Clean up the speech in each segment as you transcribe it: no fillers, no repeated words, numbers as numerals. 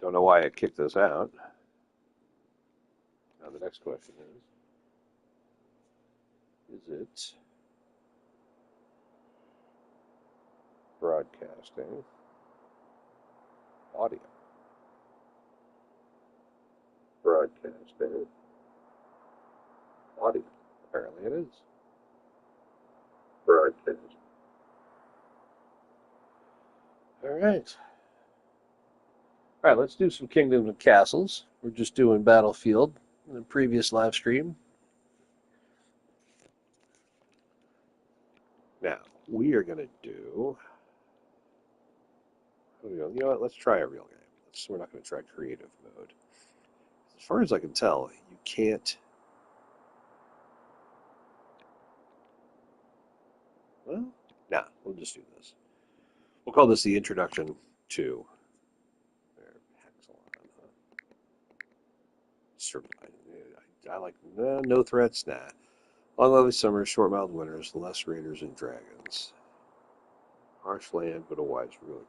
Don't know why it kicked us out. Now the next question is it broadcasting audio? Broadcasting audio. Apparently it is. Broadcast. All right. All right, let's do some kingdoms and castles. We're just doing Battlefield in the previous live stream. Now, we are going to do... You know what? Let's try a real game. We're not going to try creative mode. As far as I can tell, you can't... Well, nah, we'll just do this. We'll call this the introduction to... I like no threats, nah. Long lovely summers, short mild winters, less raiders and dragons. Harsh land, but a wise ruler.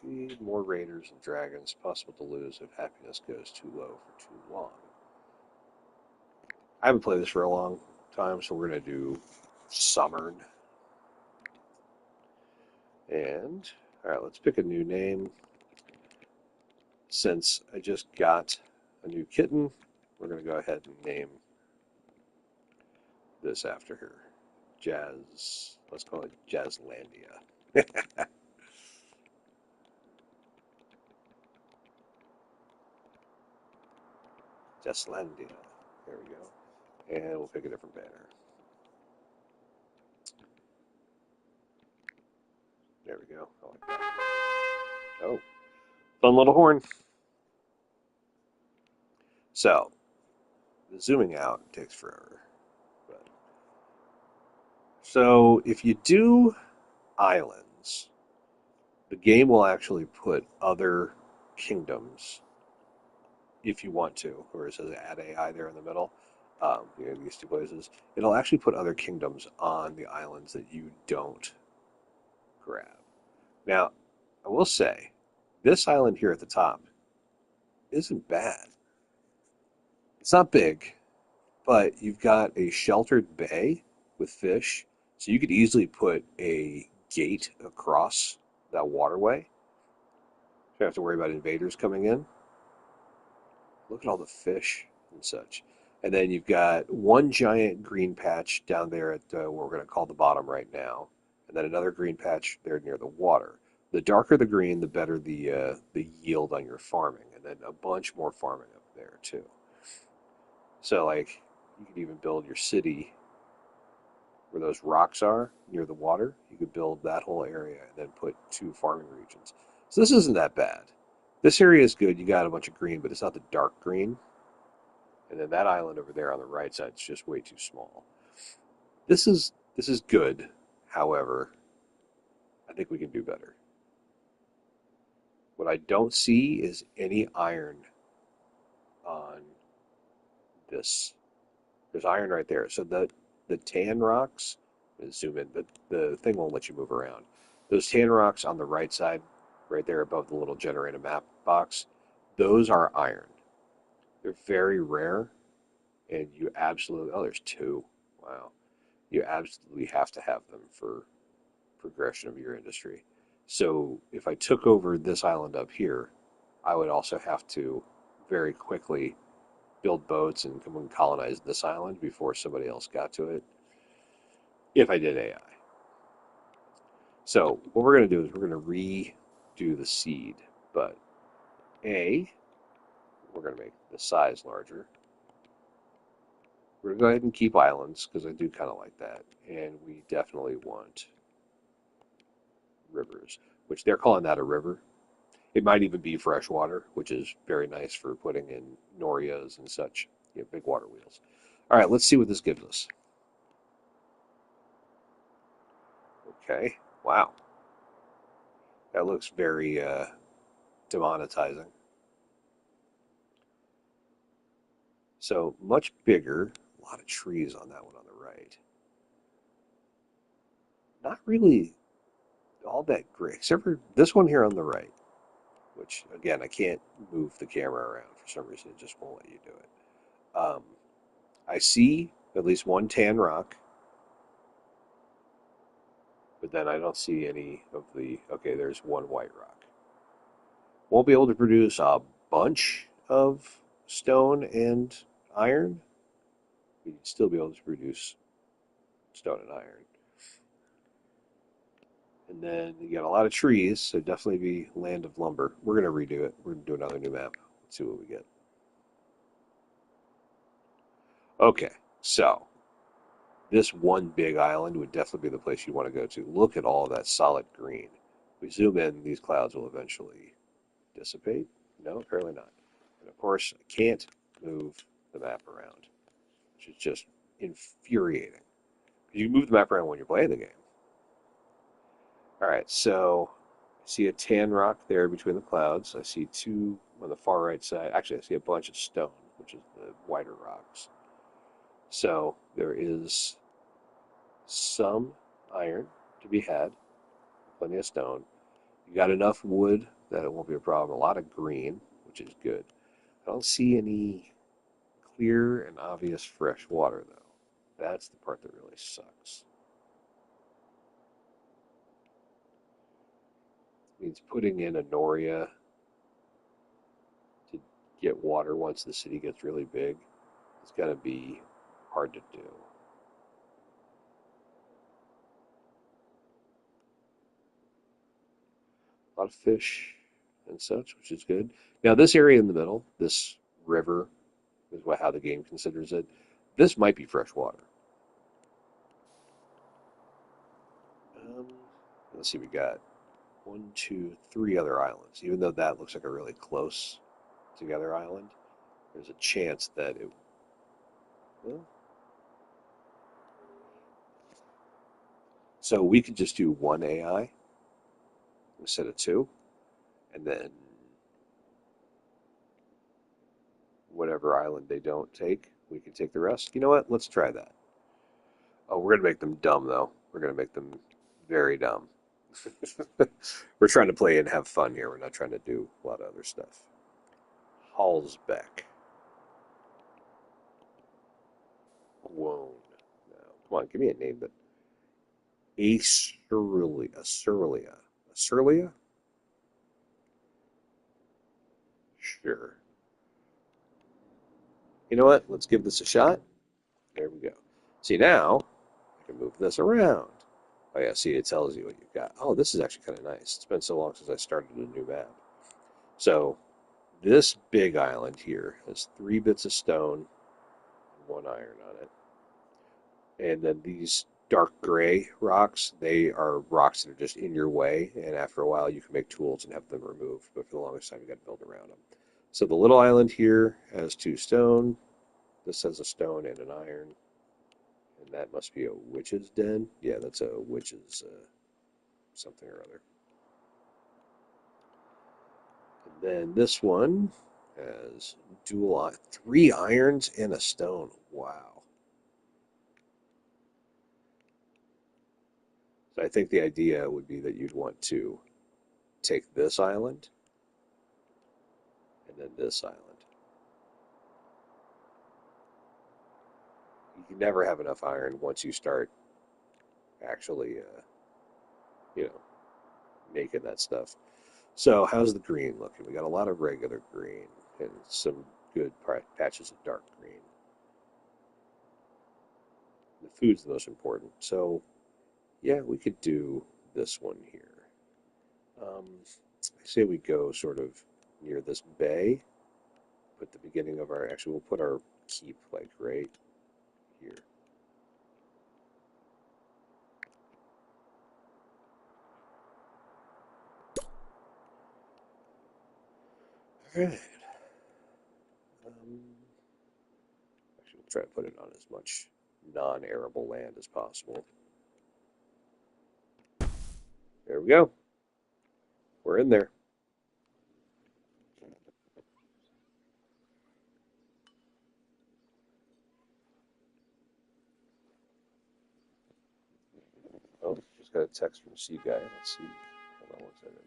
See, more raiders and dragons, possible to lose if happiness goes too low for too long. I haven't played this for a long time, so we're going to do Summered. And, alright, let's pick a new name. Since I just got a new kitten, we're going to go ahead and name this after her. Jazz, let's call it Jazzlandia. Jazzlandia. There we go. And we'll pick a different banner. There we go. I like that. Oh, fun little horn. So, the zooming out takes forever. But, so, if you do islands, the game will actually put other kingdoms if you want to, or it says add AI there in the middle. These two places, it'll actually put other kingdoms on the islands that you don't grab. Now, I will say, this island here at the top isn't bad. It's not big, but you've got a sheltered bay with fish, so you could easily put a gate across that waterway. You don't have to worry about invaders coming in. Look at all the fish and such. And then you've got one giant green patch down there at what we're going to call the bottom right now, and then another green patch there near the water. The darker the green, the better the yield on your farming, and then a bunch more farming up there too. So like you could even build your city where those rocks are near the water. You could build that whole area and then put 2 farming regions. So this isn't that bad. This area is good. You got a bunch of green, but it's not the dark green. And then that island over there on the right side is just way too small. This is good. However, I think we can do better. What I don't see is any iron on this. There's iron right there. So the tan rocks, zoom in, the thing won't let you move around. Those tan rocks on the right side, right there above the little generator map box, those are iron. They're very rare, and you absolutely, oh, there's 2. Wow. You absolutely have to have them for progression of your industry. So if I took over this island up here, I would also have to very quickly build boats and come and colonize this island before somebody else got to it, if I did AI. So what we're going to do is we're going to redo the seed, but we're going to make the size larger. We're going to go ahead and keep islands, because I do kind of like that. And we definitely want rivers, which they're calling that a river. It might even be freshwater, which is very nice for putting in norias and such, big water wheels. All right, let's see what this gives us. Okay, wow. That looks very demonetizing. So much bigger, a lot of trees on that one on the right. Not really all that great, except for this one here on the right. which again, I can't move the camera around for some reason. It just won't let you do it. I see at least one tan rock, but then I don't see any of the. Okay, there's one white rock. Won't be able to produce a bunch of stone and iron. But you'd still be able to produce stone and iron. And then you got a lot of trees, so definitely be land of lumber. We're gonna redo it. We're gonna do another new map. Let's see what we get. Okay, so this one big island would definitely be the place you want to go to. Look at all that solid green. If we zoom in, these clouds will eventually dissipate. No, apparently not. And of course, I can't move the map around, which is just infuriating. You move the map around when you're playing the game. All right, so I see a tan rock there between the clouds. I see two on the far right side. Actually, I see a bunch of stone, which is the whiter rocks. So there is some iron to be had, plenty of stone. You got enough wood that it won't be a problem. A lot of green, which is good. I don't see any clear and obvious fresh water, though. That's the part that really sucks. It means putting in a Noria to get water once the city gets really big is going to be hard to do. A lot of fish and such, which is good. Now, this area in the middle, this river, is how the game considers it. This might be fresh water. Um, let's see, we got one, two, three other islands. Even though that looks like a really close together island, there's a chance that it. Well, so we could just do one AI instead of two, and then whatever island they don't take, we can take the rest. You know what? Let's try that. Oh, we're gonna make them dumb though. We're gonna make them very dumb. We're trying to play and have fun here. We're not trying to do a lot of other stuff. Hallsbeck. Whoa. No. Come on, give me a name that Acerulia. Acerulia. Acerulia? Sure. You know what? Let's give this a shot. There we go. See now, I can move this around. Oh yeah, see it tells you what you've got. Oh, this is actually kind of nice. It's been so long since I started a new map. So this big island here has 3 bits of stone and 1 iron on it. And then these dark gray rocks, they are rocks that are just in your way, and after a while you can make tools and have them removed, but for the longest time you got to build around them. So the little island here has 2 stone, this has a stone and an iron, and that must be a witch's den. Yeah, that's a witch's something or other. And then this one has 3 irons and a stone. Wow. So I think the idea would be that you'd want to take this island and then this island. You can never have enough iron once you start actually, you know, making that stuff. So how's the green looking? We got a lot of regular green and some good patches of dark green. The food's the most important. So yeah, we could do this one here. I say we go sort of near this bay. Put the beginning of our, actually we'll put our keep like right here. All right. Um, Actually, we'll try to put it on as much non-arable land as possible. There we go. We're in there. Oh, just got a text from C guy. Let's see. Hold on one second.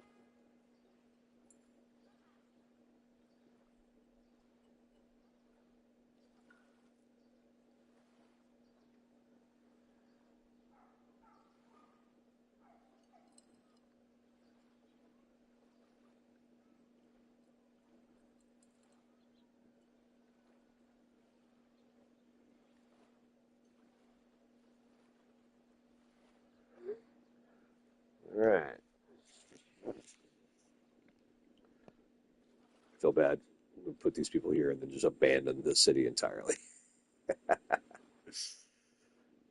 feel bad. We'll put these people here and then just abandon the city entirely.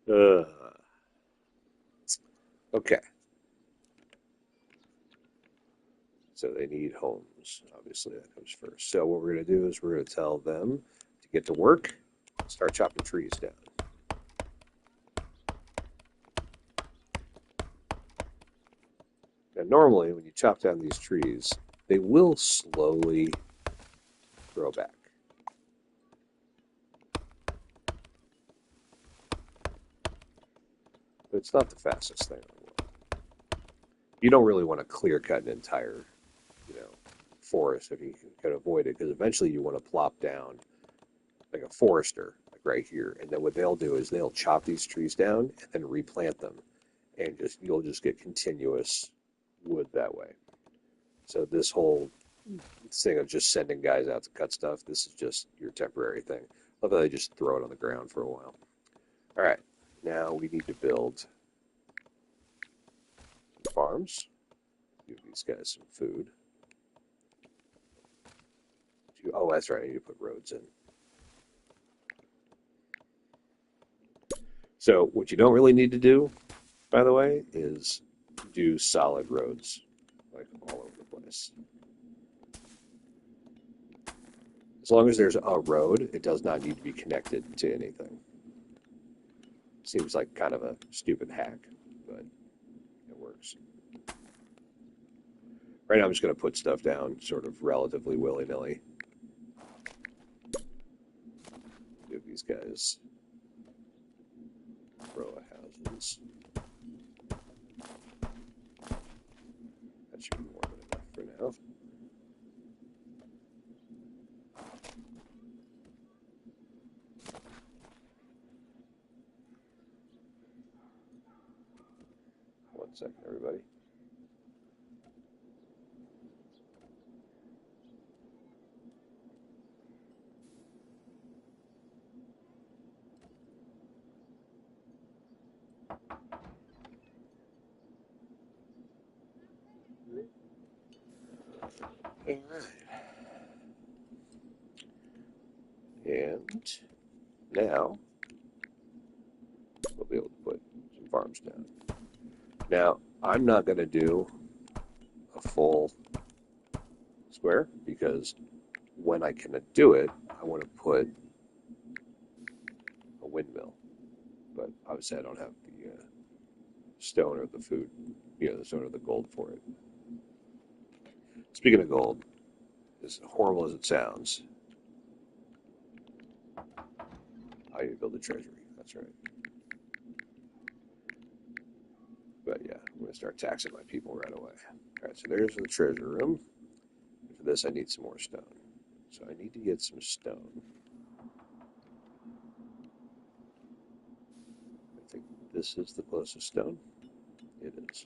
Uh, okay, so they need homes. Obviously, that comes first. So what we're going to do is we're going to tell them to get to work, start chopping trees down. Now, normally, when you chop down these trees, they will slowly grow back. But it's not the fastest thing in the world. You don't really want to clear cut an entire, you know, forest if you can avoid it, because eventually you want to plop down like a forester, like right here. And then what they'll do is they'll chop these trees down and then replant them, and just you'll just get continuous wood that way. So this whole thing of just sending guys out to cut stuff, this is just your temporary thing. Although they just throw it on the ground for a while. All right, now we need to build farms. Give these guys some food. Oh, that's right. I need to put roads in. So what you don't really need to do, by the way, is do solid roads like all over the place. As long as there's a road, it does not need to be connected to anything. Seems like kind of a stupid hack, but it works. Right now I'm just going to put stuff down sort of relatively willy-nilly. Give these guys row of houses. That should be more than enough for now. One second, everybody. All right. And now we'll be able to put some farms down. Now, I'm not going to do a full square because when I can do it, I want to put a windmill. But obviously, I don't have the stone or the food, the stone or the gold for it. Speaking of gold, as horrible as it sounds, I need to build a treasury. That's right. But yeah, I'm going to start taxing my people right away. All right, so there's the treasure room. For this, I need some more stone. So I need to get some stone. I think this is the closest stone. It is.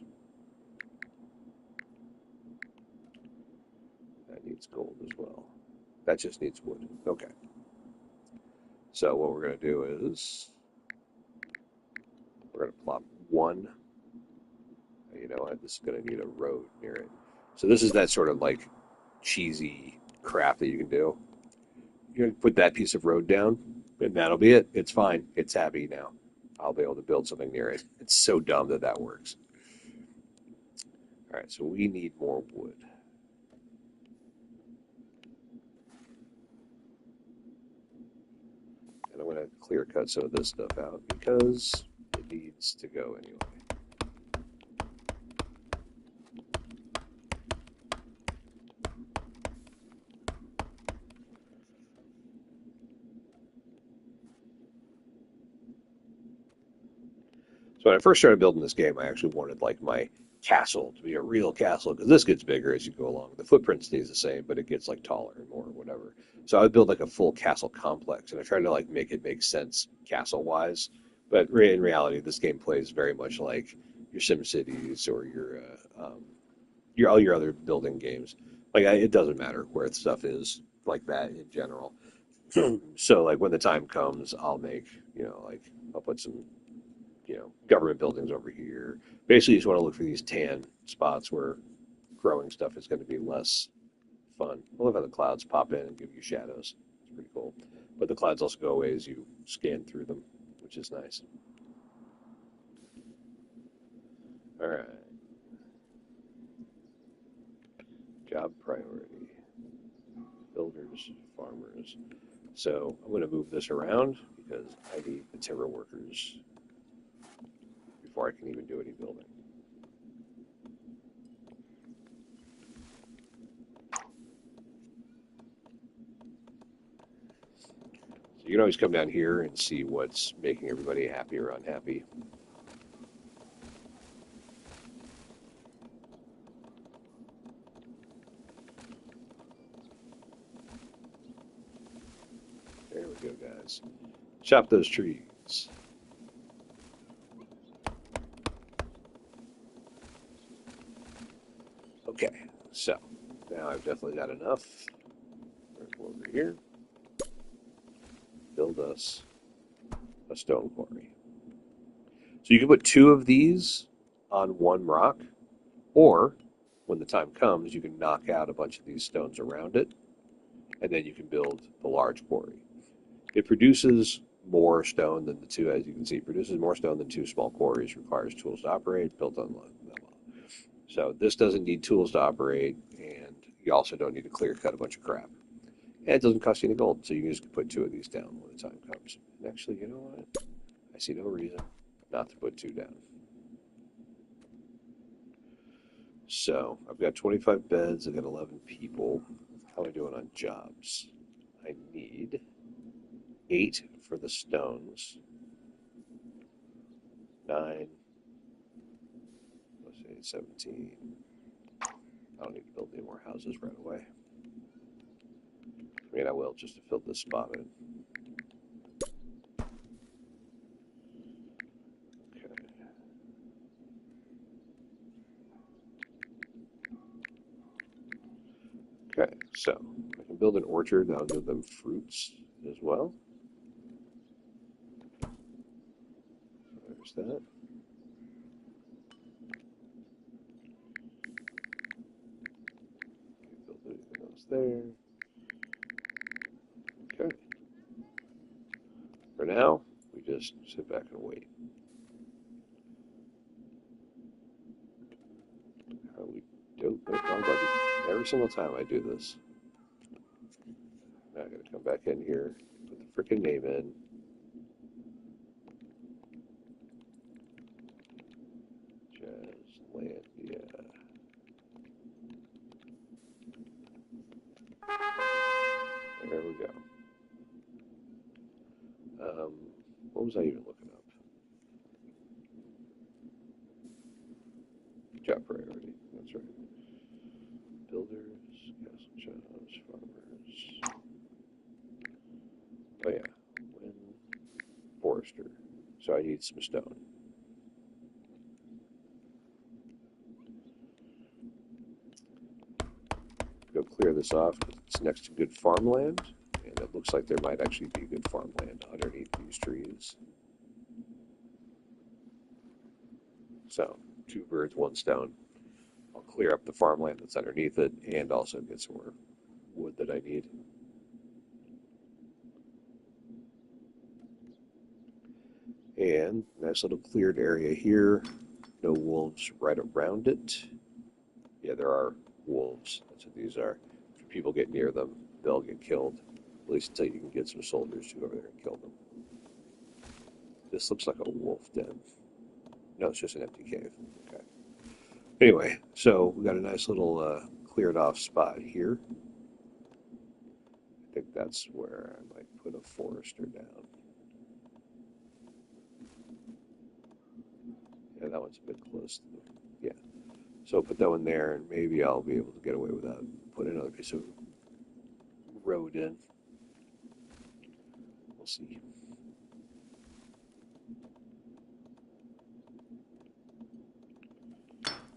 That needs gold as well. That just needs wood. Okay. So what we're going to do is we're going to plop one. You know what? This is going to need a road near it. So this is that sort of like cheesy crap that you can do. You can put that piece of road down, and that'll be it. It's fine. It's happy now. I'll be able to build something near it. It's so dumb that that works. All right, so we need more wood. And I'm going to clear cut some of this stuff out because it needs to go anyway. So when I first started building this game, I actually wanted like my castle to be a real castle because this gets bigger as you go along. The footprint stays the same, but it gets like taller and more, whatever. So I would build like a full castle complex, and I tried to like make it make sense castle wise. But in reality, this game plays very much like your Sim Cities or your all your other building games. Like it doesn't matter where stuff is like that in general. So like when the time comes, I'll make like I'll put some government buildings over here. Basically, you just want to look for these tan spots where growing stuff is going to be less fun. I love how the clouds pop in and give you shadows. It's pretty cool. But the clouds also go away as you scan through them, which is nice. All right. Job priority. Builders, farmers. So I'm going to move this around because I need the timber workers before I can even do any building. So you can always come down here and see what's making everybody happy or unhappy. There we go, guys. Chop those trees. Okay, so now I've definitely got enough. Over here. Build us a stone quarry. So you can put 2 of these on one rock, or when the time comes, you can knock out a bunch of these stones around it, and then you can build the large quarry. It produces more stone than the 2, as you can see. It produces more stone than 2 small quarries, requires tools to operate, built on. So this doesn't need tools to operate, and you also don't need to clear cut a bunch of crap. And it doesn't cost you any gold, so you can just put 2 of these down when the time comes. And actually, you know what? I see no reason not to put 2 down. So I've got 25 beds, I've got 11 people. How am I doing on jobs? I need 8 for the stones, 9, let's say 17. I don't need to build any more houses right away. I mean, I will just to fill this spot in. Okay, so I can build an orchard. That'll give them fruits as well. There's that. Build anything else there. Okay. For now, we just sit back and wait. How we don't make wrong button. Every single time I do this. Now I gotta come back in here, put the frickin' name in. Jazzlandia. There we go. What was I even looking up? Job priority. That's right. Builders, castle jobs, farmers. Oh yeah, wind, forester. So I need some stone. Go clear this off. It's next to good farmland, and it looks like there might actually be good farmland underneath these trees. So 2 birds, 1 stone. I'll clear up the farmland that's underneath it, and also get some more wood that I need. And nice little cleared area here. No wolves right around it. Yeah, there are wolves. That's what these are. If people get near them, they'll get killed. At least until you can get some soldiers to go over there and kill them. This looks like a wolf den. No, it's just an empty cave. Okay. Anyway, so we got a nice little cleared off spot here. I think that's where I might put a forester down. Yeah, that one's a bit close to the, yeah. So put that one there, and maybe I'll be able to get away without putting another piece of road in. We'll see.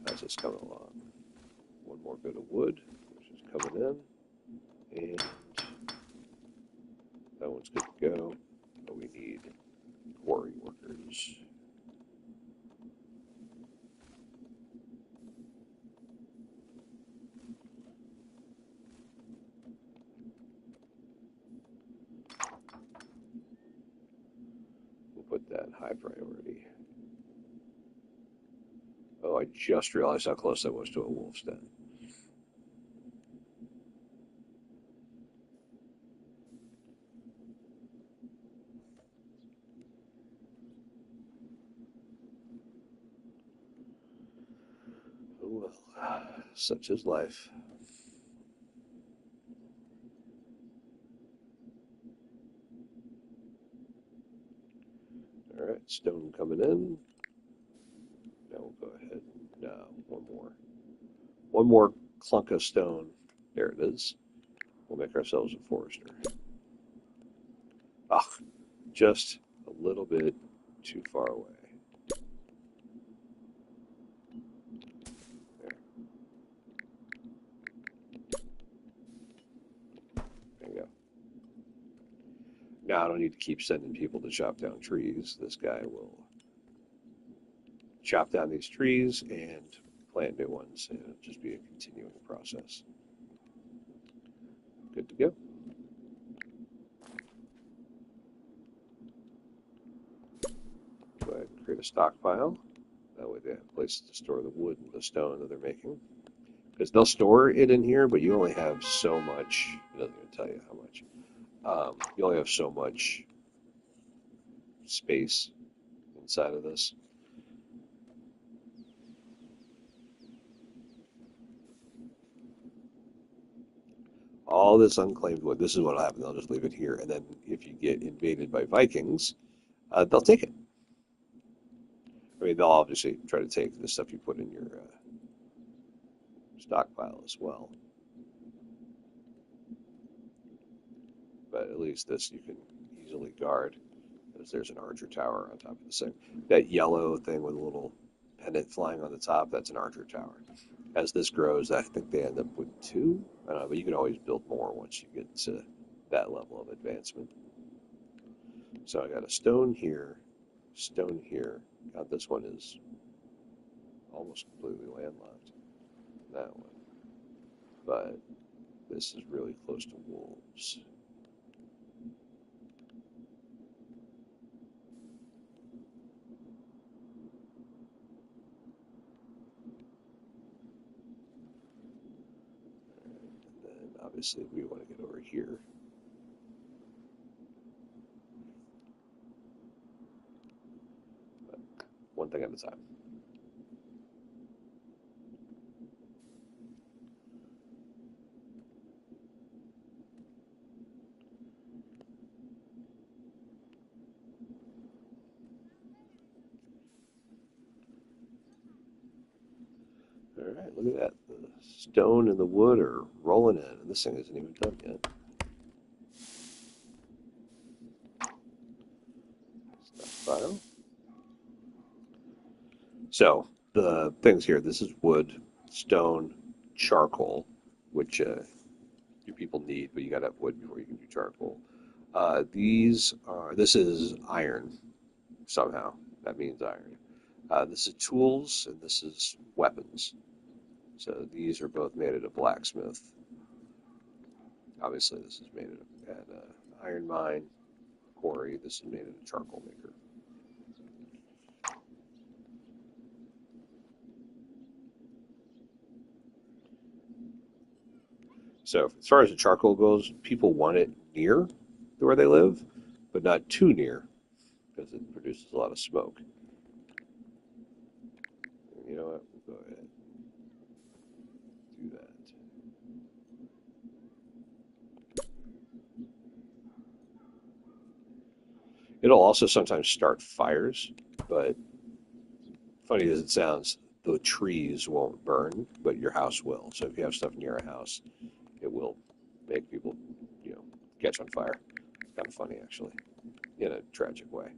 How's this coming along? One more bit of wood, which is coming in, and that one's good to go. But we need quarry workers. that high priority. Oh, I just realized how close that was to a wolf's den. Oh well, such is life. All right, stone coming in. Now we'll go ahead. No, one more. One more clunk of stone. There it is. We'll make ourselves a forester. Ah, just a little bit too far away. There, there you go. Now I don't need to keep sending people to chop down trees. This guy will chop down these trees and plant new ones, and it'll just be a continuing process. Good to go. Go ahead and create a stockpile. That way they have places to store the wood and the stone that they're making. Because they'll store it in here, but you only have so much. It doesn't even tell you how much. You only have so much space inside of this. All this unclaimed wood, this is what'll happen. They'll just leave it here. And then if you get invaded by Vikings, they'll take it. I mean, they'll obviously try to take the stuff you put in your stockpile as well. But at least this you can easily guard, because there's an archer tower on top of the same. That yellow thing with a little pennant flying on the top, that's an archer tower. As this grows, I think they end up with two. I don't know, but you can always build more once you get to that level of advancement. So I got a stone here, stone here. God, this one is almost completely landlocked. That one. But this is really close to wolves. And then obviously we want to get over here. But one thing at a time. All right, look at that. The stone and the wood are rolling in, and this thing isn't even done yet. Stockpile. So the things here, this is wood, stone, charcoal, which you people need, but you gotta have wood before you can do charcoal. This is iron somehow. That means iron. This is tools, and this is weapons. So these are both made at a blacksmith. Obviously, this is made at an iron mine, quarry. This is made at a charcoal maker. So as far as the charcoal goes, people want it near to where they live, but not too near because it produces a lot of smoke. You know what? We'll go ahead and do that. It'll also sometimes start fires, but funny as it sounds, the trees won't burn, but your house will. So if you have stuff near a house, it will make people, catch on fire. Kind of funny, actually, in a tragic way.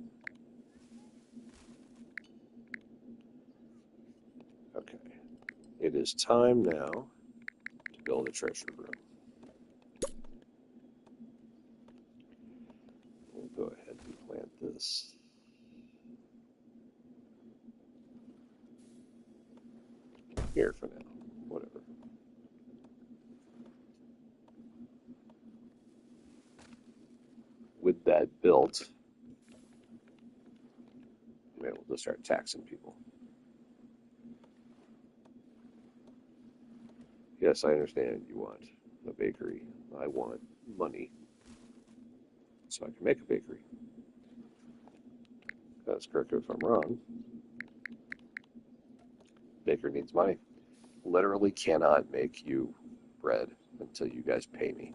Okay, it is time now to build a treasure room. We'll go ahead and plant this. Here for now, whatever. With that built, They'll start taxing people. Yes, I understand you want a bakery. I want money so I can make a bakery. That's correct if I'm wrong. Baker needs money. Literally cannot make you bread until you guys pay me.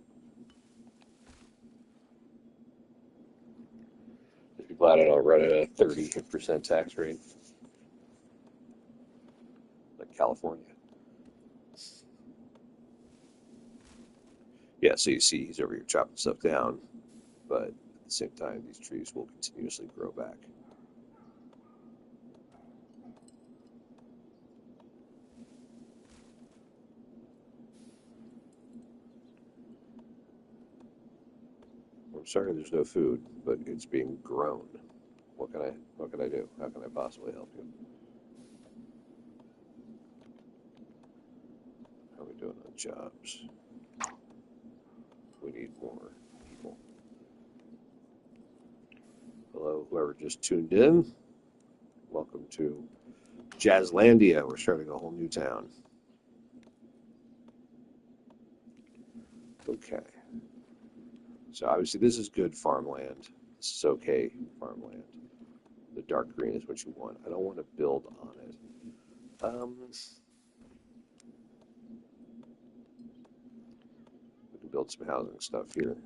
Just be glad I don't run at a 30% tax rate like California. Yeah, so you see he's over here chopping stuff down, but at the same time, these trees will continuously grow back. I'm sorry there's no food, but it's being grown. What can I do? How can I possibly help you? How are we doing on jobs? We need more people. Hello, whoever just tuned in. Welcome to Jazzlandia. We're starting a whole new town. Okay. So obviously this is good farmland. This is okay farmland. The dark green is what you want. I don't want to build on it. We can build some housing stuff here.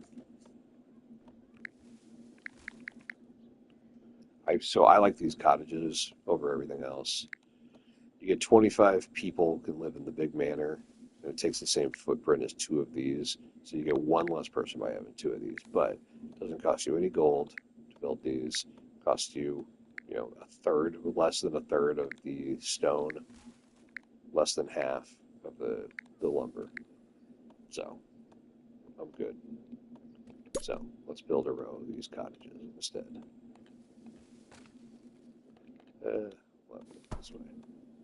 So I like these cottages over everything else. You get 25 people can live in the big manor, and it takes the same footprint as 2 of these. So you get 1 less person by having 2 of these, but it doesn't cost you any gold to build these. It costs you, a third, less than a third of the stone, less than half of the lumber. So I'm good. So let's build a row of these cottages instead. This way.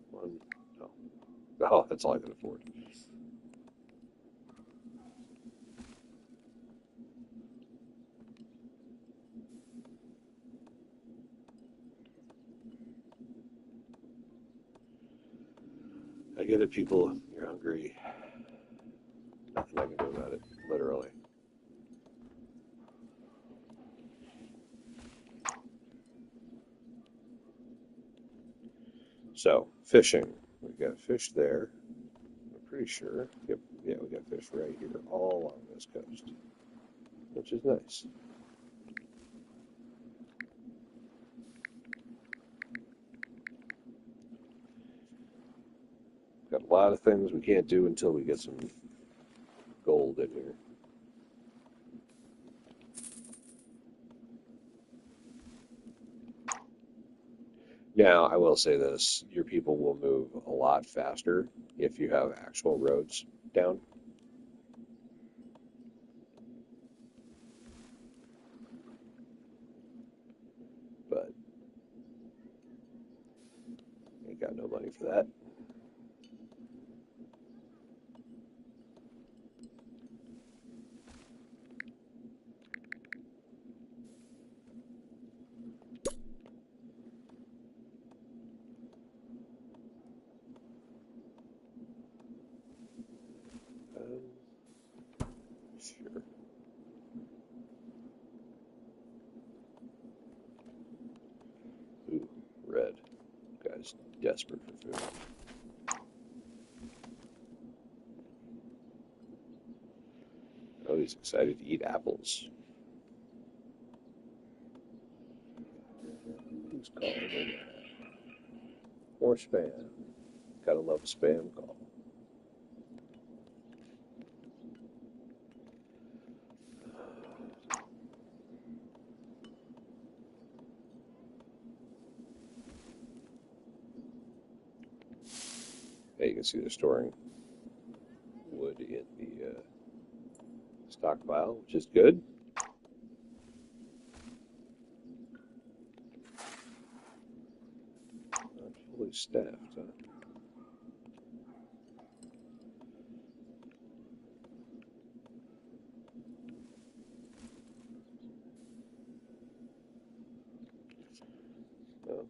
1, no. Oh, that's all I can afford. I get it, people. You're hungry. Nothing I can do about it, literally. So, fishing. We've got fish there. I'm pretty sure. Yep. Yeah, we got fish right here, all along this coast, which is nice. Got a lot of things we can't do until we get some gold in here. Now, I will say this, your people will move a lot faster if you have actual roads down. But ain't got no money for that. Sure. Ooh, red. Guy's desperate for food. Oh, he's excited to eat apples. Who's calling in? More spam. Gotta love a spam call. Hey, you can see they're storing wood in the stockpile, which is good. Not fully staffed, huh? No.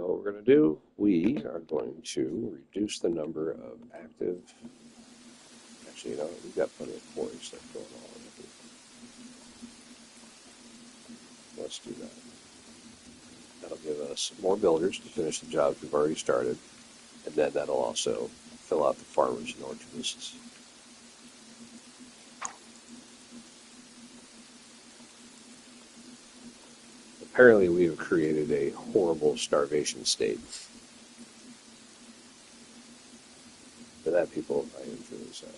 what we're going to do, we are going to reduce the number of active. Actually, we've got plenty of quarry stuff going on. Let's do that. That'll give us more builders to finish the jobs we've already started, and then that'll also fill out the farmers and orchardists. Apparently, we have created a horrible starvation state. For that, people, I am truly sorry.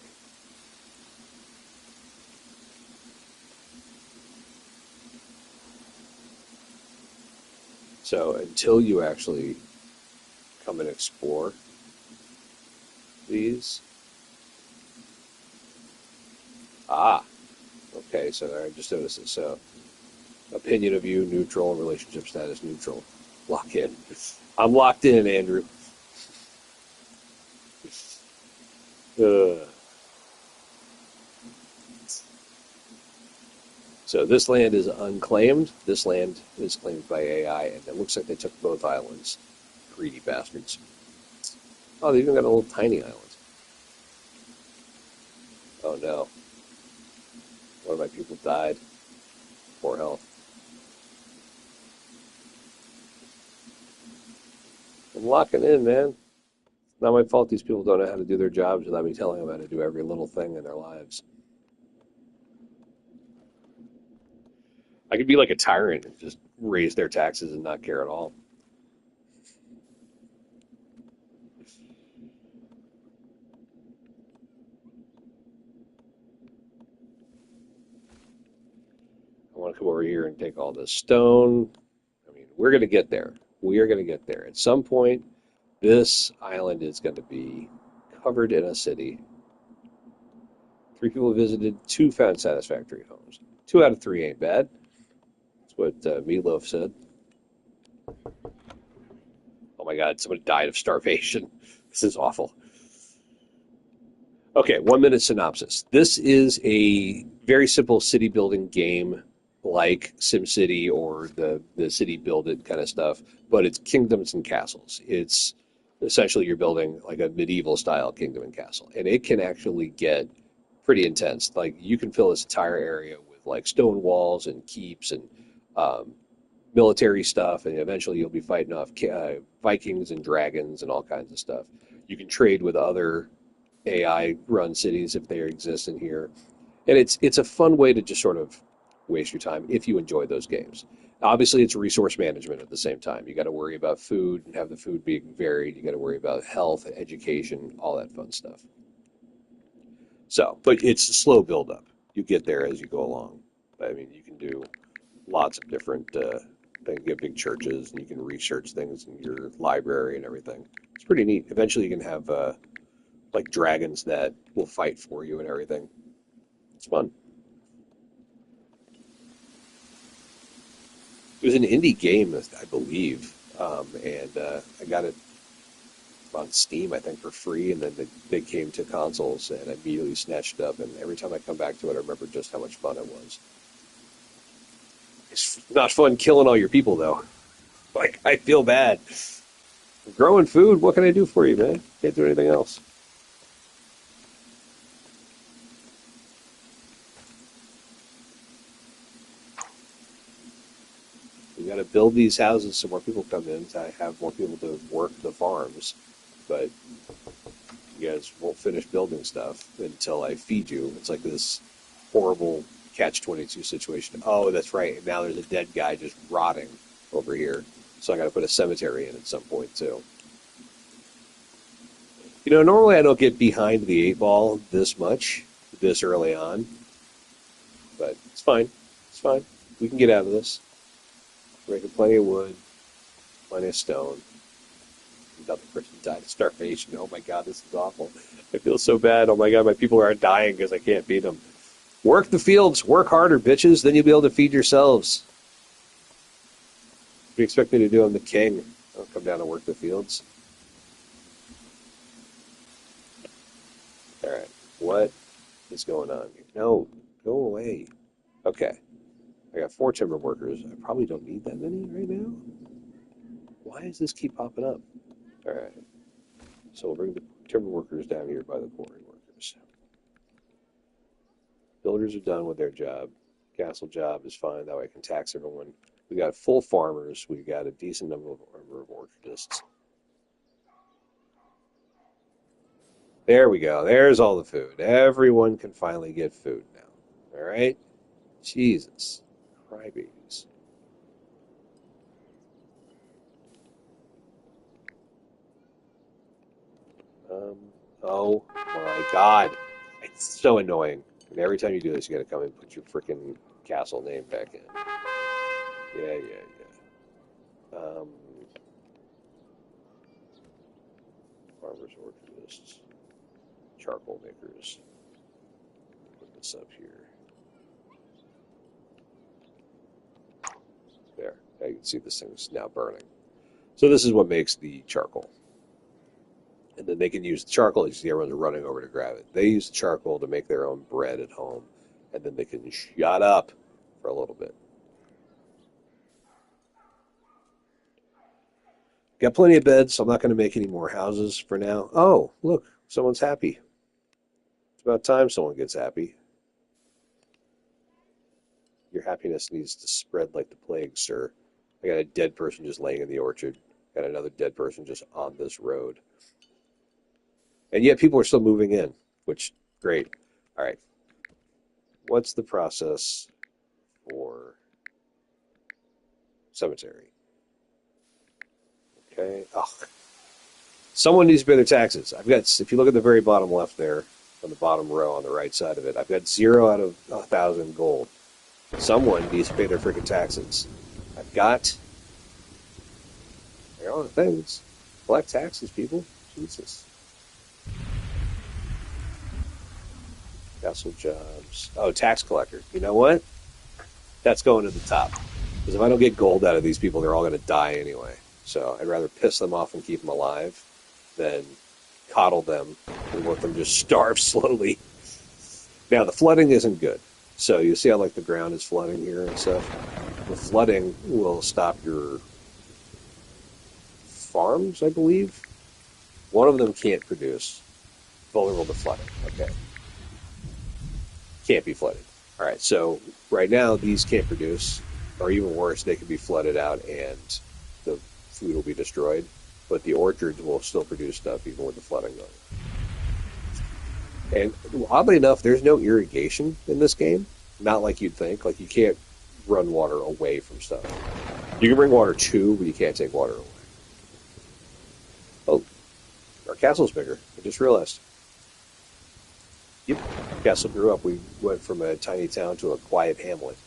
So until you actually come and explore these, okay, so I just noticed it. So opinion of you, neutral, relationship status, neutral. Lock in. I'm locked in, Andrew. So this land is unclaimed. This land is claimed by AI, and it looks like they took both islands. Greedy bastards. Oh, they even got a little tiny island. Oh no. One of my people died. Poor health. I'm locking in, man. Not my fault these people don't know how to do their jobs without me telling them how to do every little thing in their lives. I could be like a tyrant and just raise their taxes and not care at all. I want to come over here and take all this stone. I mean, we're going to get there. We are going to get there. At some point, this island is going to be covered in a city. 3 people visited, 2 found satisfactory homes. 2 out of 3 ain't bad. That's what Meatloaf said. Oh my God, somebody died of starvation. This is awful. Okay, 1-minute synopsis. This is a very simple city building game like SimCity or the city build it kind of stuff, but it's kingdoms and castles. It's essentially you're building like a medieval style kingdom and castle, and it can actually get pretty intense. Like you can fill this entire area with like stone walls and keeps and um, military stuff, and eventually you'll be fighting off Vikings and dragons and all kinds of stuff. You can trade with other AI run cities if they exist in here. And it's a fun way to just sort of waste your time if you enjoy those games. Obviously, it's resource management at the same time. You got to worry about food and have the food being varied. You got to worry about health, education, all that fun stuff. So, but it's a slow build up. You get there as you go along. I mean, you can do lots of different things. You get big churches, and you can research things in your library and everything. It's pretty neat. Eventually, you can have like dragons that will fight for you and everything. It's fun. It was an indie game, I believe, and I got it on Steam, I think, for free, and then they came to consoles, and I immediately snatched it up. And every time I come back to it, I remember just how much fun it was. It's not fun killing all your people, though. Like, I feel bad. Growing food, what can I do for you, man? Can't do anything else. We got to build these houses so more people come in to have more people to work the farms. But you guys won't finish building stuff until I feed you. It's like this horrible catch-22 situation. Oh, that's right. Now there's a dead guy just rotting over here. So I got to put a cemetery in at some point too. Normally I don't get behind the 8 ball this much, this early on, but it's fine. It's fine. We can get out of this. We're making plenty of wood, plenty of stone. Another person died of starvation. Oh my God, this is awful. I feel so bad. Oh my God, my people are dying because I can't feed them. Work the fields. Work harder, bitches. Then you'll be able to feed yourselves. What do you expect me to do? I'm the king. I'll come down and work the fields. All right. What is going on here? No, go away. Okay. I got 4 timber workers. I probably don't need that many right now. Why does this keep popping up? All right. So we'll bring the timber workers down here by the quarry workers. Builders are done with their job. Castle job is fine. That way I can tax everyone. We got full farmers. We got a decent number of orchardists. There we go. There's all the food. Everyone can finally get food now. All right? Jesus. Crybabies. Um, oh my God. It's so annoying. And every time you do this, you gotta come and put your freaking castle name back in. Yeah, yeah, yeah. Farmers, orchardists, charcoal makers. Put this up here. There. Now you can see this thing's now burning. So this is what makes the charcoal. And then they can use the charcoal. You see everyone's running over to grab it. They use the charcoal to make their own bread at home. And then they can shut up for a little bit. Got plenty of beds, so I'm not going to make any more houses for now. Oh, look, someone's happy. It's about time someone gets happy. Your happiness needs to spread like the plague, sir. I got a dead person just laying in the orchard. Got another dead person just on this road. And yet people are still moving in, which, great. All right. What's the process for cemetery? Okay. Oh, someone needs to pay their taxes. I've got, if you look at the very bottom left there, on the bottom row on the right side of it, I've got 0 out of 1,000 gold. Someone needs to pay their freaking taxes. I've got, there are things. Collect taxes, people. Jesus. Castle jobs. Oh, tax collector. You know what? That's going to the top. Because if I don't get gold out of these people, they're all going to die anyway. So I'd rather piss them off and keep them alive than coddle them and let them just starve slowly. Now, the flooding isn't good. So you see how like the ground is flooding here and stuff? The flooding will stop your farms, I believe. One of them can't produce. Vulnerable to flooding. Okay. Can't be flooded. All right, so right now these can't produce, or even worse, they could be flooded out and the food will be destroyed. But the orchards will still produce stuff even with the flooding going. And oddly enough, there's no irrigation in this game. Not like you'd think. Like you can't run water away from stuff. You can bring water to, but you can't take water away. Oh, our castle's bigger. I just realized. Yep, castle grew up. We went from a tiny town to a quiet hamlet.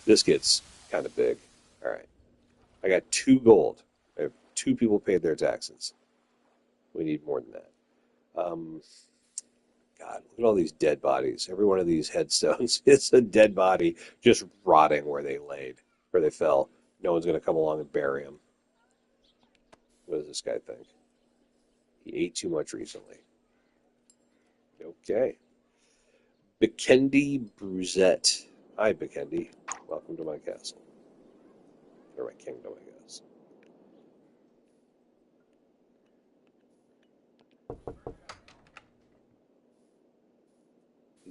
This gets kind of big. All right. I got 2 gold. I have 2 people paid their taxes. We need more than that. God, look at all these dead bodies. Every one of these headstones is a dead body just rotting where they laid, where they fell. No one's going to come along and bury him. What does this guy think? He ate too much recently. Okay. Bikendi Bruzette. Hi, Bikendi. Welcome to my castle. Or my kingdom, I guess.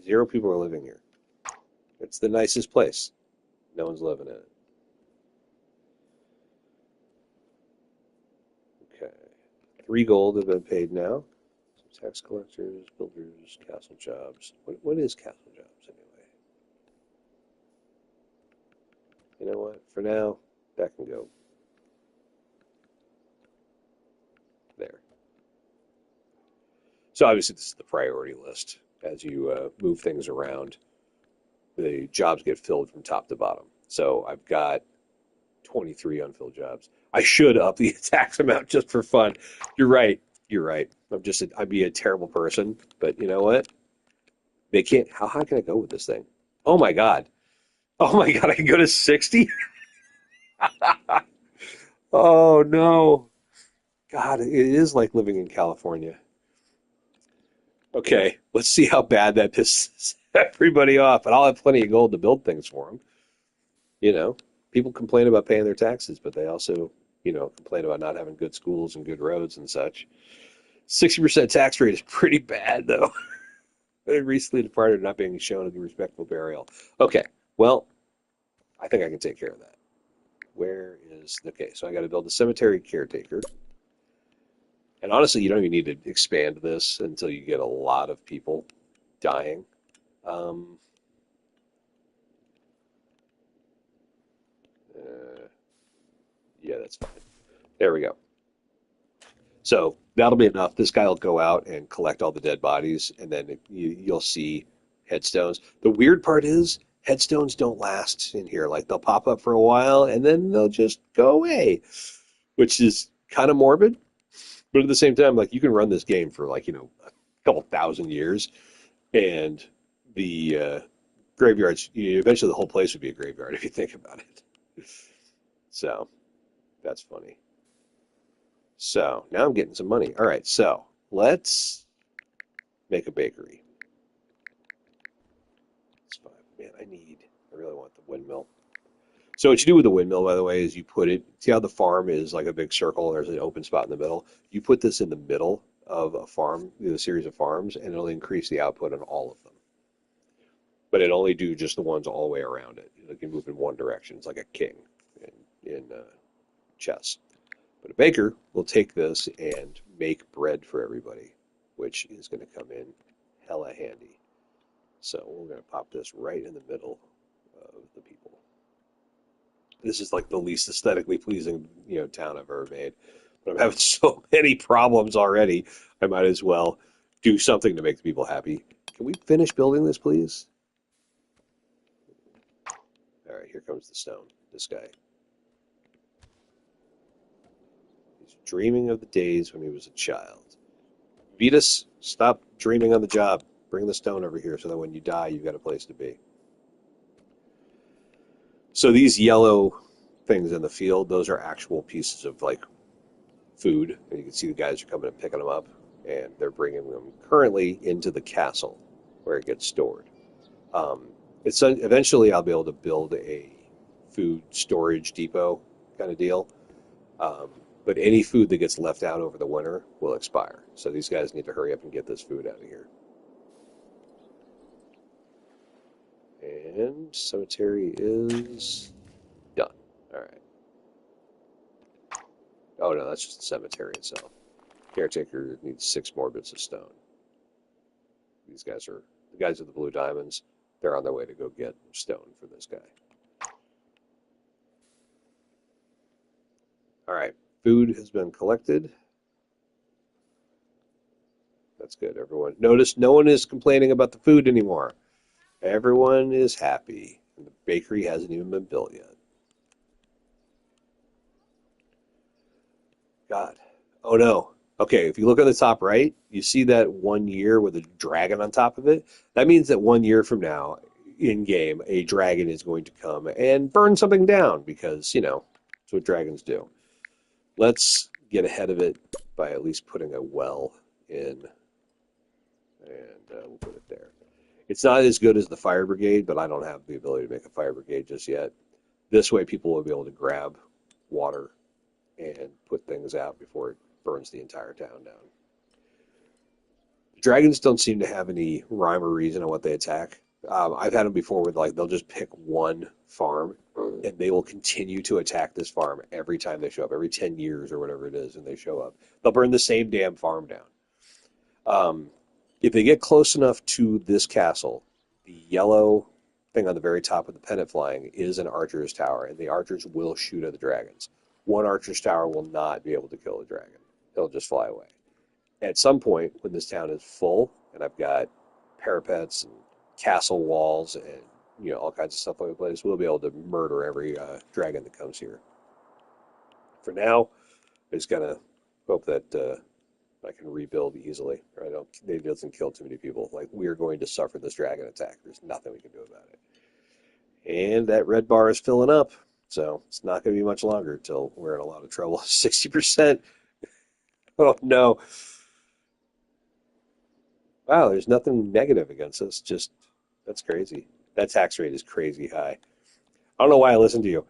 Zero people are living here. It's the nicest place. No one's living in it. Okay. 3 gold have been paid now. Tax collectors, builders, castle jobs. What is castle jobs anyway? You know what? For now, that can go there. So obviously this is the priority list. As you move things around, the jobs get filled from top to bottom. So I've got 23 unfilled jobs. I should up the tax amount just for fun. You're right. You're right. I'd be a terrible person, but you know what? They can't. How high can I go with this thing? Oh my God. Oh my God. I can go to 60. Oh no. God, it is like living in California. Okay, let's see how bad that pisses everybody off. And I'll have plenty of gold to build things for them. You know, people complain about paying their taxes, but they also, complain about not having good schools and good roads and such. 60% tax rate is pretty bad, though. Recently departed, not being shown a respectful burial. Okay, well, I think I can take care of that. Where is okay? So I got to build a cemetery caretaker, and honestly, you don't even need to expand this until you get a lot of people dying. Um, uh, yeah, that's fine. There we go. So that'll be enough. This guy will go out and collect all the dead bodies, and then you'll see headstones. The weird part is headstones don't last in here. Like they'll pop up for a while, and then they'll just go away, which is kind of morbid. But at the same time, like you can run this game for like a couple thousand years, and the graveyards. Eventually, the whole place would be a graveyard if you think about it. So that's funny. So now I'm getting some money. All right, so let's make a bakery. That's fine. Man, I really want the windmill. So what you do with the windmill, by the way, is you put it, see how the farm is like a big circle, and there's an open spot in the middle? You put this in the middle of a farm, a series of farms, and it'll increase the output on all of them. But it only do just the ones all the way around it. It can move in one direction. It's like a king in chess. But a baker will take this and make bread for everybody, which is going to come in hella handy. So we're going to pop this right in the middle of the people. This is like the least aesthetically pleasing, town I've ever made. But I'm having so many problems already. I might as well do something to make the people happy. Can we finish building this, please? All right, here comes the stone. This guy. He's dreaming of the days when he was a child. Vetus, stop dreaming on the job. Bring the stone over here so that when you die, you've got a place to be. So these yellow things in the field, those are actual pieces of like food. And you can see the guys are coming and picking them up, and they're bringing them currently into the castle where it gets stored. It's eventually I'll be able to build a food storage depot kind of deal. Um, but any food that gets left out over the winter will expire. So these guys need to hurry up and get this food out of here. And cemetery is done. All right. Oh no, that's just the cemetery itself. Caretaker needs 6 more bits of stone. These guys are the guys with the blue diamonds. They're on their way to go get stone for this guy. All right, food has been collected. That's good, everyone. Notice no one is complaining about the food anymore. Everyone is happy. And the bakery hasn't even been built yet. God. Oh no. Okay, if you look on the top right, you see that 1 year with a dragon on top of it. That means that 1 year from now, in game, a dragon is going to come and burn something down because, that's what dragons do. Let's get ahead of it by at least putting a well in, and we'll put it there. It's not as good as the fire brigade, but I don't have the ability to make a fire brigade just yet. This way, people will be able to grab water and put things out before it burns the entire town down. Dragons don't seem to have any rhyme or reason on what they attack. I've had them before where like they'll just pick one farm and they will continue to attack this farm every time they show up, every 10 years or whatever it is, and they show up. They'll burn the same damn farm down. Um, if they get close enough to this castle, the yellow thing on the very top of the pennant flying is an archer's tower, and the archers will shoot at the dragons. One archer's tower will not be able to kill the dragon. It'll just fly away. At some point, when this town is full, and I've got parapets and castle walls and all kinds of stuff like the place, we'll be able to murder every dragon that comes here. For now, I just gotta hope that I can rebuild easily. Or I don't. It doesn't kill too many people. Like we are going to suffer this dragon attack. There's nothing we can do about it. And that red bar is filling up, so it's not going to be much longer until we're in a lot of trouble. 60%. Oh no. Wow, there's nothing negative against us. Just that's crazy. That tax rate is crazy high. I don't know why I listen to you.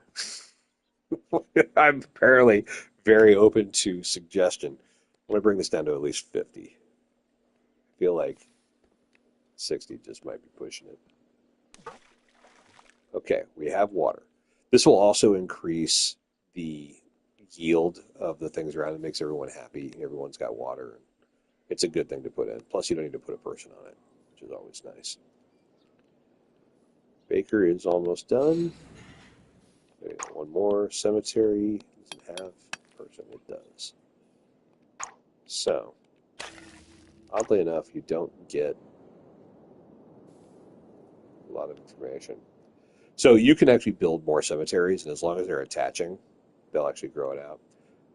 I'm apparently very open to suggestion. I'm going to bring this down to at least 50. I feel like 60 just might be pushing it. Okay, we have water. This will also increase the yield of the things around. It makes everyone happy. Everyone's got water. It's a good thing to put in. Plus, you don't need to put a person on it, which is always nice. Baker is almost done. One more. Cemetery doesn't have person. It does. So, oddly enough, you don't get a lot of information. So you can actually build more cemeteries, and as long as they're attaching, they'll actually grow it out.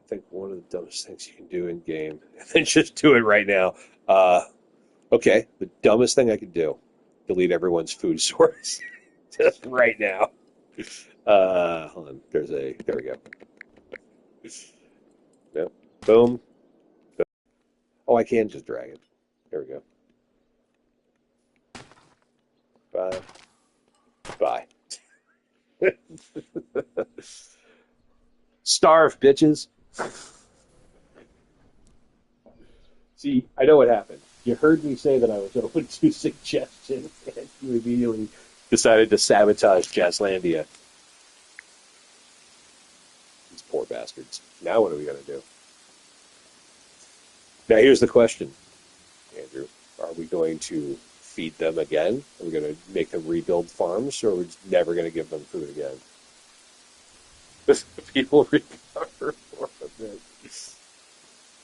I think one of the dumbest things you can do in game, and then just do it right now. Uh, okay, the dumbest thing I could do: delete everyone's food source, just right now. Hold on. There we go. Yep. Boom. Oh, I can just drag it. There we go. Bye. Bye. Starve, bitches. See, I know what happened. You heard me say that I was open to suggestion, and you immediately decided to sabotage Jazzlandia. These poor bastards. Now what are we going to do? Now here's the question, Andrew. Are we going to feed them again? Are we going to make them rebuild farms, or are we just never going to give them food again? People recover for a bit.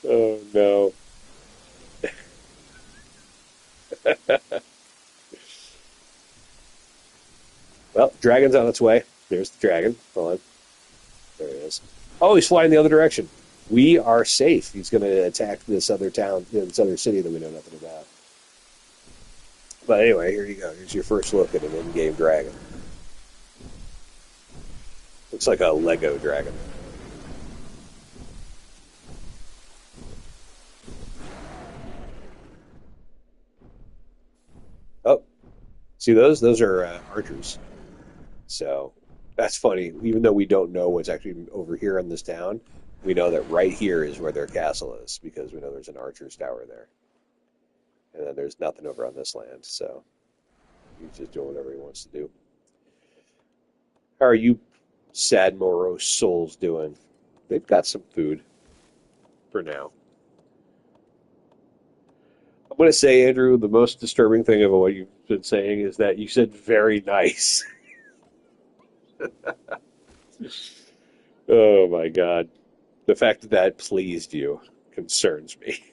Oh no. Well, dragon's on its way. There's the dragon. Hold on. There he is. Oh, he's flying the other direction. We are safe. He's going to attack this other town, this other city that we know nothing about. But anyway, here you go. Here's your first look at an in-game dragon. Looks like a Lego dragon. Oh, see those? Those are archers. So that's funny. Even though we don't know what's actually over here in this town, we know that right here is where their castle is because we know there's an archer's tower there. And then there's nothing over on this land. So he's just doing whatever he wants to do. How are you sad, morose souls doing? They've got some food for now. I'm going to say, Andrew, the most disturbing thing of what you've been saying is that you said very nice. Oh my God. The fact that that pleased you concerns me.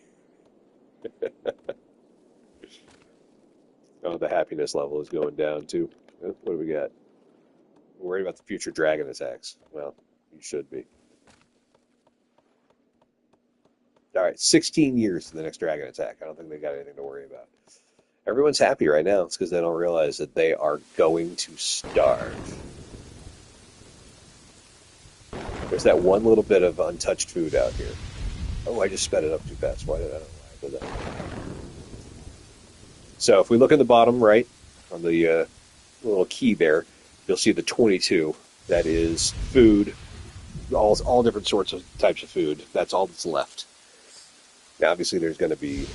Oh, the happiness level is going down too. What do we got? We're worried about the future dragon attacks. Well, you should be. All right, 16 years to the next dragon attack. I don't think they got anything to worry about. Everyone's happy right now. It's because they don't realize that they are going to starve. There's that one little bit of untouched food out here. Oh, I just sped it up too fast. Why did I? I did that. So if we look in the bottom right on the little key there, you'll see the 22. That is food, all different sorts of types of food. That's all that's left. Now, obviously, there's going to be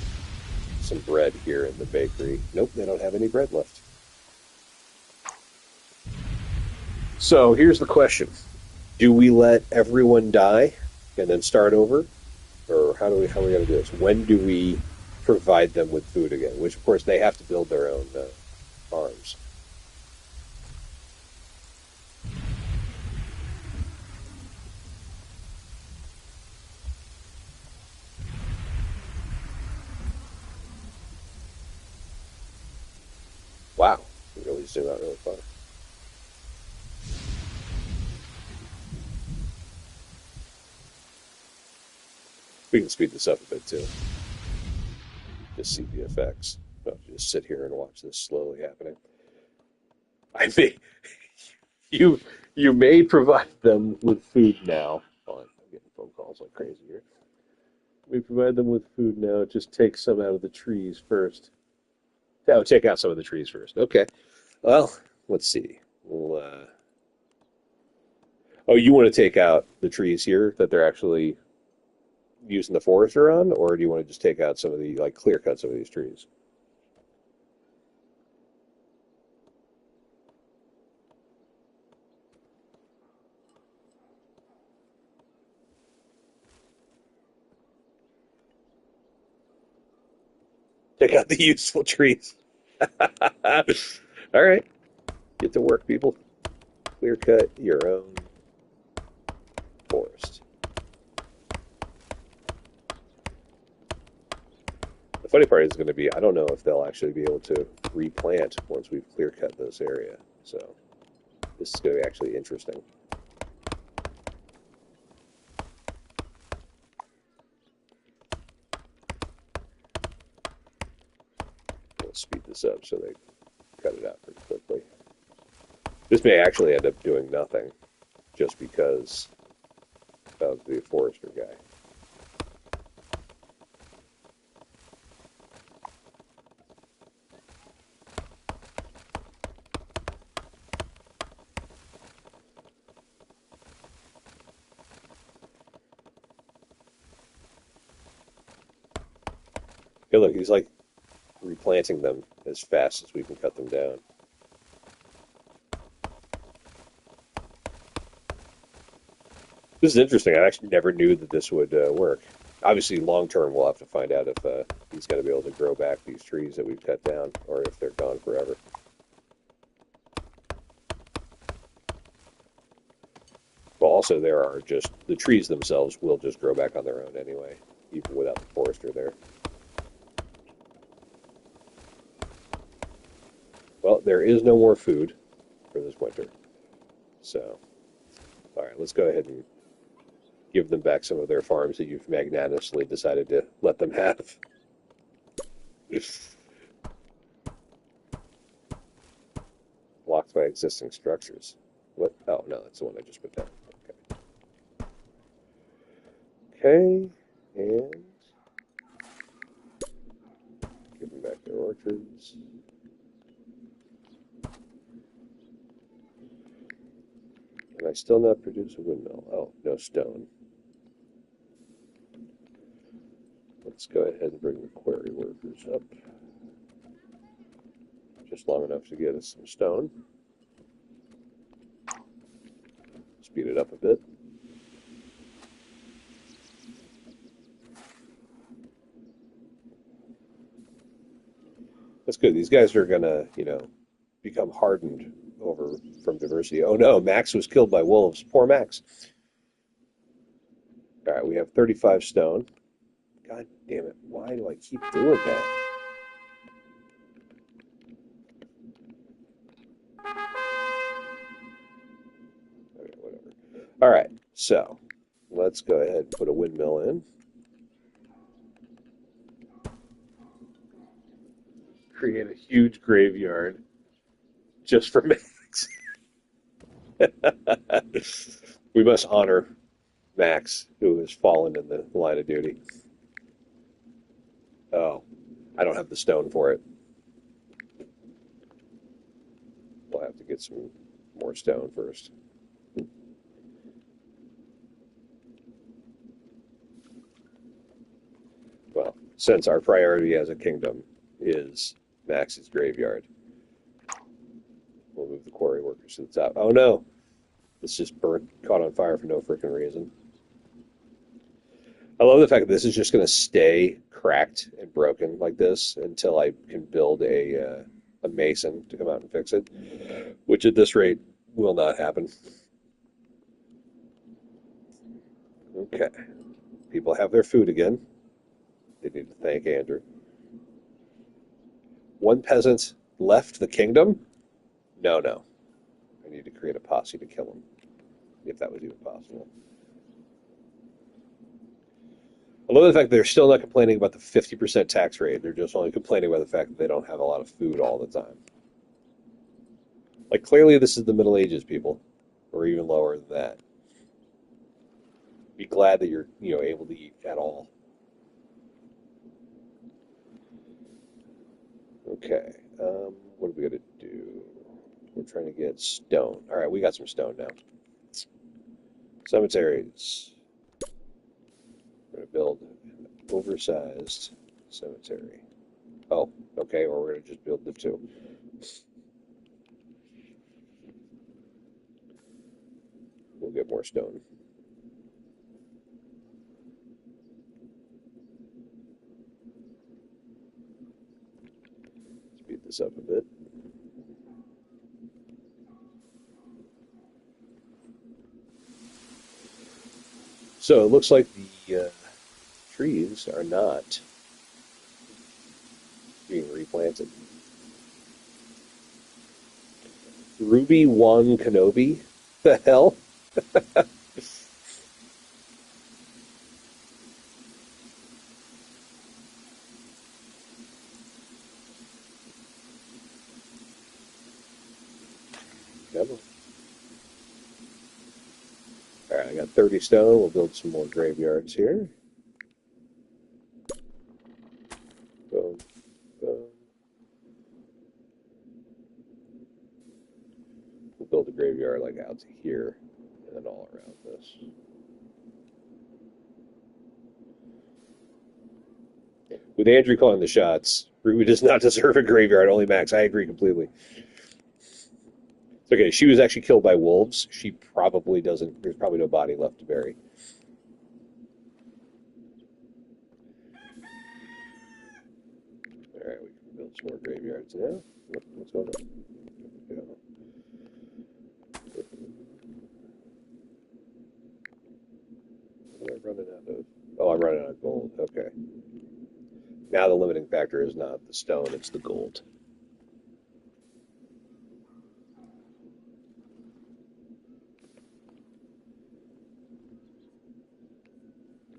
some bread here in the bakery. Nope, they don't have any bread left. So here's the question: do we let everyone die and then start over, or how are we going to do this? When do we provide them with food again? Which, of course, they have to build their own farms. Wow, we really zoom out really far. We can speed this up a bit too. Just see the effects. I'll just sit here and watch this slowly happening. I may you you may provide them with food now. Hold on, I'm getting phone calls like crazy here. We provide them with food now. Just take some out of the trees first. Oh, take out some of the trees first. Okay. Well, let's see. We'll, Oh, you want to take out the trees here that they're actually using the forester on, or do you want to just take out some of the like clear cut some of these trees? Take out the useful trees. All right, get to work, people. Clear cut your own forest. The funny part is going to be I don't know if they'll actually be able to replant once we've clear cut this area. So this is going to be actually interesting. We'll speed this up so they cut it out pretty quickly. This may actually end up doing nothing just because of the forester guy. Hey, look, he's like replanting them as fast as we can cut them down. This is interesting. I actually never knew that this would work. Obviously, long term, we'll have to find out if he's going to be able to grow back these trees that we've cut down, or if they're gone forever. Well, also, there are just the trees themselves will just grow back on their own anyway, even without the forester there. Well, there is no more food for this winter. So, all right, let's go ahead and give them back some of their farms that you've magnanimously decided to let them have. Blocked by existing structures. What? Oh, no, that's the one I just put down. Okay. Okay, and give them back their orchards. And I still not produce a windmill. Oh, no stone. Let's go ahead and bring the quarry workers up. Just long enough to get us some stone. Speed it up a bit. That's good. These guys are gonna, become hardened over from diversity. Oh no, Max was killed by wolves. Poor Max. All right, we have 35 stone. God damn it. Why do I keep doing that? Okay, whatever. All right, so let's go ahead and put a windmill in. Create a huge graveyard just for Max. We must honor Max, who has fallen in the line of duty. Oh, I don't have the stone for it. We'll have to get some more stone first. Well, since our priority as a kingdom is Max's graveyard, we'll move the quarry workers to the top. Oh no, this just burnt, caught on fire for no freaking reason. I love the fact that this is just going to stay cracked and broken like this until I can build a mason to come out and fix it, which at this rate will not happen. Okay, people have their food again. They need to thank Andrew. One peasant left the kingdom? No, no. I need to create a posse to kill him, if that was even possible. I love the fact that they're still not complaining about the 50% tax rate. They're just only complaining about the fact that they don't have a lot of food all the time. Like, clearly this is the Middle Ages, people, or even lower than that. Be glad that you're, able to eat at all. Okay, what are we going to do? We're trying to get stone. All right, we got some stone now. Cemeteries. We're going to build an oversized cemetery. Oh, okay, or we're going to just build the two. We'll get more stone. Speed this up a bit. So it looks like the trees are not being replanted. Ruby One Kenobi? The hell? Come on. Alright, I got 30 stone. We'll build some more graveyards here. Boom, boom. We'll build a graveyard like out to here and then all around this. With Andrew calling the shots, Ruby does not deserve a graveyard, only Max. I agree completely. It's okay. She was actually killed by wolves. She probably doesn't, there's probably no body left to bury. All right, we can build some more graveyards now. What's going on? Yeah. What am I running out of? Oh, I'm running out of gold. Okay. Now the limiting factor is not the stone, it's the gold.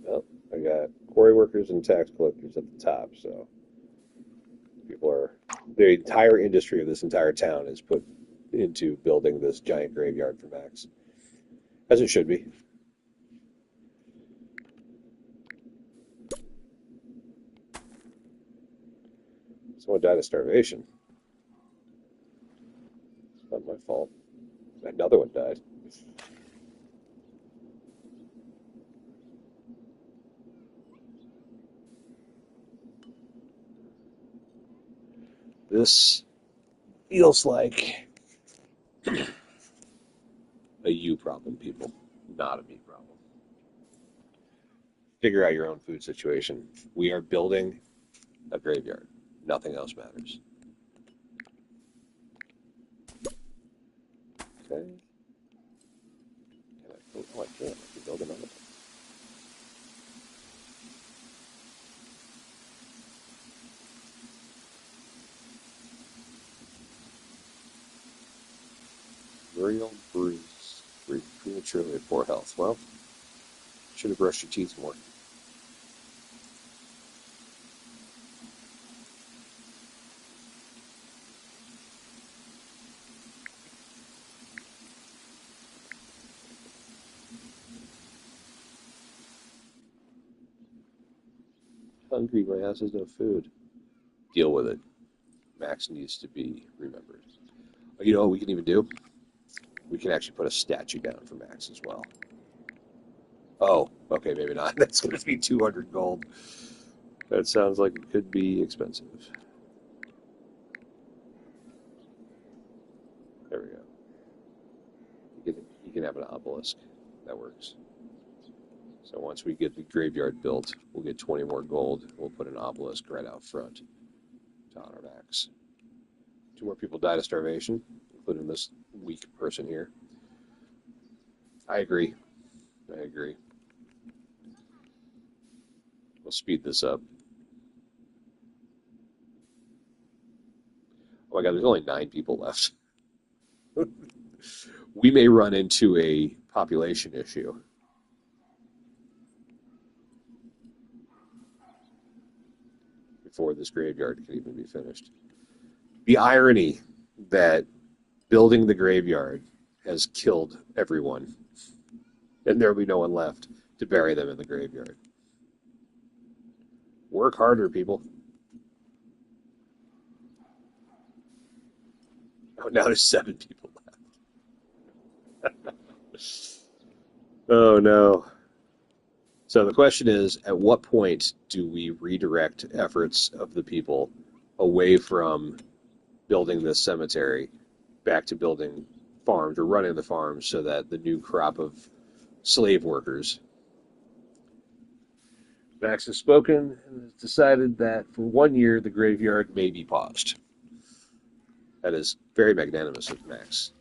Well, I got quarry workers and tax collectors at the top, so people are the entire industry of this entire town is put into building this giant graveyard for Max, as it should be. Someone died of starvation. It's not my fault. Another one died. This feels like a you problem, people, not a me problem. Figure out your own food situation. We are building a graveyard. Nothing else matters. Okay. Oh, I can't. I can build another one. Real bruise. Prematurely at poor health. Well, should have brushed your teeth more. Hungry, my ass has no food. Deal with it. Max needs to be remembered. You know what we can even do? We can actually put a statue down for Max as well. Oh, okay, maybe not. That's going to be 200 gold. That sounds like it could be expensive. There we go. You can have an obelisk. That works. So once we get the graveyard built, we'll get 20 more gold. We'll put an obelisk right out front to honor Max. Two more people died of starvation, including this weak person here. I agree. I agree. We'll speed this up. Oh my god, there's only 9 people left. We may run into a population issue. Before this graveyard can even be finished. The irony that building the graveyard has killed everyone, and there will be no one left to bury them in the graveyard. Work harder, people. Oh, now there's 7 people left. Oh no. So the question is, at what point do we redirect efforts of the people away from building this cemetery back to building farms or running the farms so that the new crop of slave workers. Max has spoken and has decided that for 1 year the graveyard may be paused. That is very magnanimous of Max.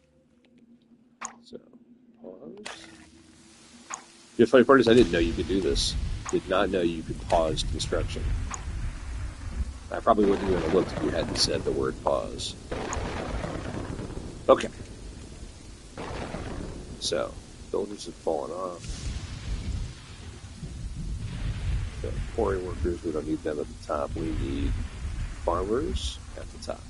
So, pause. The funny part is I didn't know you could do this. Did not know you could pause construction. I probably wouldn't even have looked if you hadn't said the word pause. Okay. So, builders have fallen off. So, quarry workers, we don't need them at the top. We need farmers at the top.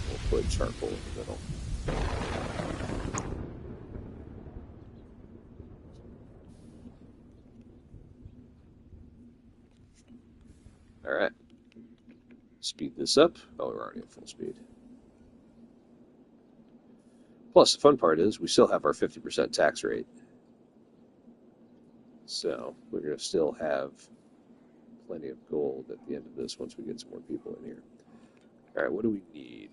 We'll put charcoal in the middle. All right. Speed this up. Oh, we're already at full speed. Plus, the fun part is we still have our 50% tax rate. So we're going to still have plenty of gold at the end of this once we get some more people in here. All right, what do we need?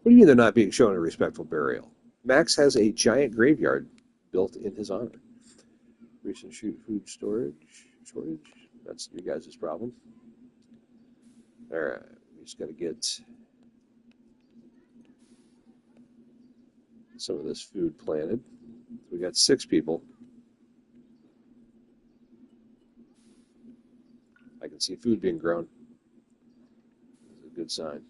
What do you mean they're not being shown a respectful burial? Max has a giant graveyard built in his honor. Recent food shortage. That's you guys' problem. All right, we just got to get some of this food planted. We got 6 people. I can see food being grown. It's a good sign.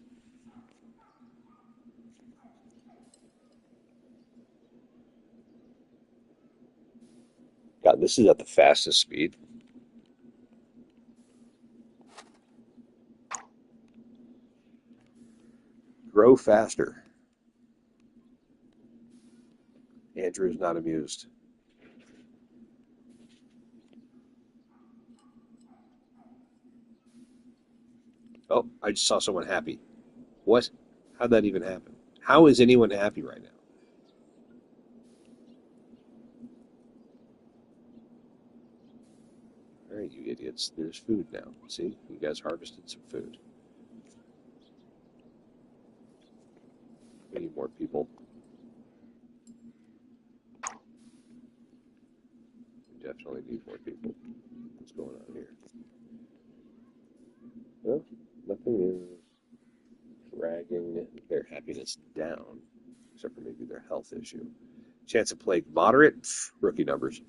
God, this is at the fastest speed. Grow faster. Andrew is not amused. Oh, I just saw someone happy. What? How'd that even happen? How is anyone happy right now? All right, you idiots. There's food now. See? You guys harvested some food. We need more people. We definitely need more people. What's going on here? Well, nothing is dragging their happiness down, except for maybe their health issue. Chance of plague moderate. Pff, rookie numbers.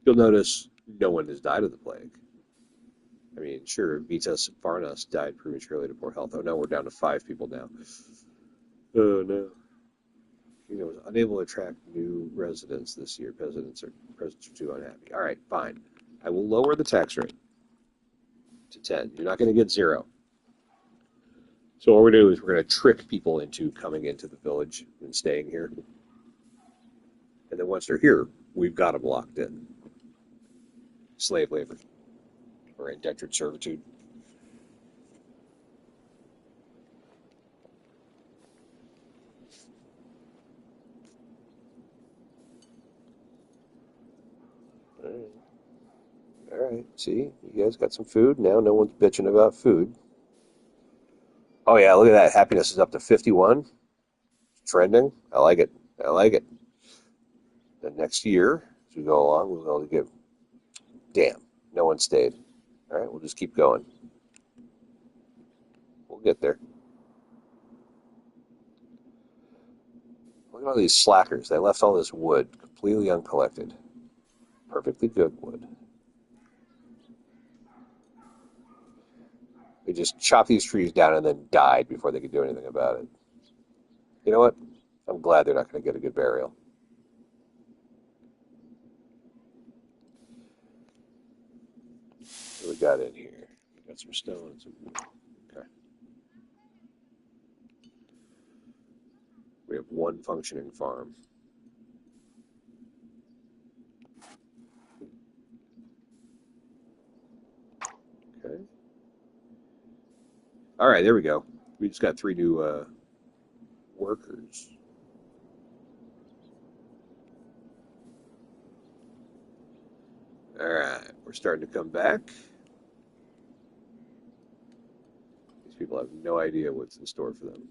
You'll notice no one has died of the plague. I mean, sure, Vitas Varnas died prematurely to poor health. Oh no, we're down to 5 people now. Oh no. Was unable to attract new residents this year. Presidents are too unhappy. All right, fine. I will lower the tax rate to 10. You're not going to get 0. So what we're going to do is we're going to trick people into coming into the village and staying here. And then once they're here, we've got them locked in. Slave labor or indentured servitude. All right. All right. See, you guys got some food. Now no one's bitching about food. Oh, yeah, look at that. Happiness is up to 51. Trending. I like it. I like it. The next year, as we go along, we'll be able to get. Damn, no one stayed. All right, we'll just keep going. We'll get there. Look at all these slackers. They left all this wood completely uncollected. Perfectly good wood. They just chopped these trees down and then died before they could do anything about it. You know what? I'm glad they're not going to get a good burial. What we got in here? We got some stone and some wood. Okay. We have one functioning farm. Okay. All right, there we go. We just got 3 new workers. All right, we're starting to come back. These people have no idea what's in store for them.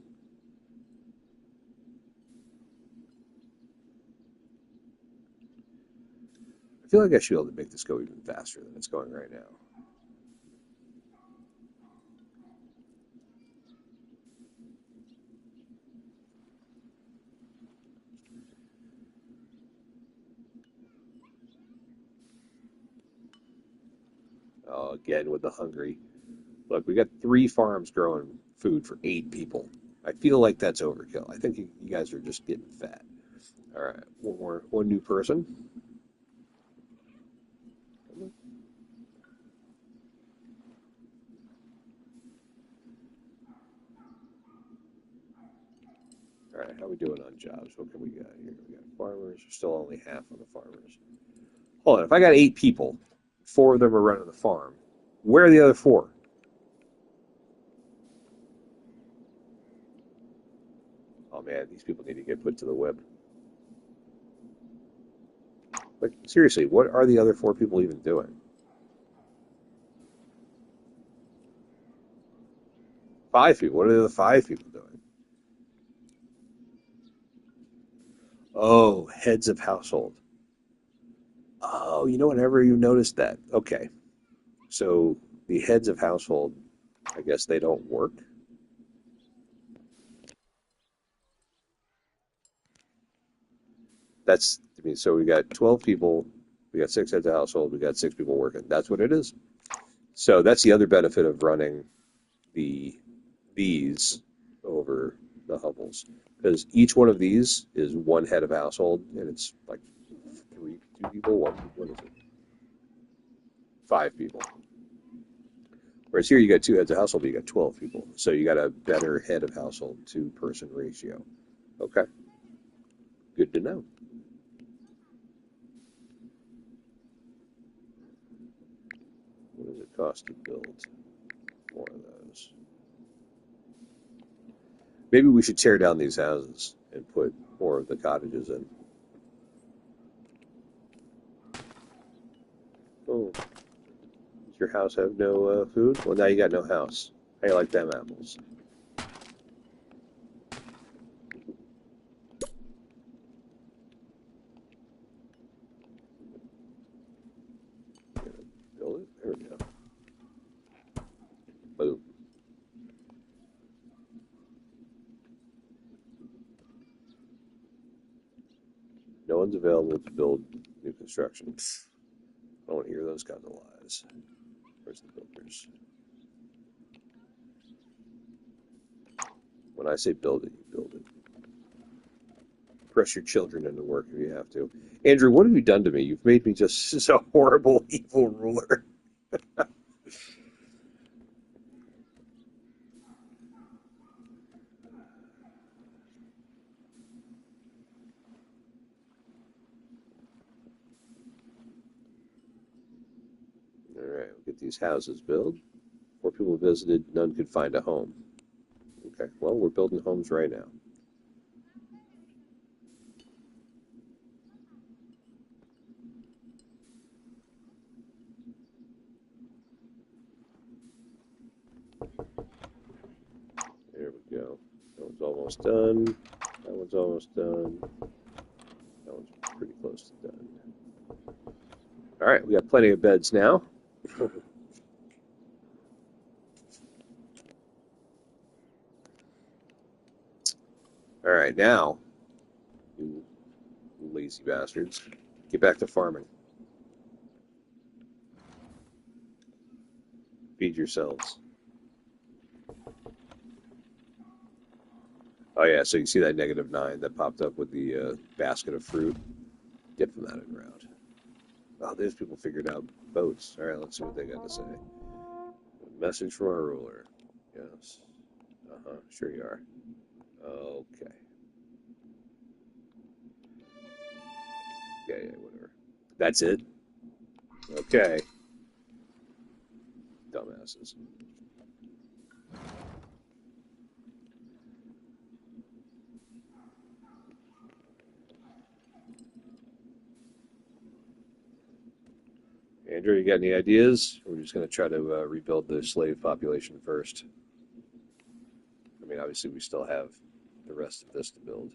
I feel like I should be able to make this go even faster than it's going right now. Again, with the hungry. Look, we got 3 farms growing food for 8 people. I feel like that's overkill. I think you guys are just getting fat. All right, one new person. All right, how are we doing on jobs? What can we got here? We got farmers. We're still only half on the farmers. Hold on, if I got 8 people, 4 of them are running the farm. Where are the other 4? Oh man, these people need to get put to the whip. Like seriously, what are the other 4 people even doing? 5 people. What are the other 5 people doing? Oh, heads of household. Oh, you know what? Never you noticed that. Okay, so the heads of household, I guess they don't work. That's, I mean, so we got 12 people, we got 6 heads of household, we got 6 people working. That's what it is. So that's the other benefit of running the these over the Hubbles, because each one of these is 1 head of household, and it's like 2 people, what is it? 5 people. Whereas here you got 2 heads of household, but you got 12 people. So you got a better head of household to person ratio. Okay, good to know. What does it cost to build more of those? Maybe we should tear down these houses and put more of the cottages in. Oh, does your house have no food? Well, now you got no house. How you like them apples? Build it. There we go. Boom. No one's available to build new construction. I don't want to hear those kinds of lies. Where's the builders? When I say build it, you build it. Press your children into work if you have to. Andrew, what have you done to me? You've made me just a horrible, evil ruler. All right, we'll get these houses built. 4 people visited, none could find a home. Okay, well, we're building homes right now. There we go. That one's almost done. That one's almost done. That one's pretty close to done. All right, we got plenty of beds now. All right, now, you lazy bastards, get back to farming. Feed yourselves. Oh yeah, so you see that -9 that popped up with the basket of fruit? Get from that in route. Oh, these people figured out boats. All right, let's see what they got to say. Message from our ruler. Yes. Uh-huh, sure you are. Okay. Yeah, whatever. That's it? Okay. Dumbasses. Andrew, you got any ideas? We're just going to try to rebuild the slave population first. I mean, obviously, we still have the rest of this to build.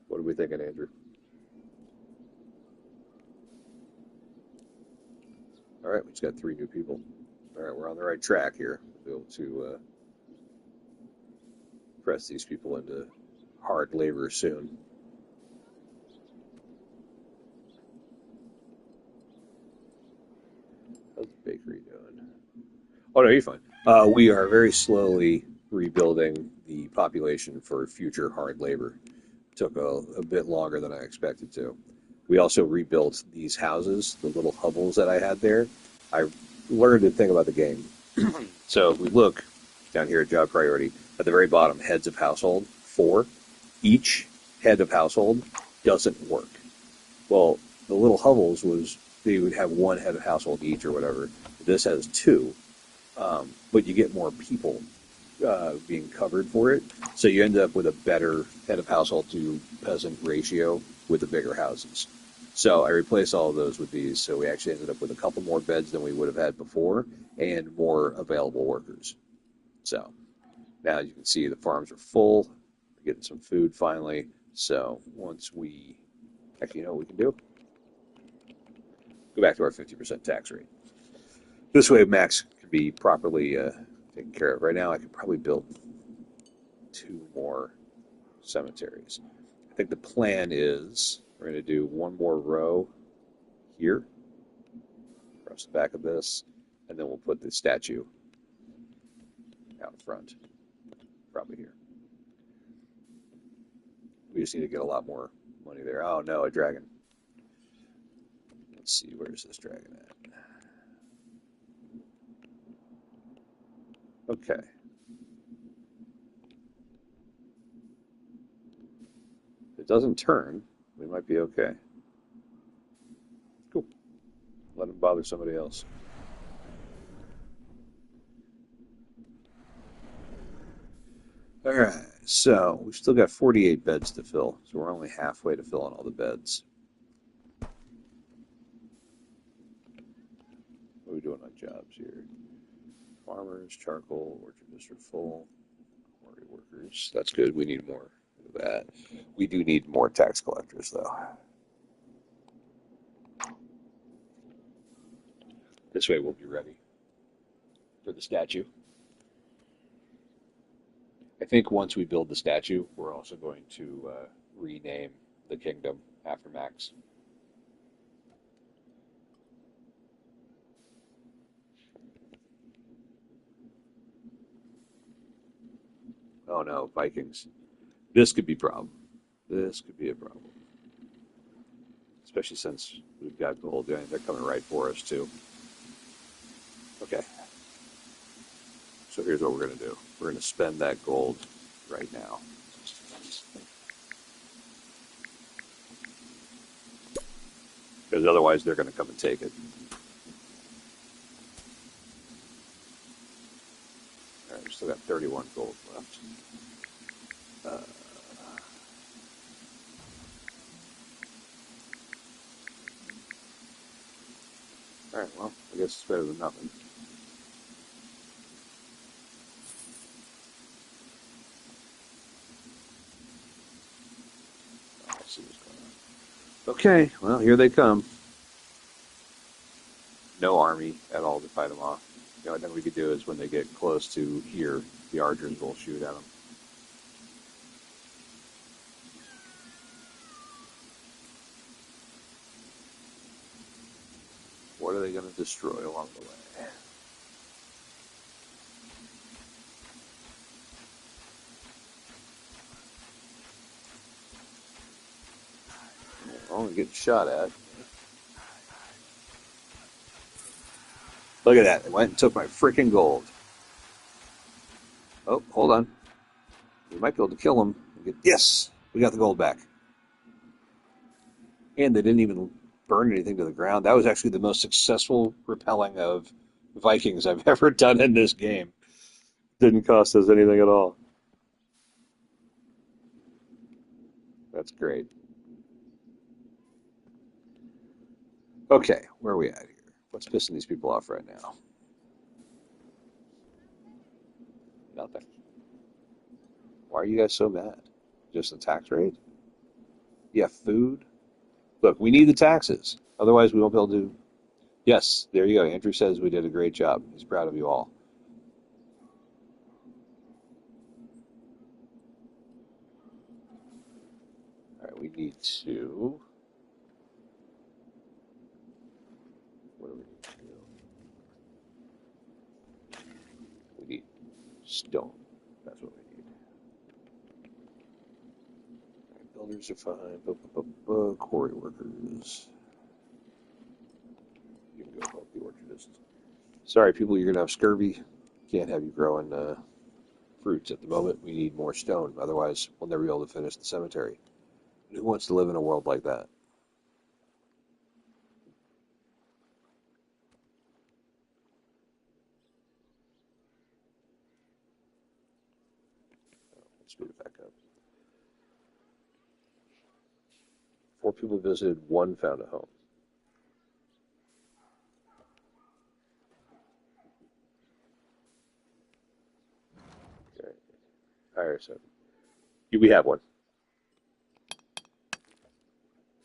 What are we thinking, Andrew? All right, we just got 3 new people. All right, we're on the right track here. We'll be able to press these people into hard labor soon. How's the bakery doing? Oh, no, you're fine. We are very slowly rebuilding the population for future hard labor. Took a bit longer than I expected to. We also rebuilt these houses, the little hovels that I had there. I learned a thing about the game. So if we look down here at job priority, at the very bottom, heads of household, 4. Each head of household doesn't work. Well, the little hovels was, they would have 1 head of household each or whatever. This has 2, but you get more people being covered for it. So you end up with a better head of household to peasant ratio with the bigger houses. So I replaced all of those with these. So we actually ended up with a couple more beds than we would have had before and more available workers. So now you can see the farms are full. We're getting some food finally. So once we, actually, you know what we can do? Go back to our 50% tax rate. This way Max can be properly taken care of. Right now I could probably build 2 more cemeteries. I think the plan is we're going to do 1 more row here across the back of this, and then we'll put the statue out front, probably here. We just need to get a lot more money there. Oh no, a dragon. Let's see, where's this dragon at? Okay. If it doesn't turn, we might be okay. Cool. Let him bother somebody else. All right, so we've still got 48 beds to fill, so we're only halfway to filling all the beds. What are we doing on jobs here? Farmers, charcoal, orchard district full, quarry workers. That's good. We need more of that. We do need more tax collectors, though. This way we'll be ready for the statue. I think once we build the statue, we're also going to rename the kingdom after Max. Oh no, Vikings. This could be a problem. This could be a problem. Especially since we've got gold. They're coming right for us, too. Okay. So here's what we're going to do. We're going to spend that gold right now. Because otherwise they're going to come and take it. All right, we still got 31 gold left. All right, well, I guess it's better than nothing. Oh, I see what's going on. Okay, well, here they come. No army at all to fight them off. The only thing we could do is when they get close to here, the archers will shoot at them. What are they going to destroy along the way? Only getting shot at. Look at that. They went and took my freaking gold. Oh, hold on. We might be able to kill them. Yes! We got the gold back. And they didn't even burn anything to the ground. That was actually the most successful repelling of Vikings I've ever done in this game. Didn't cost us anything at all. That's great. Okay, where are we at here? What's pissing these people off right now? Nothing. Why are you guys so mad? Just the tax rate? Yeah, food. Look, we need the taxes. Otherwise, we won't be able to. Yes, there you go. Andrew says we did a great job. He's proud of you all. All right, we need to. What do we need to do? We need stone. That's what we need. All right, builders are fine. Quarry workers. You can go help the orchardist. Sorry, people, you're gonna have scurvy. Can't have you growing fruits at the moment. We need more stone. Otherwise, we'll never be able to finish the cemetery. Who wants to live in a world like that? Let's speed it back up. 4 people visited, 1 found a home. Okay. Hire 7. We have 1.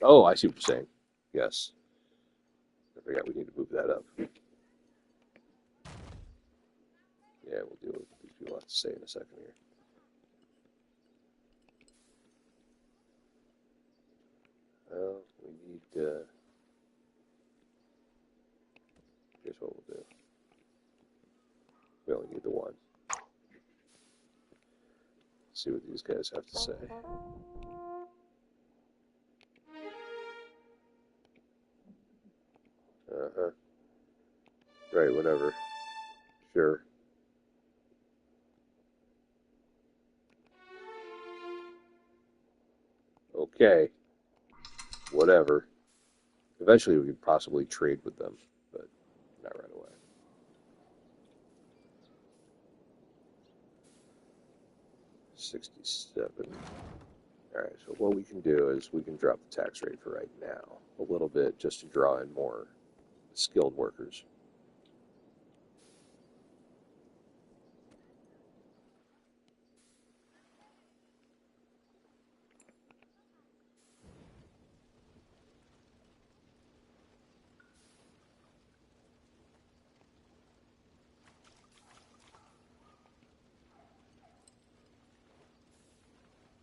Oh, I see what you're saying. Yes. I forgot we need to move that up. Yeah, we'll deal with what these people have to say in a second here. Well, we need, here's what we'll do. We only need the 1. Let's see what these guys have to say. Uh-huh. Right, whatever. Sure. Okay. Whatever. Eventually we could possibly trade with them, but not right away. 67. All right, so what we can do is we can drop the tax rate for right now a little bit just to draw in more skilled workers.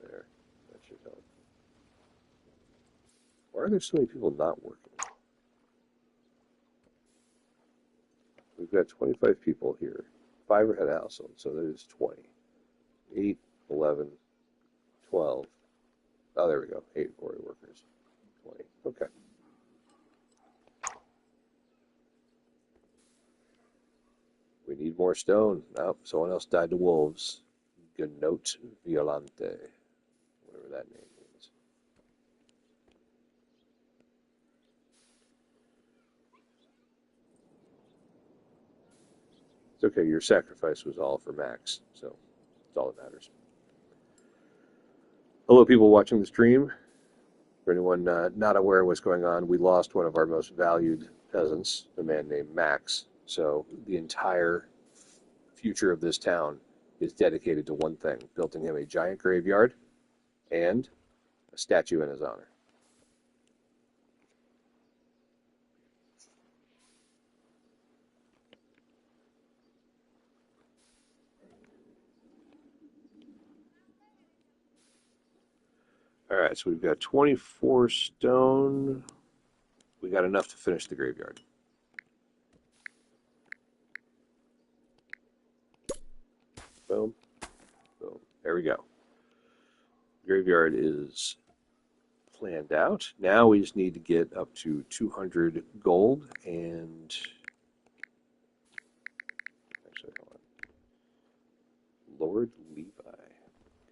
There. That should help. Why are there so many people not working? We've got 25 people here. 5 are head of household, so that is 20. 8, 11, 12. Oh, there we go. 8 quarry workers. 20. Okay. We need more stone. Nope, someone else died to wolves. Gnote Violante. Whatever that name means. It's okay, your sacrifice was all for Max, so it's all that matters. Hello, people watching the stream. For anyone not aware of what's going on, we lost one of our most valued peasants, a man named Max. So the entire future of this town is dedicated to one thing, building him a giant graveyard and a statue in his honor. All right, so we've got 24 stone. We got enough to finish the graveyard. Boom, boom. There we go. Graveyard is planned out. Now we just need to get up to 200 gold and actually, hold on. Lord Levi.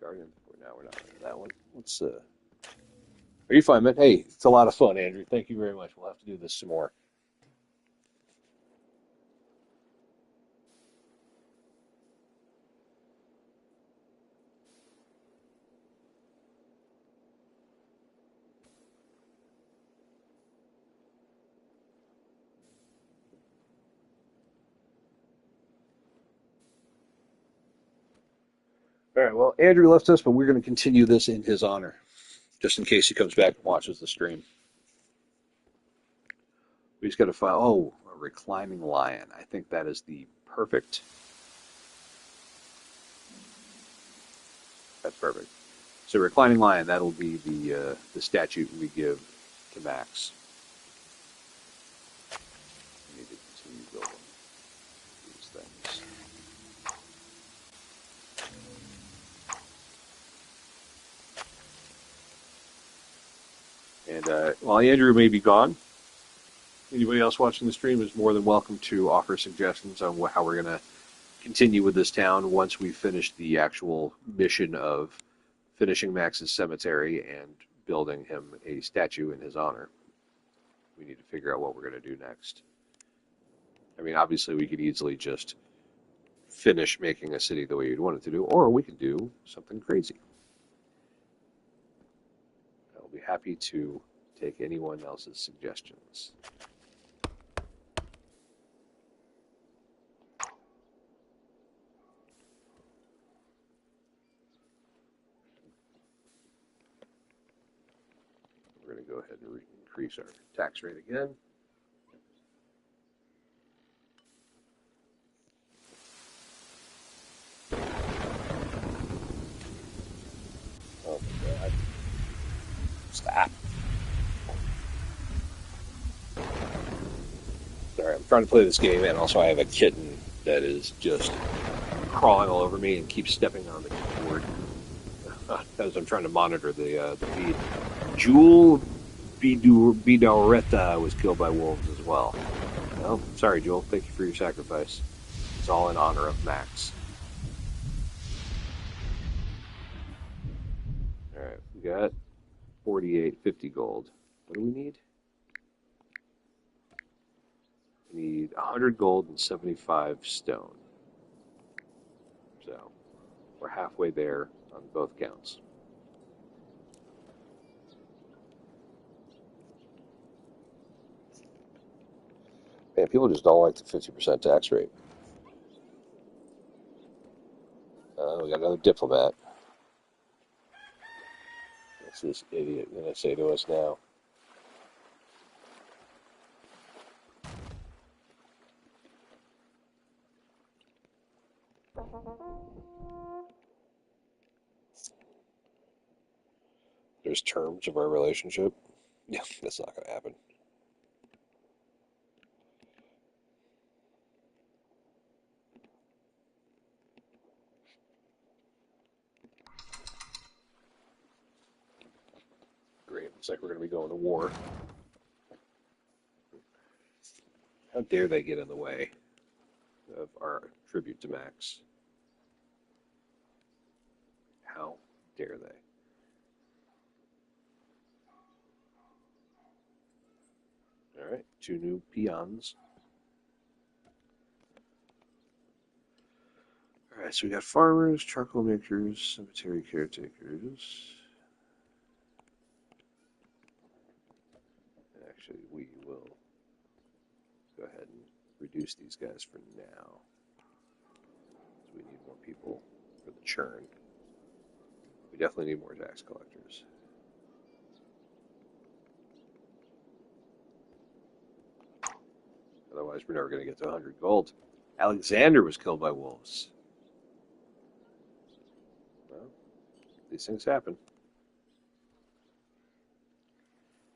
Guardian. Now we're not on that one. Let's are you fine, man? Hey, it's a lot of fun, Andrew. Thank you very much. We'll have to do this some more. All right, well, Andrew left us, but we're going to continue this in his honor, just in case he comes back and watches the stream. We just got to find, oh, a reclining lion. I think that is the perfect. That's perfect. So reclining lion, that'll be the statue we give to Max. We need to continue building these things. And while Andrew may be gone, anybody else watching the stream is more than welcome to offer suggestions on how we're going to continue with this town once we finish the actual mission of finishing Max's cemetery and building him a statue in his honor. We need to figure out what we're going to do next. I mean, obviously, we could easily just finish making a city the way you'd want it to do, or we could do something crazy. I'll be happy to take anyone else's suggestions. We're going to go ahead and increase our tax rate again. Oh my God. Stop. Sorry, I'm trying to play this game, and also I have a kitten that is just crawling all over me and keeps stepping on the keyboard as I'm trying to monitor the feed. Jewel Bidoretta was killed by wolves as well. Well, sorry, Jewel. Thank you for your sacrifice. It's all in honor of Max. All right, we got 48.50 gold. What do we need? We need 100 gold and 75 stone. So we're halfway there on both counts. Man, people just don't like the 50% tax rate. We got another diplomat. What's this idiot going to say to us now? There's terms of our relationship. Yeah, that's not going to happen. Great. Looks like we're going to be going to war. How dare they get in the way of our tribute to Max? How dare they? All right, 2 new peons. All right, so we got farmers, charcoal makers, cemetery caretakers. Actually, we will go ahead and reduce these guys for now. We need more people for the churn. We definitely need more tax collectors. Otherwise, we're never going to get to 100 gold. Alexander was killed by wolves. Well, these things happen.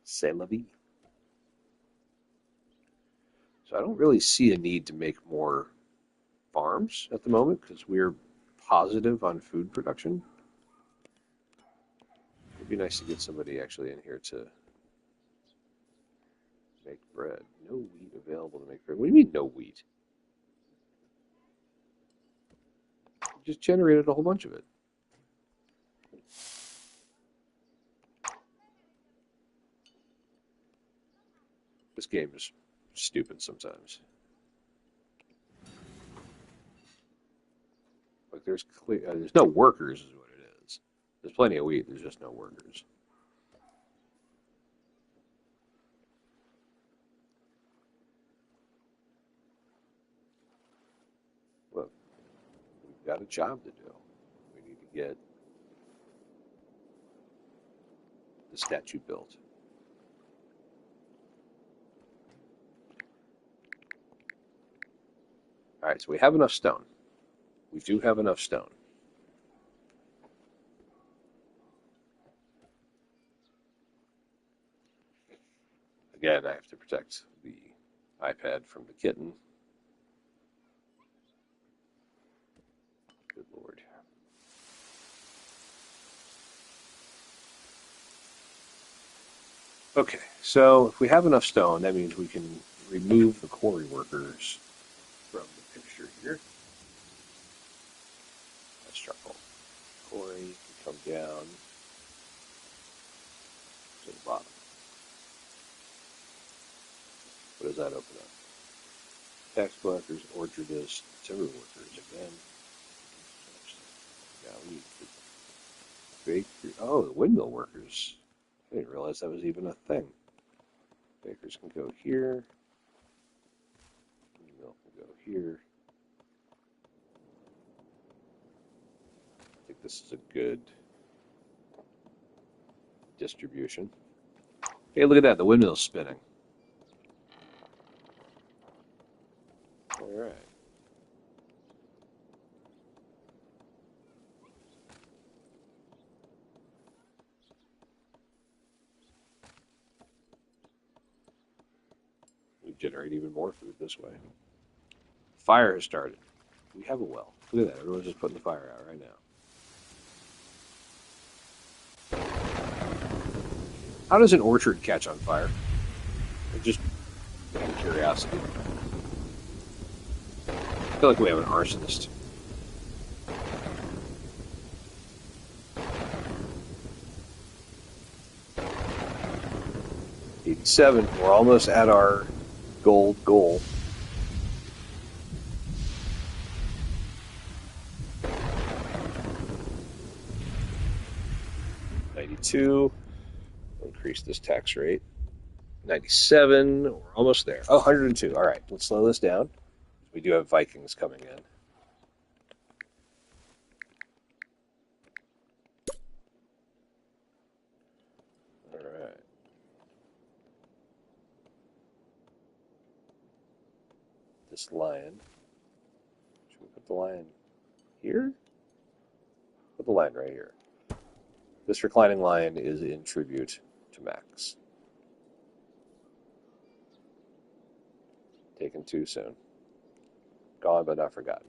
C'est la vie. So I don't really see a need to make more farms at the moment because we're positive on food production. It'd be nice to get somebody actually in here to make bread. No wheat available to make bread. What do you mean no wheat? You just generated a whole bunch of it. This game is stupid sometimes. Like there's no workers is what it is. There's plenty of wheat. There's just no workers. Look, we've got a job to do. We need to get the statue built. All right, so we have enough stone. We do have enough stone. Again, I have to protect the iPad from the kitten. Good Lord. Okay, so if we have enough stone, that means we can remove the quarry workers from the picture here. Let's struggle. Quarry can come down to the bottom. What does that open up? Tax collectors, orchardists, timber workers again. Yeah, we need baker. Oh, the windmill workers. I didn't realize that was even a thing. Bakers can go here. Windmill can go here. I think this is a good distribution. Hey, look at that. The windmill's spinning. All right. We generate even more food this way. Fire has started. We have a well. Look at that. Everyone's just putting the fire out right now. How does an orchard catch on fire? Just out of curiosity. I feel like we have an arsonist. '87. We're almost at our gold goal. '92. Increase this tax rate. 97. We're almost there. Oh, 102. All right, let's slow this down. We do have Vikings coming in. All right. This lion. Should we put the lion here? Put the lion right here. This reclining lion is in tribute to Max. Taken too soon. Gone but not forgotten.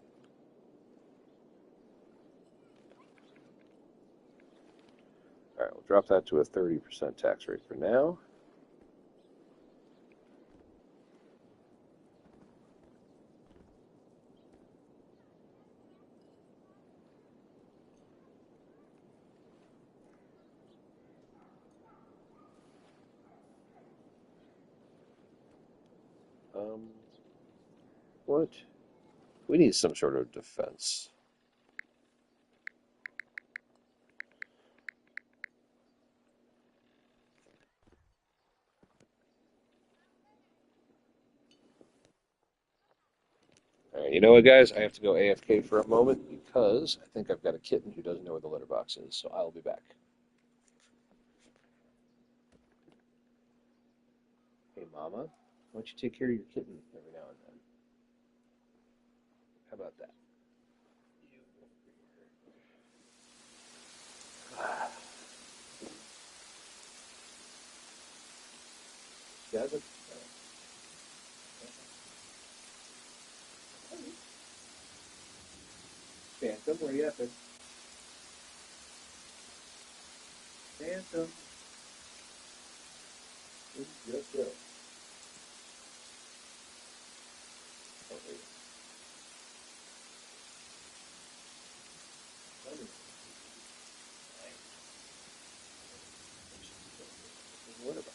All right, we'll drop that to a 30% tax rate for now. What? We need some sort of defense. All right, you know what, guys? I have to go AFK for a moment because I think I've got a kitten who doesn't know where the litter box is, so I'll be back. Hey, Mama, why don't you take care of your kitten every now and then? How about that? Jasmine? Phantom, where you at, babe? Phantom. Just go. Oh, wait. What about?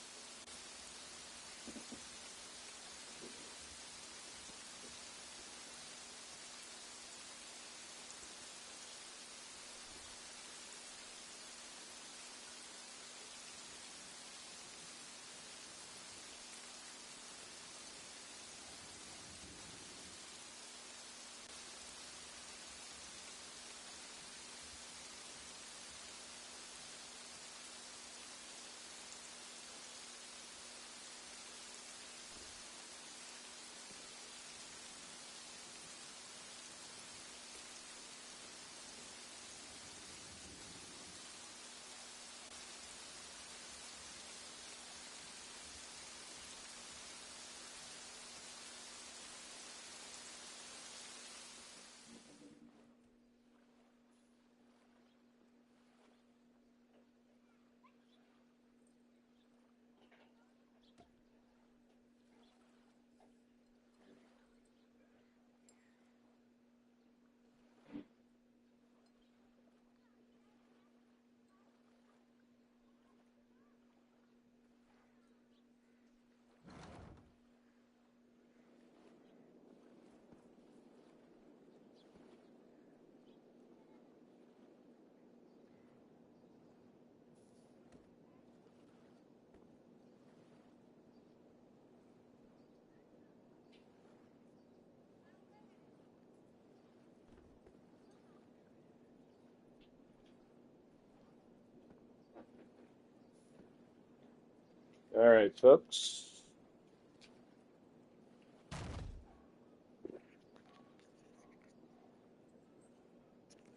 All right, folks.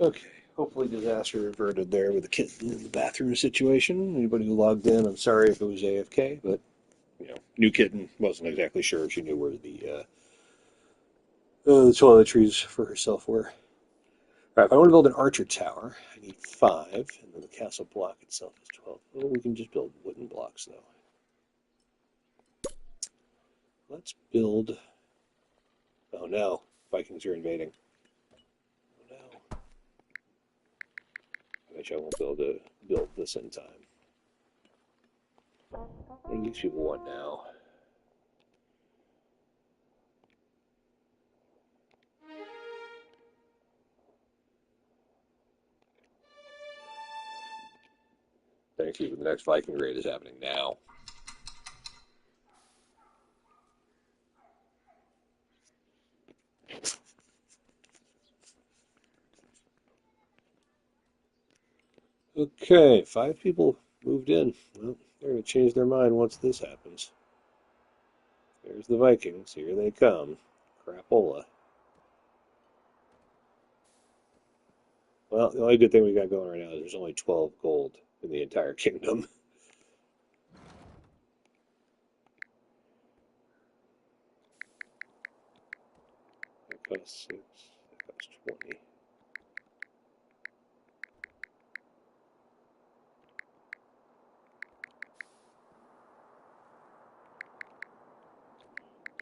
Okay, hopefully disaster averted there with the kitten in the bathroom situation. Anybody who logged in, I'm sorry if it was AFK, but new kitten wasn't exactly sure if she knew where the toiletries for herself were. All right, if I want to build an archer tower, I need 5, and then the castle block itself is 12. Oh, we can just build wooden blocks though. Let's build. Oh no, Vikings are invading. Oh no. I bet you I won't be able to build this in time. I think these people want now. Thank you. The next Viking raid is happening now. Okay, 5 people moved in. Well, they're going to change their mind once this happens. There's the Vikings. Here they come. Crapola. Well, the only good thing we got going right now is there's only 12 gold in the entire kingdom. That costs 6. That costs 20.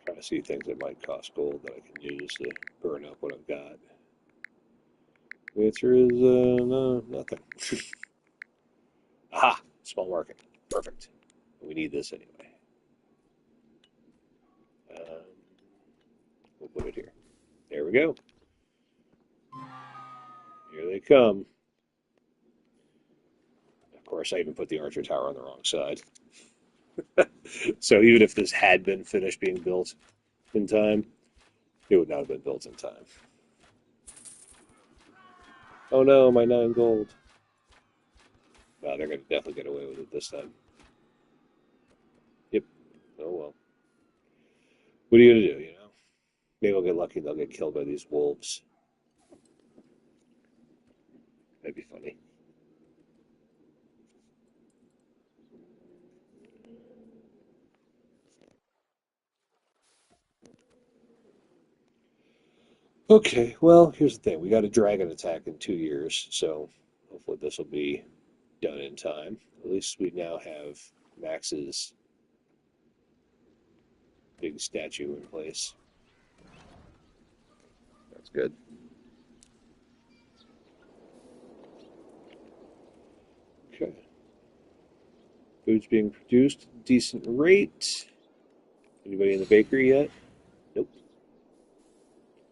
Trying to see things that might cost gold that I can use to burn up what I've got. The answer is no, nothing. Aha! Small market. Perfect. We need this anyway. Um, we'll put it here. There we go. Here they come. Of course, I even put the archer tower on the wrong side. So even if this had been finished being built in time, it would not have been built in time. Oh no, my 9 gold. Wow, they're going to definitely get away with it this time. Yep. Oh well. What are you going to do, Maybe I'll get lucky and they'll get killed by these wolves. That'd be funny. Okay, well, here's the thing. We got a dragon attack in 2 years, so hopefully this will be done in time. At least we now have Max's big statue in place. That's good. Okay. Food's being produced at a decent rate. Anybody in the bakery yet? Nope.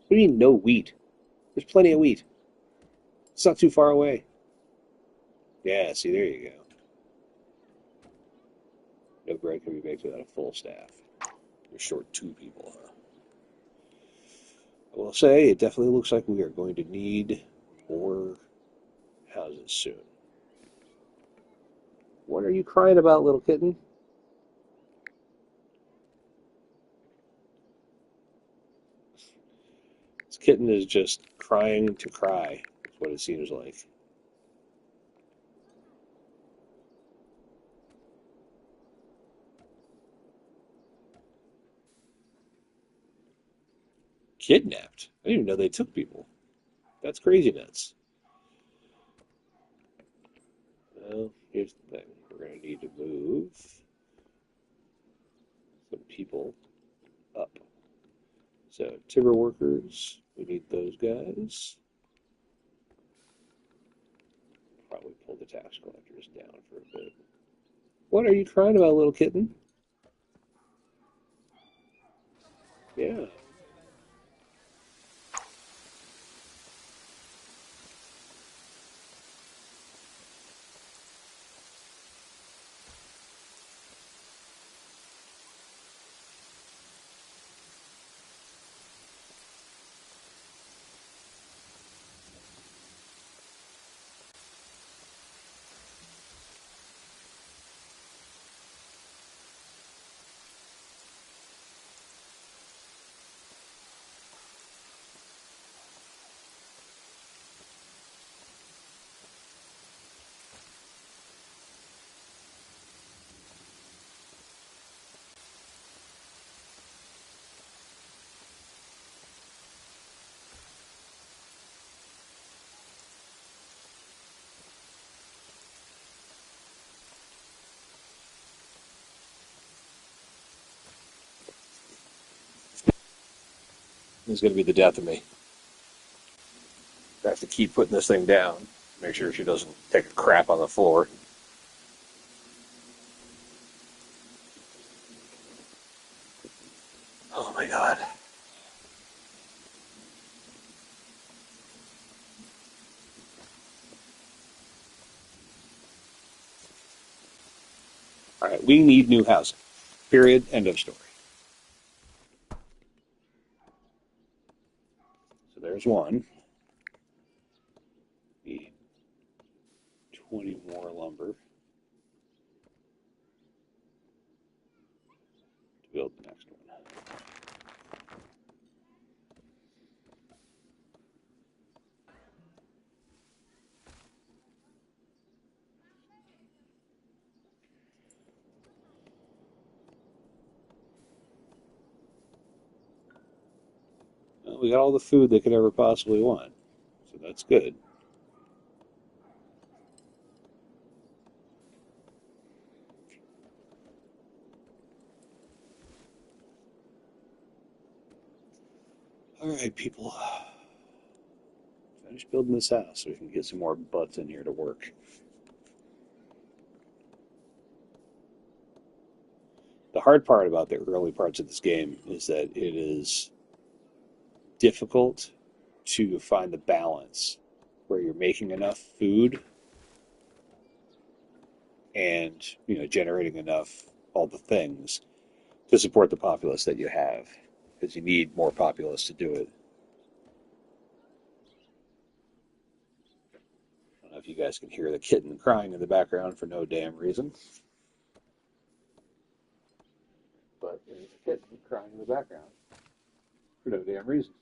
What do you mean no wheat? There's plenty of wheat. It's not too far away. Yeah, see, there you go. No bread can be baked without a full staff. You're short 2 people, huh? I will say it definitely looks like we are going to need more houses soon. What are you crying about, little kitten? This kitten is just crying to cry. That's what it seems like. Kidnapped? I didn't even know they took people. That's crazy nuts. Well, here's the thing. We're going to need to move some people up. So, timber workers, we need those guys. Probably pull the tax collectors down for a bit. What are you crying about, little kitten? Yeah. is going to be the death of me. I have to keep putting this thing down. Make sure she doesn't take a crap on the floor. Oh my god. All right, we need new housing. Period. End of story. So there's one. Need 20 more lumber to build the next one. Well, we got all the food they could ever possibly want, so that's good. All right, people. Finish building this house so we can get some more butts in here to work. The hard part about the early parts of this game is that it is difficult to find the balance where you're making enough food and generating enough all the things to support the populace that you have, because you need more populace to do it. I don't know if you guys can hear the kitten crying in the background for no damn reason, but there's a kitten crying in the background for no damn reason.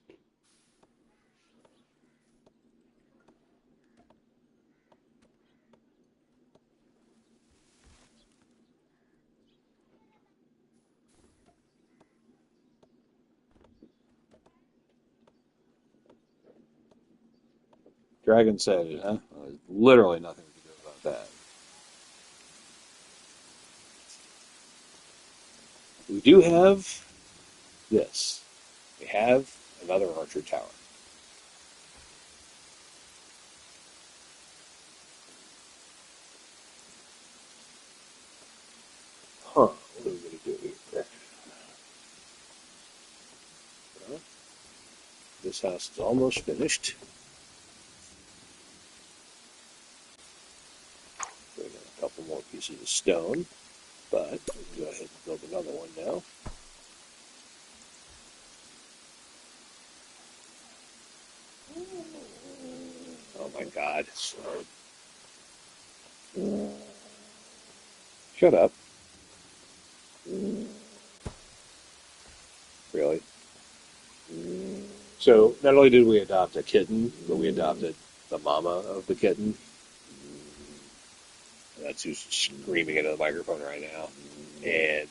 Dragon said it, huh? Well, there's literally nothing to do about that. We do have this. We have another archer tower. Huh. What are we going to do here? Well, this house is almost finished. Bring in a couple more pieces of stone, but we can go ahead and build another one now. Oh my god. Shut up. Really? So, not only did we adopt a kitten, but we adopted the mama of the kitten. That's who's screaming into the microphone right now. And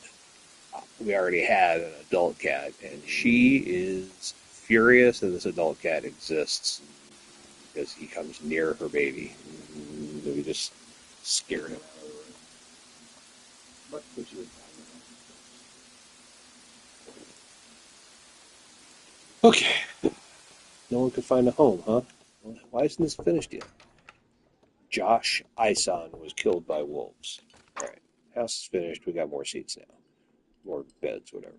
we already had an adult cat, and she is furious that this adult cat exists because he comes near her baby. So we just scared him out of the room. What would you? Okay. No one could find a home, huh? Why isn't this finished yet? Josh Ison was killed by wolves. All right. House is finished. We got more seats now. More beds, whatever.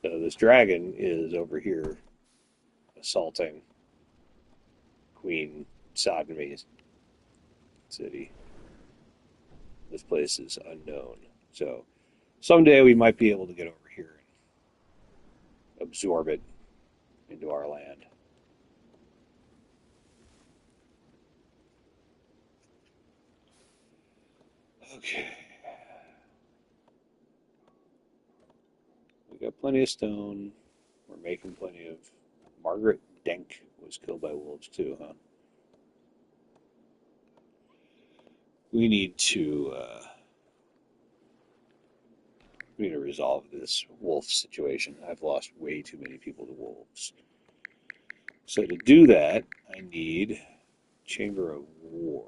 So this dragon is over here assaulting Queen Sodomy's city. This place is unknown. So someday we might be able to get over here and absorb it into our land. Okay. We got plenty of stone. We're making plenty of. Margaret Denk was killed by wolves too, huh? We need to resolve this wolf situation. I've lost way too many people to wolves. So to do that, I need Chamber of War.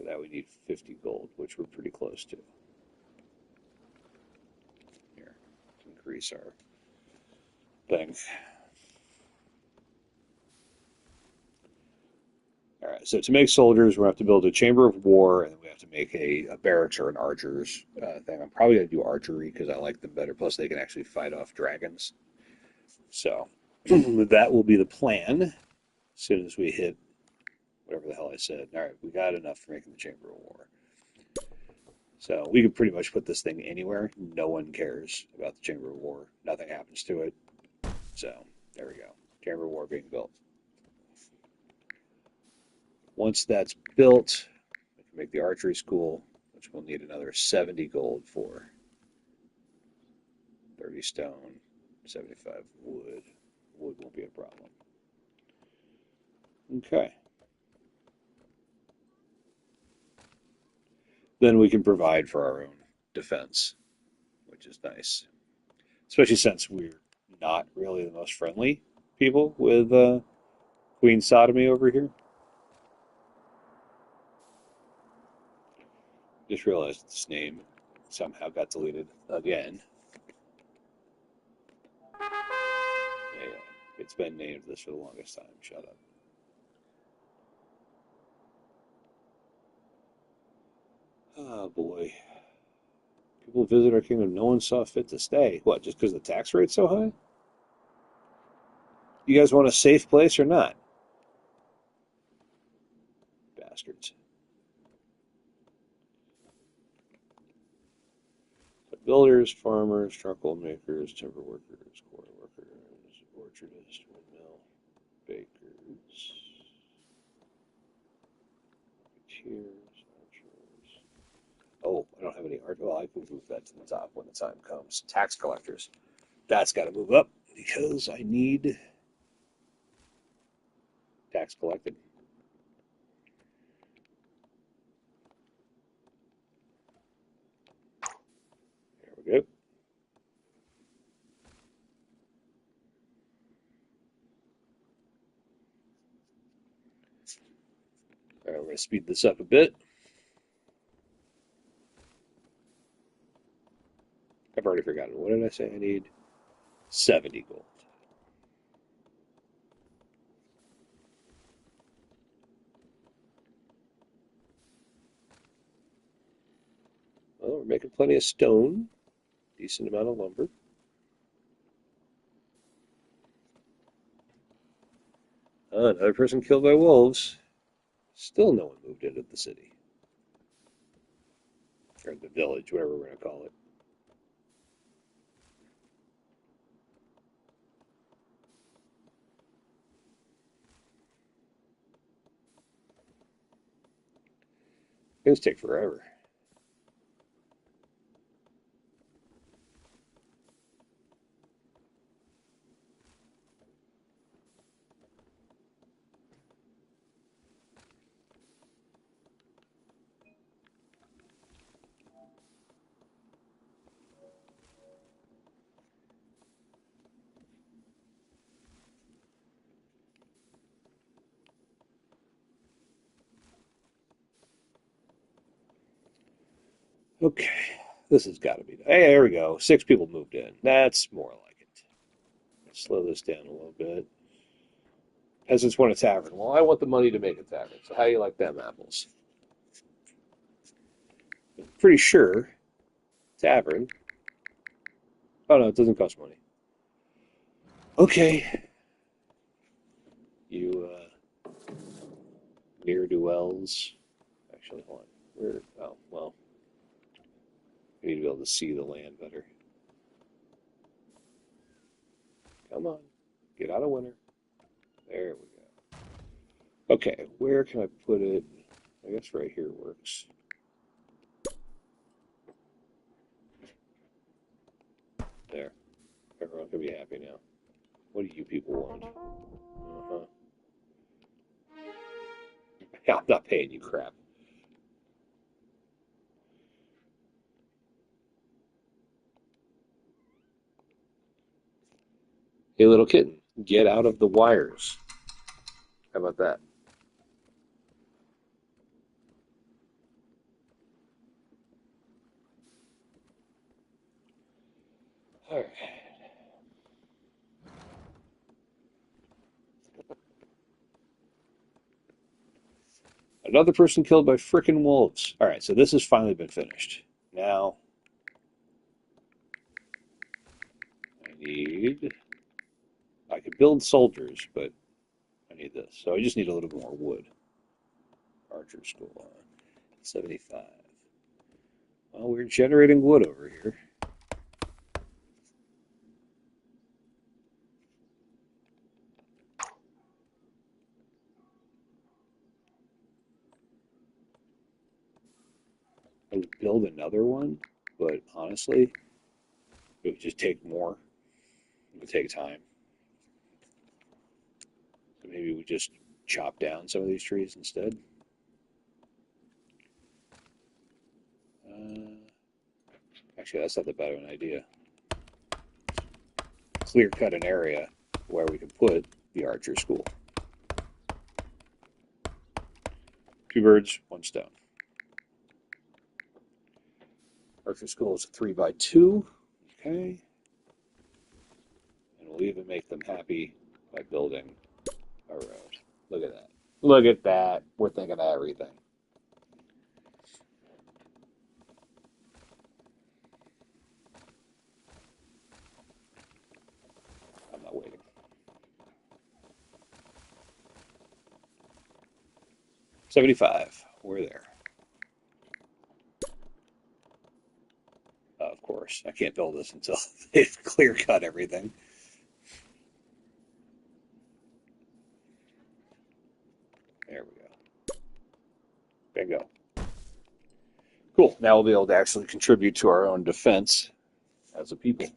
that we need 50 gold, which we're pretty close to. Here, increase our thing. All right, so to make soldiers, we're going to have to build a chamber of war, and then we have to make a barracks or an archers thing. I'm probably going to do archery because I like them better. Plus, they can actually fight off dragons. So that will be the plan as soon as we hit whatever the hell I said. All right, we got enough for making the chamber of war. So we could pretty much put this thing anywhere. No one cares about the chamber of war. Nothing happens to it. So there we go. Chamber of war being built. Once that's built, we can make the archery school, which we'll need another 70 gold for. 30 stone, 75 wood. Wood won't be a problem. Okay. Then we can provide for our own defense, which is nice. Especially since we're not really the most friendly people with Queen Sodomy over here. Just realized this name somehow got deleted again. Yeah, it's been named this for the longest time. Shut up. Oh boy. People visit our kingdom. No one saw fit to stay. What, just because the tax rate's so high? You guys want a safe place or not? Bastards. Builders, farmers, charcoal makers, timber workers, quarry workers, orchardists, windmill, bakers, tears, archers. Oh, I don't have any art. Well, I can move that to the top when the time comes. Tax collectors. That's got to move up because I need tax collected. There we go. All right, we're going to speed this up a bit. I've already forgotten. What did I say I need? 70 gold. Well, we're making plenty of stone. Decent amount of lumber. Another person killed by wolves. Still no one moved into the city. Or the village, whatever we're going to call it. It's going to take forever. Okay, this has got to be. Hey, there we go. 6 people moved in. That's more like it. Let's slow this down a little bit. Peasants want a tavern. Well, I want the money to make a tavern. So how do you like them apples? Pretty sure tavern. Oh no, it doesn't cost money. Okay, you near do wells. Actually, hold on. Where? Oh well, we need to be able to see the land better. Come on, get out of winter. There we go. Okay, where can I put it? I guess right here works. There. Everyone can be happy now. What do you people want? Uh-huh. Yeah, I'm not paying you crap. Hey, little kitten, get out of the wires. How about that? All right. Another person killed by frickin' wolves. All right, so this has finally been finished. Now I need. I could build soldiers, but I need this. So I just need a little bit more wood. Archer school. 75. Well, we're generating wood over here. I would build another one, but honestly, it would just take more. It would take time. So maybe we just chop down some of these trees instead. Uh, Actually, that's not that bad of an idea. Clear cut an area where we can put the archer school. Two birds, one stone. Archer school is a 3x2. Okay. And we'll even make them happy by building a road. Look at that. Look at that. We're thinking of everything. I'm not waiting. 75. We're there. Of course. I can't build this until they've clear cut everything. There we go. Bingo. Cool. Now we'll be able to actually contribute to our own defense as a people.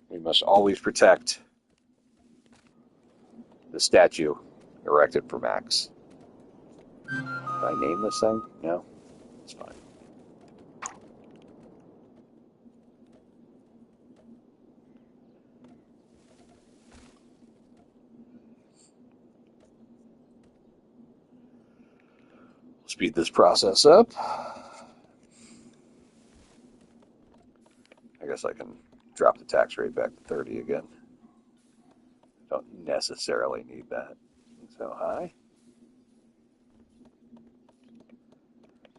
We must always protect the statue erected for Max. Did I name this thing? No? It's fine. Speed this process up. I guess I can drop the tax rate back to 30 again. Don't necessarily need that. So high.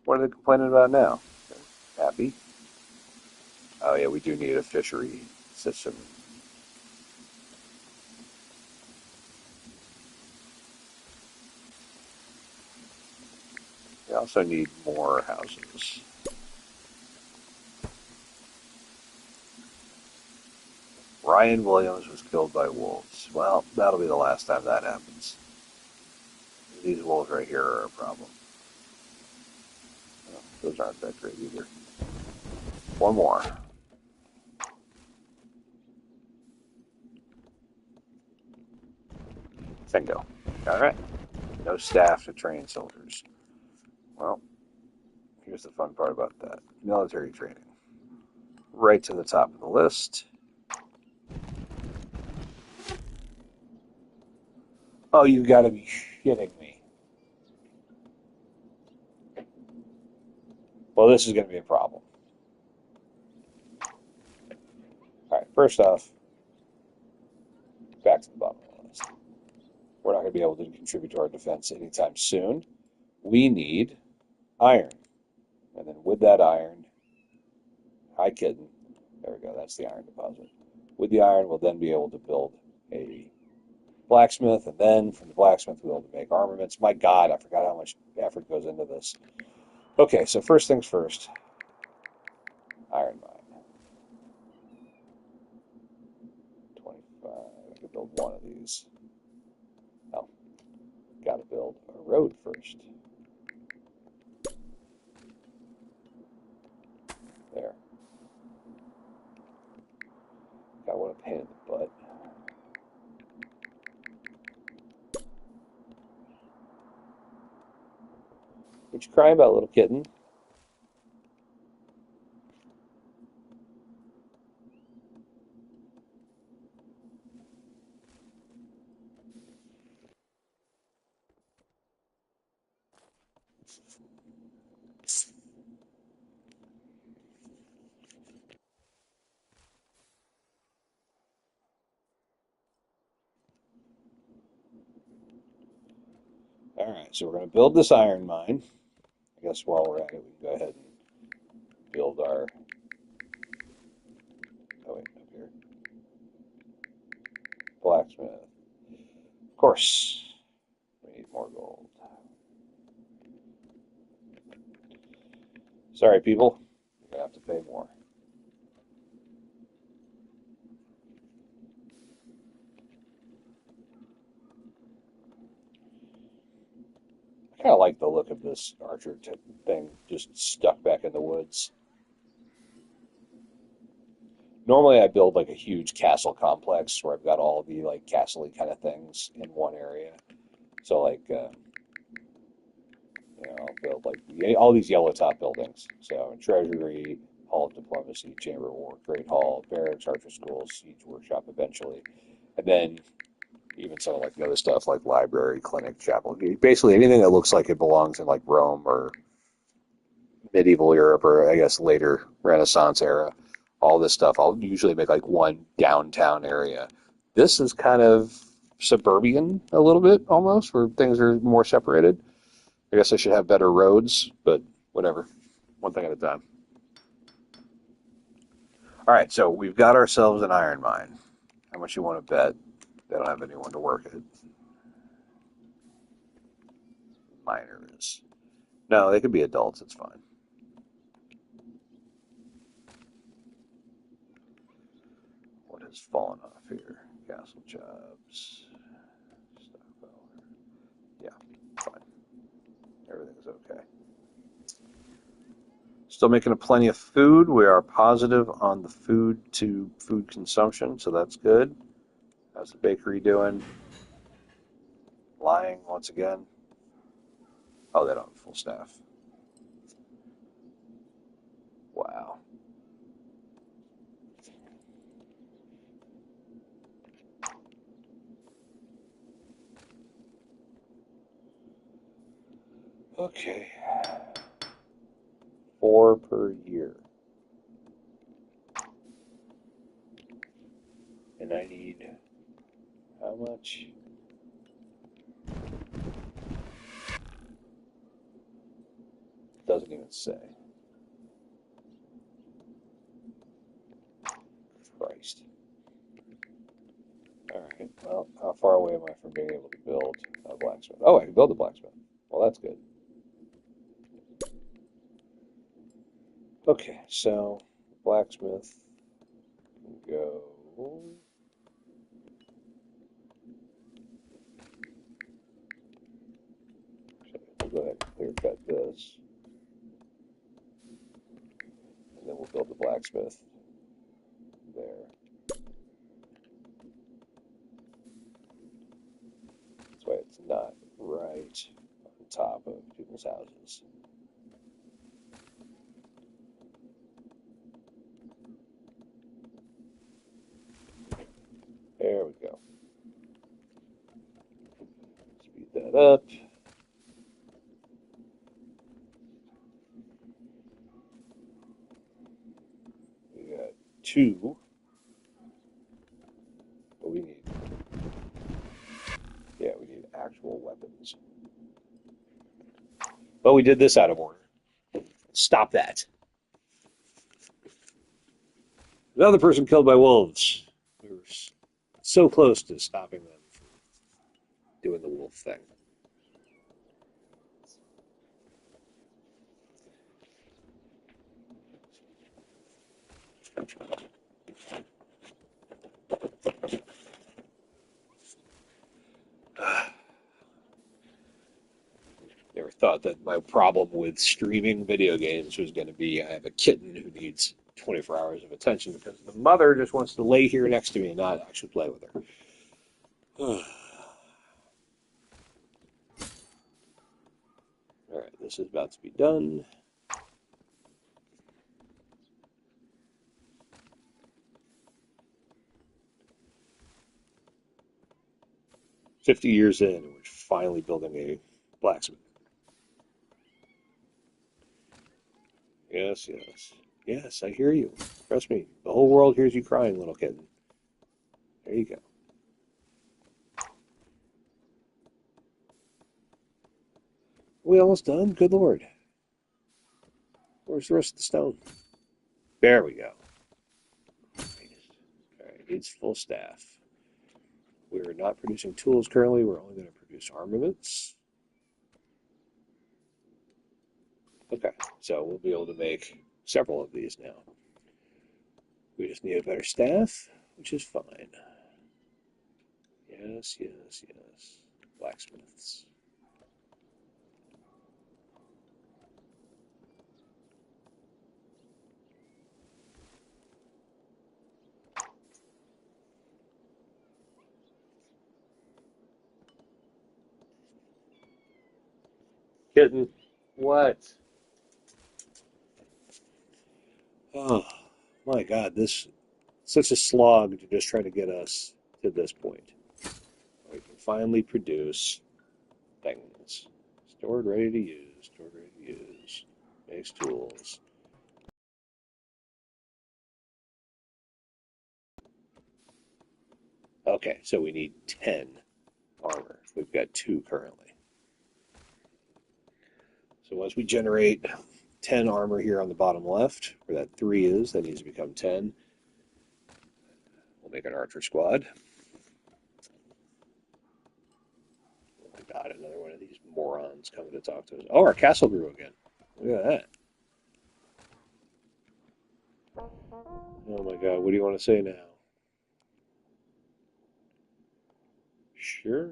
What are they complaining about now? Happy? Oh yeah, we do need a fishery system. We also need more houses. Ryan Williams was killed by wolves. Well, that'll be the last time that happens. These wolves right here are a problem. Oh, those aren't that great either. One more. Bingo. All right. No staff to train soldiers. Well, here's the fun part about that. Military training. Right to the top of the list. Oh, you've got to be shitting me. Well, this is going to be a problem. All right, first off, back to the bottom of the list. We're not going to be able to contribute to our defense anytime soon. We need iron. And then with that iron, hi kitten, there we go, that's the iron deposit. With the iron, we'll then be able to build a blacksmith, and then from the blacksmith, we'll be able to make armaments. My God, I forgot how much effort goes into this. Okay, so first things first, iron mine. 25, I could build one of these. Oh, gotta build a road first. There. God, what a pain in the butt. What you crying about, little kitten? All right, so we're going to build this iron mine. I guess while we're at it, we can go ahead and build our. Oh wait, up here. Blacksmith. Of course, we need more gold. Sorry, people. You're going to have to pay more. I kind of like the look of this archer thing just stuck back in the woods. Normally, I build like a huge castle complex where I've got all the like castle-y kind of things in one area. So like, I'll build like all these yellow top buildings. So treasury, hall of diplomacy, chamber of war, great hall, barracks, archer school, siege workshop eventually, and then even some of like the other stuff like library, clinic, chapel. Basically anything that looks like it belongs in like Rome or medieval Europe or I guess later Renaissance era. All this stuff, I'll usually make like one downtown area. This is kind of suburban a little bit almost, where things are more separated. I guess I should have better roads, but whatever. One thing at a time. All right, so we've got ourselves an iron mine. How much you want to bet they don't have anyone to work it? Miners. No, they could be adults. It's fine. What has fallen off here? Castle jobs. Yeah, fine. Everything's okay. Still making a plenty of food. We are positive on the food to food consumption, so that's good. How's the bakery doing? Lying once again. Oh, they don't have full staff. Wow. Okay. 4 per year. And I need how much? Doesn't even say. Christ. Alright, well, how far away am I from being able to build a blacksmith? Oh, I can build a blacksmith. Well, that's good. Okay, so blacksmith can go. We'll go ahead and clear cut this. And then we'll build the blacksmith there. That's why it's not right on top of people's houses. There we go. Speed that up. We got 2. But we need, yeah, we need actual weapons. But we did this out of order. Stop that. Another person killed by wolves. We were so close to stopping them from doing the wolf thing. Never thought that my problem with streaming video games was going to be I have a kitten who needs 24 hours of attention because the mother just wants to lay here next to me and not actually play with her. All right, this is about to be done. $50 in, and we're finally building a blacksmith. Yes, yes. Yes, I hear you. Trust me. The whole world hears you crying, little kitten. There you go. We almost done? Good Lord. Where's the rest of the stone? There we go. All right, needs full staff. We're not producing tools currently. We're only going to produce armaments. Okay, so we'll be able to make several of these now. We just need a better staff, which is fine. Yes, yes, yes. Blacksmiths. Kitten. What? Oh, my God. This such a slog to just try to get us to this point. We can finally produce things. Stored, ready to use. Stored, ready to use. Makes tools. Okay, so we need 10 armor. We've got 2 currently. So once we generate 10 armor here on the bottom left, where that 3 is, that needs to become 10. We'll make an archer squad. Oh my God, another one of these morons coming to talk to us. Oh, our castle grew again. Look at that. Oh my God, what do you want to say now? Sure.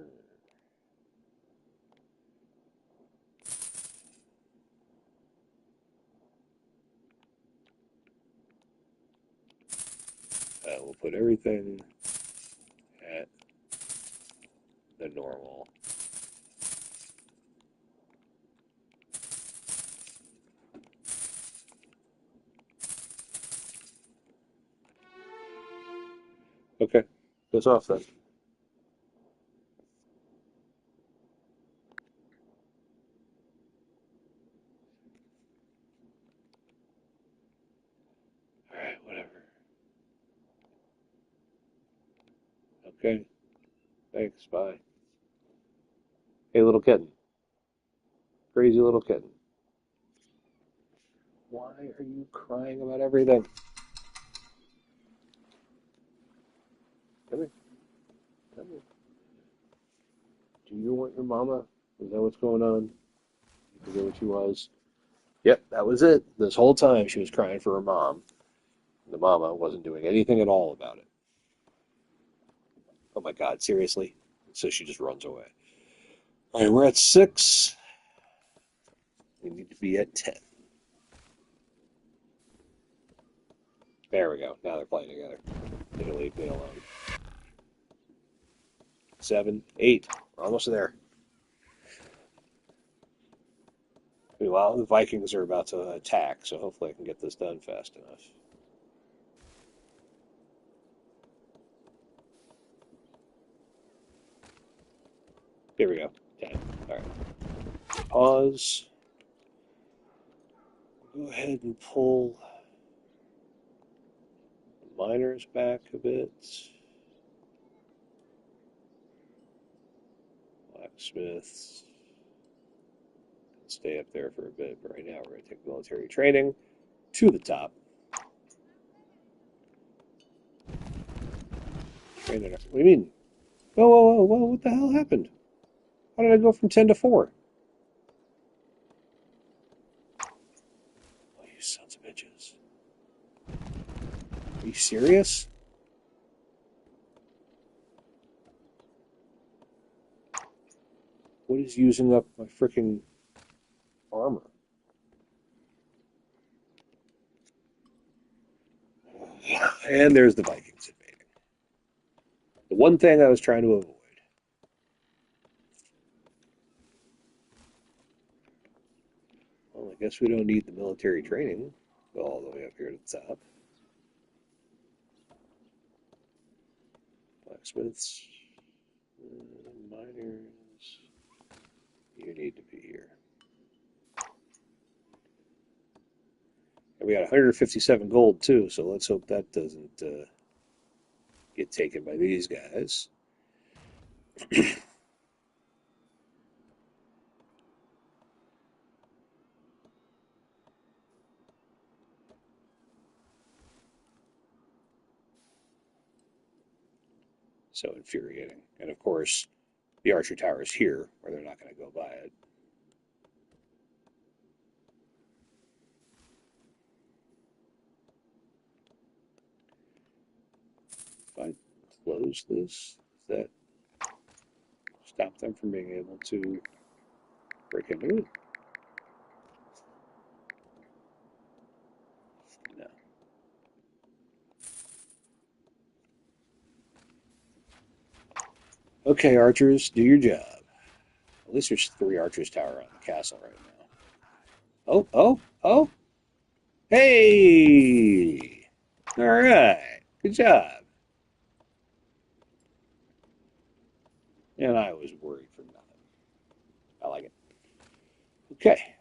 We'll put everything at the normal. Okay, goes off then. All right, whatever. Okay, thanks, bye. Hey, little kitten. Crazy little kitten. Why are you crying about everything? Come here, come here. Do you want your mama? Is that what's going on? You forget what she was? Yep, that was it. This whole time she was crying for her mom. The mama wasn't doing anything at all about it. Oh my God, seriously? So she just runs away. All right, we're at 6. We need to be at 10. There we go. Now they're playing together. They leave me alone. 7, 8. We're almost there. Well, the Vikings are about to attack, so hopefully I can get this done fast enough. Here we go. 10. All right. Pause. Go ahead and pull the miners back a bit. Blacksmiths. Stay up there for a bit, but right now we're going to take military training to the top. What do you mean? Whoa, whoa, whoa, whoa, what the hell happened? How did I go from 10 to 4? Oh, you sons of bitches. Are you serious? What is using up my freaking armor? And there's the Vikings invading. The one thing I was trying to avoid. Well, I guess we don't need the military training. Go all the way up here to the top. Blacksmiths, miners. You need to be here. And we got 157 gold too, so let's hope that doesn't get taken by these guys. So infuriating. And of course, the archer tower is here, where they're not going to go by it. If I close this, does that stop them from being able to break into it? No. Okay, archers, do your job. At least there's 3 archers tower on the castle right now. Oh, oh, oh! Hey! All right, good job. And I was worried for nothing. I like it. Okay.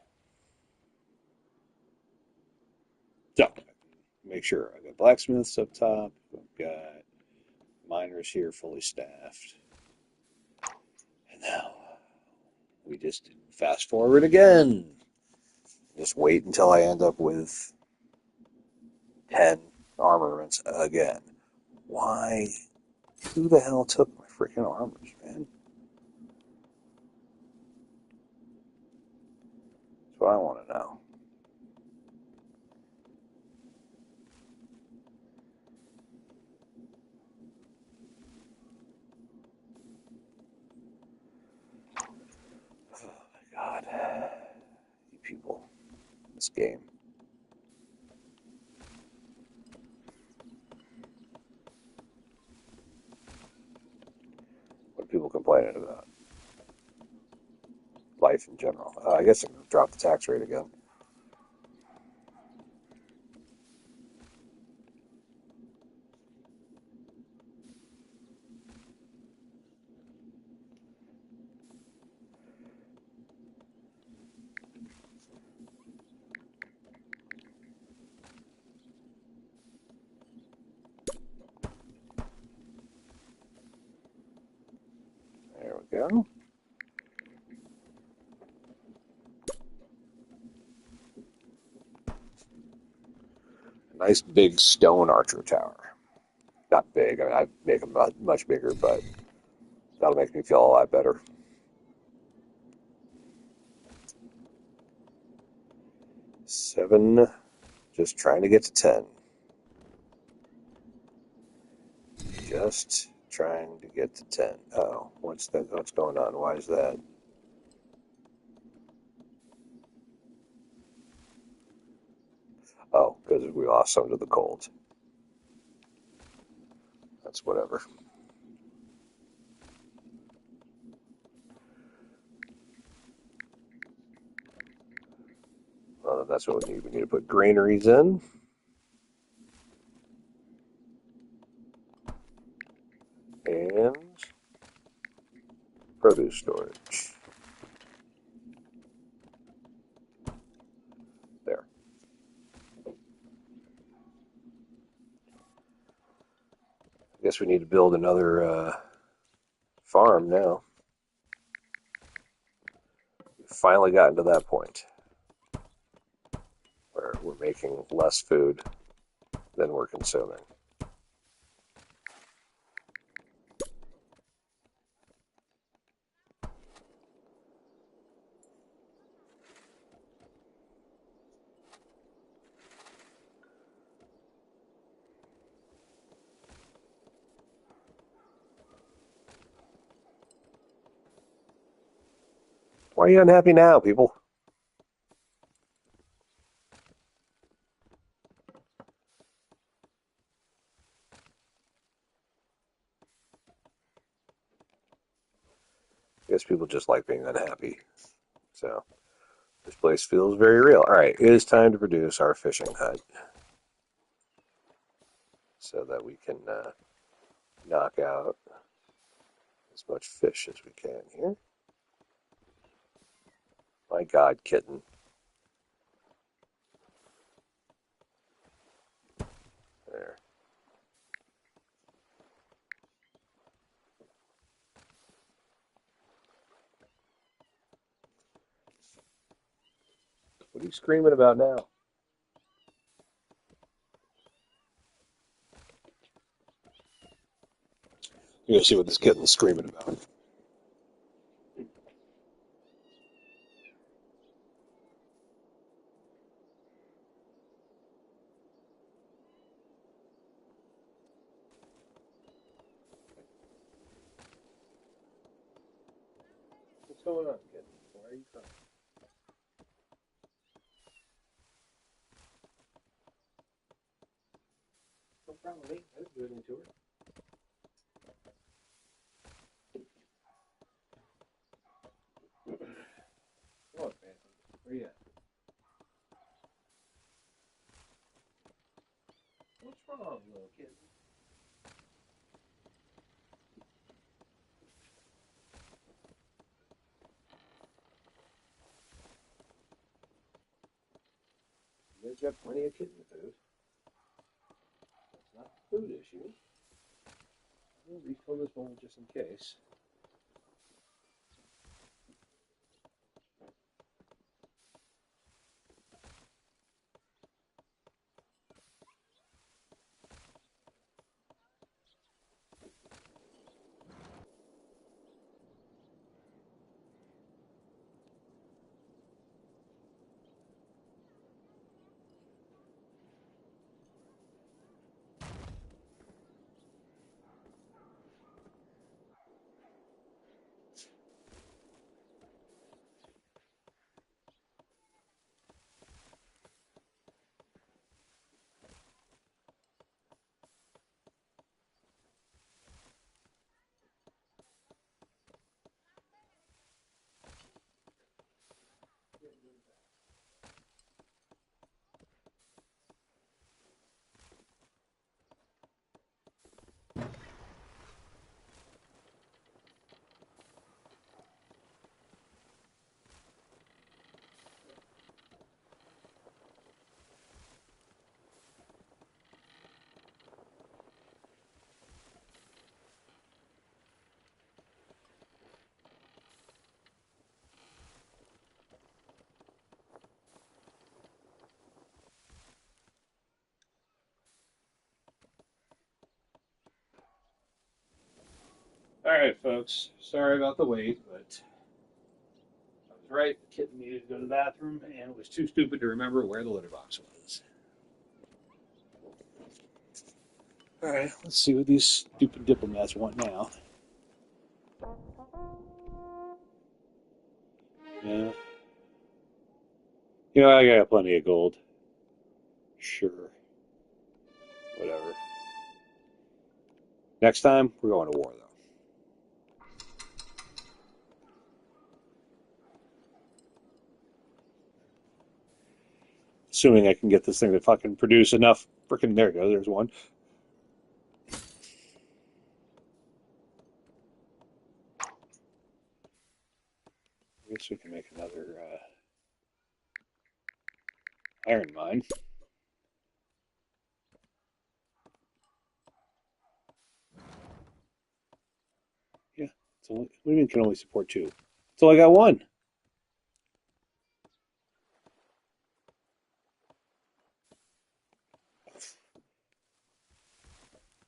So, make sure I've got blacksmiths up top. I've got miners here fully staffed. And now we just fast forward again. Just wait until I end up with 10 armaments again. Why? Who the hell took my freaking armors, man? That's what I want to know. Oh my god. You people. This game. What are people complaining about? Life in general. I guess I'm going to drop the tax rate again. There we go. A nice big stone archer tower. Not big. I mean, I'd make them much bigger, but that'll make me feel a lot better. 7. Just trying to get to 10. Just trying to get to 10. Oh, what's that? What's going on? Why is that? Oh, because we lost some to the cold. That's whatever. That's what we need. We need to put granaries in. And produce storage. There. I guess we need to build another farm now. We've finally gotten to that point where we're making less food than we're consuming. Why are you unhappy now, people? I guess people just like being unhappy. So this place feels very real. All right, it is time to produce our fishing hut so that we can knock out as much fish as we can here. My God, kitten. There. What are you screaming about now? You're gonna see what this kitten's screaming about. What's going on, kitten? Why are you crying? No problem, mate. I didn't do anything to her. Come on, Phantom. Where you at? What's wrong, little kitten? You guys got plenty of kitten food. It's not a food issue. We'll refill this bowl just in case. All right, folks. Sorry about the wait, but I was right. The kitten needed to go to the bathroom and was too stupid to remember where the litter box was. All right, let's see what these stupid diplomats want now. Yeah. You know, I got plenty of gold. Sure. Whatever. Next time, we're going to war, though. Assuming I can get this thing to fucking produce enough freaking. There it goes. There's one. I guess we can make another iron mine. Yeah. It's only, what do you mean it can only support two? It's only got one.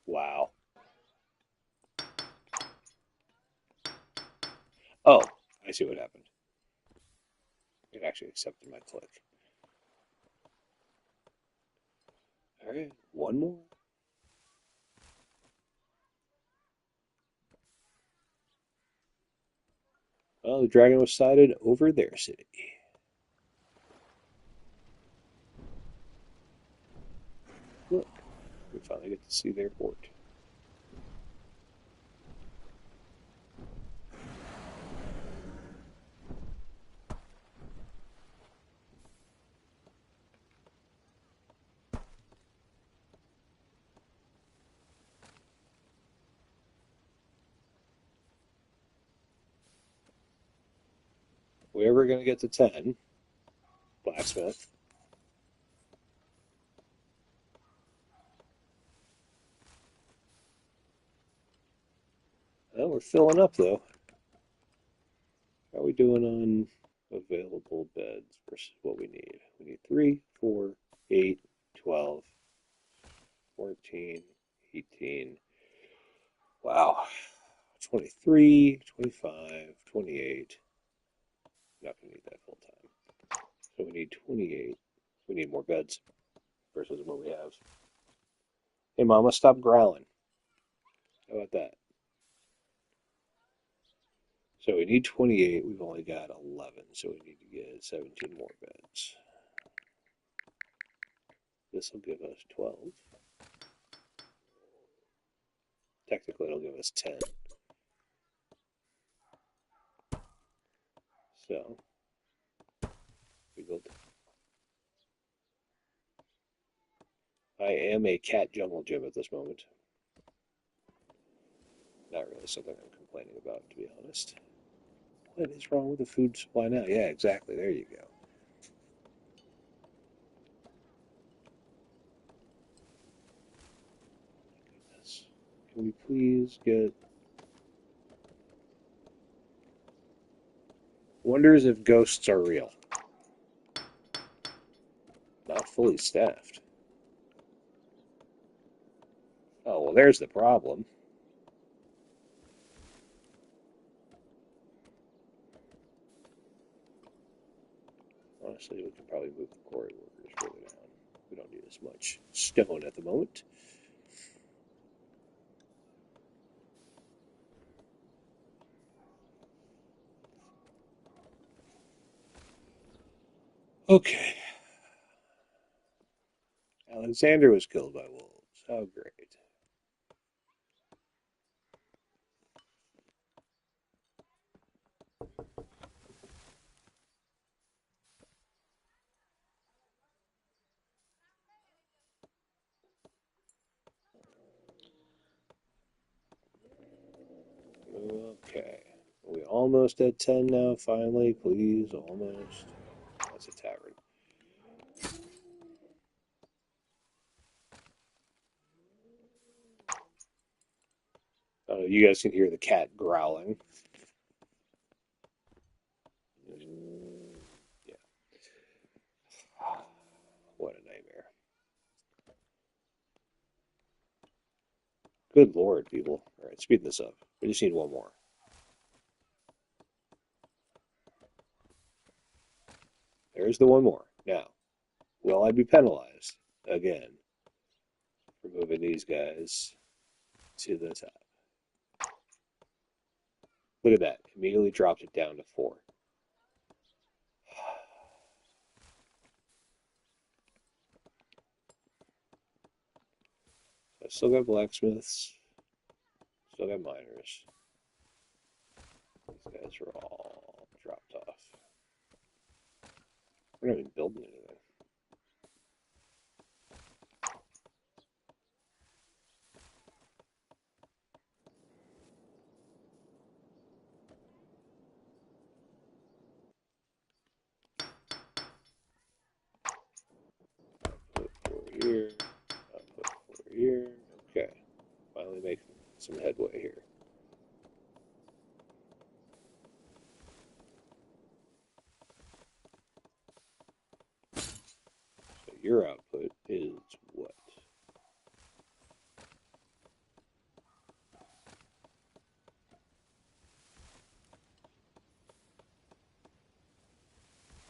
Wow. Oh, I see what happened. It actually accepted my click. All right, one more. Well, the dragon was sighted over their city. Look, we finally get to see their port. We're ever going to get to 10, blacksmith. Well, we're filling up, though. How are we doing on available beds versus what we need? We need 3, 4, 8, 12, 14, 18. Wow. 23, 25, 28. Not going to need that full time. So we need 28. We need more beds versus what we have. Hey, Mama, stop growling. How about that? So we need 28. We've only got 11, so we need to get 17 more beds. This will give us 12. Technically, it'll give us 10. So we built. I am a cat jungle gym at this moment. Not really something I'm complaining about, to be honest. What is wrong with the food supply now? Yeah, exactly. There you go. Goodness. Can we please get... Wonders if ghosts are real. Not fully staffed. Oh, well, there's the problem. Honestly, we can probably move the quarry workers further down. We don't need as much stone at the moment. Okay. Alexander was killed by wolves. How great. Okay. Are we almost at 10 now, finally? Please, almost. That's a tavern. You guys can hear the cat growling. Yeah. What a nightmare. Good lord, people. All right, speed this up. We just need one more. There's the one more. Now, will I be penalized again for moving these guys to the top? Look at that. Immediately dropped it down to 4. I still got blacksmiths. Still got miners. These guys are all dropped off. We're not even building anything. Put 4 here. I'll put 4 here. Okay. Finally making some headway here. So your output is what?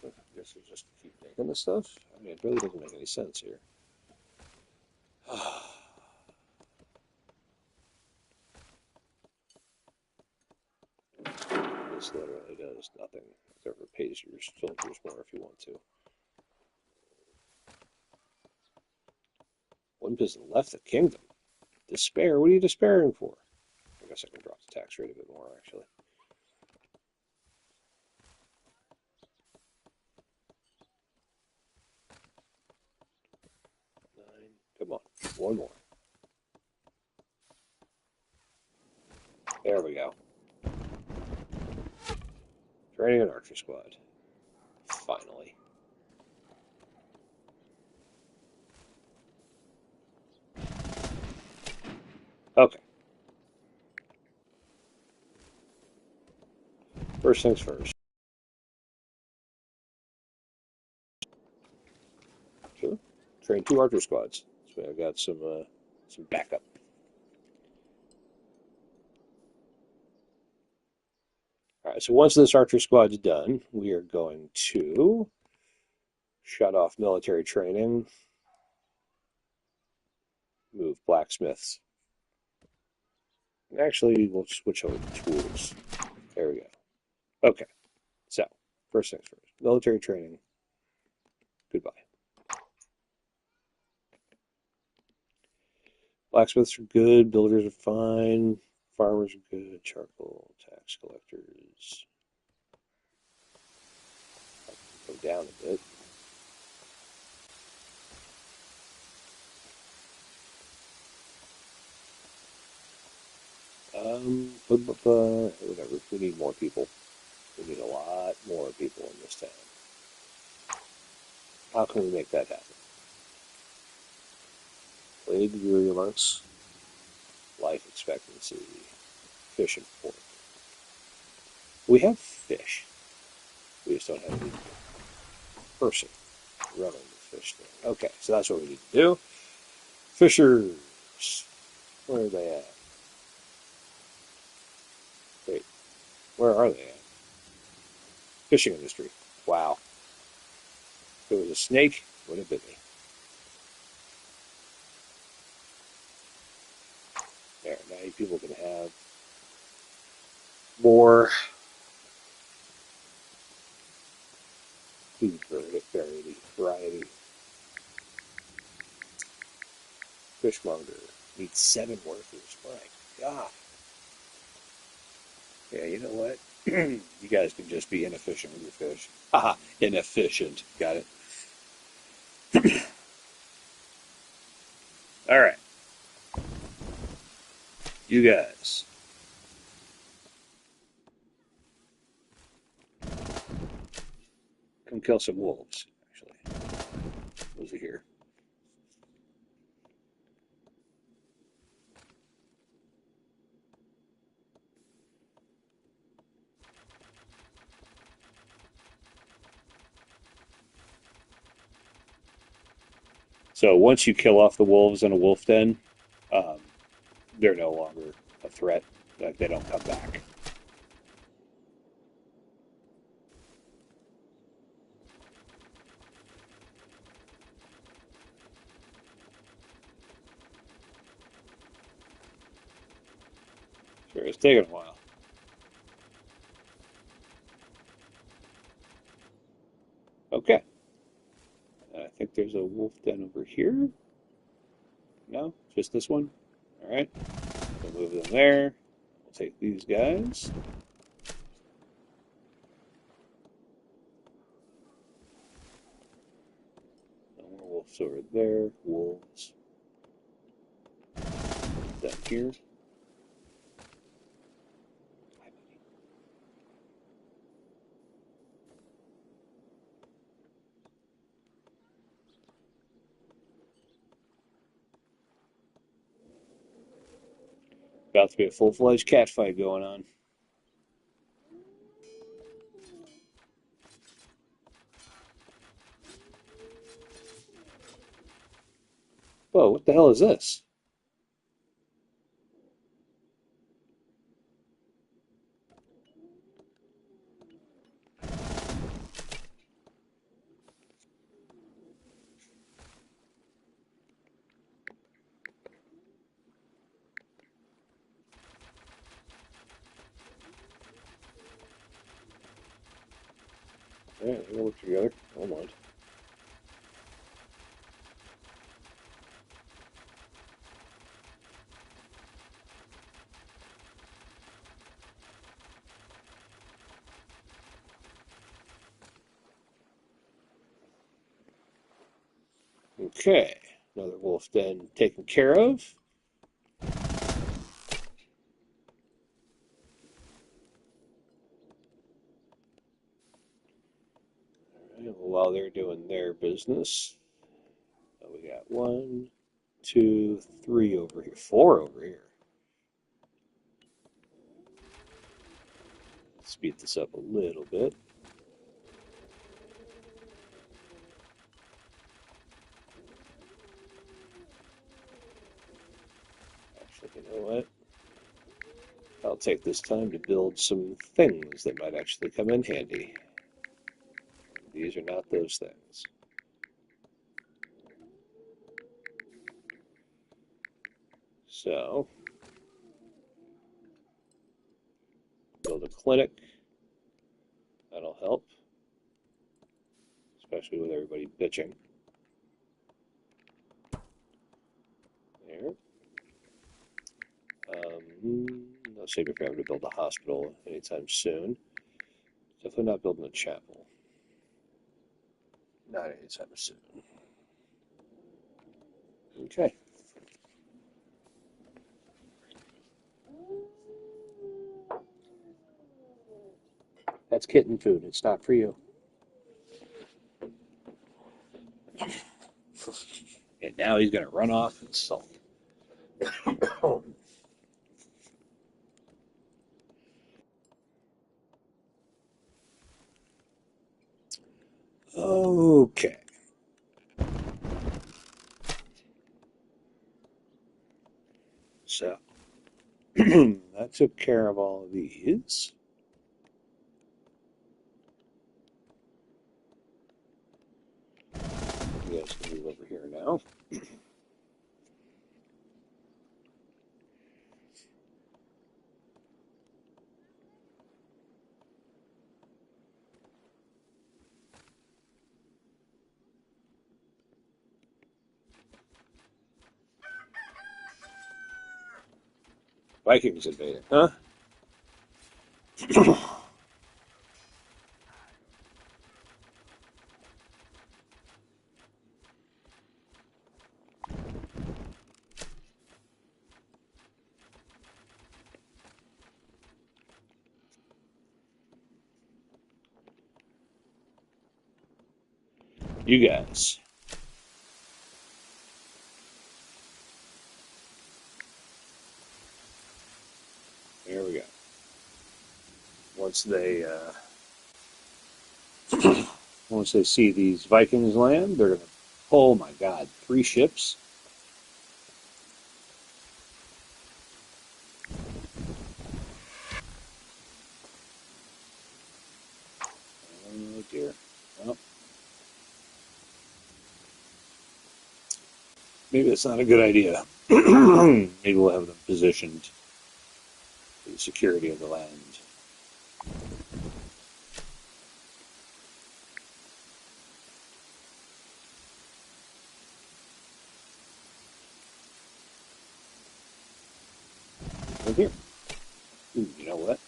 I guess we'll just keep making this stuff. I mean, it really doesn't make any sense here. This literally does nothing. Except for pays your soldiers more if you want to. One person left the kingdom. Despair? What are you despairing for? I guess I can drop the tax rate a bit more, actually. 9. Come on. One more. There we go. Training an archer squad. Finally. Okay. First things first. Sure. Train 2 archer squads. So I've got some backup. All right, so once this archer squad's done, we are going to shut off military training, move blacksmiths. Actually, we'll switch over to tools. There we go. Okay, so first things first. Military training. Goodbye. Blacksmiths are good. Builders are fine. Farmers are good. Charcoal, tax collectors. Go down a bit. Whatever. We need more people. We need a lot more people in this town. How can we make that happen? Play the virulence, life expectancy, fish and pork. We have fish. We just don't have any person running the fish thing. Okay, so that's what we need to do. Fishers. Where are they at? Wait, where are they at? Fishing industry. Wow. If it was a snake, it would have bit me. There, now people can have more food variety. Fishmonger needs 7 workers. My God. Yeah, you know what? You guys can just be inefficient with your fish. Haha, inefficient. Got it. All right. You guys. Come kill some wolves, actually. Those are here. So once you kill off the wolves in a wolf den, um, they're no longer a threat. Like they don't come back. Sure, it's taking a while. Okay. I think there's a wolf den over here. No, just this one. All right. We'll move them there. We'll take these guys. No more wolves over there. Wolves. Down here. About to be a full-fledged cat fight going on. Whoa, what the hell is this? Alright, we'll work together. Hold on. Okay, another wolf den taken care of. Alright, well, while they're doing their business, we got 1, 2, 3 over here, 4 over here. Speed this up a little bit. Actually, you know what? I'll take this time to build some things that might actually come in handy. These are not those things. So, build a clinic. That'll help, especially with everybody bitching. There. No safe if you're having to build a hospital anytime soon. Definitely not building a chapel. Not anytime soon. Okay. That's kitten food. It's not for you. And now he's going to run off and sulk. Okay. So, that took care of all of these. You guys can move over here now. Vikings invaded, huh? You guys. There we go. Once they once they see these Vikings land, they're gonna. Oh my God! 3 ships. Oh dear. Well, maybe that's not a good idea. Maybe we'll have them positioned for the security of the land. Right here. Ooh, you know what?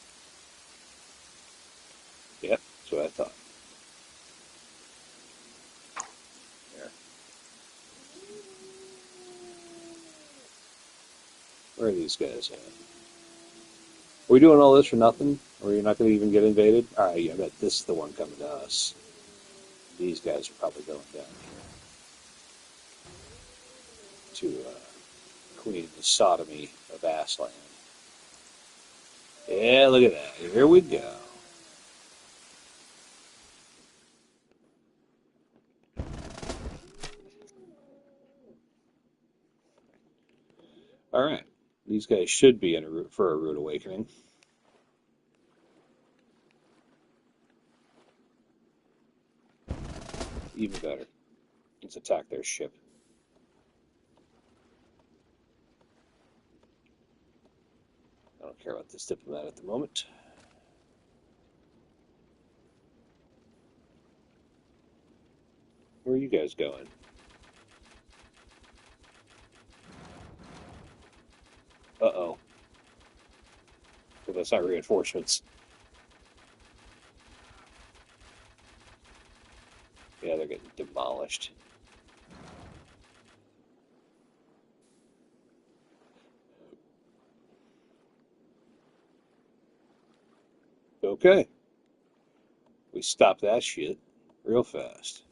Yep, that's what I thought. There. Where are these guys at? Are we doing all this for nothing? Or you're not going to even get invaded? All right, yeah, I bet this is the one coming to us. These guys are probably going down here to clean the sodomy of Assland. Yeah, look at that. Here we go. All right. These guys should be in for a rude awakening. Even better. Let's attack their ship. I don't care about this diplomat at the moment. Where are you guys going? Uh-oh. Well, that's not reinforcements. Yeah, they're getting demolished. Okay. We stopped that shit real fast.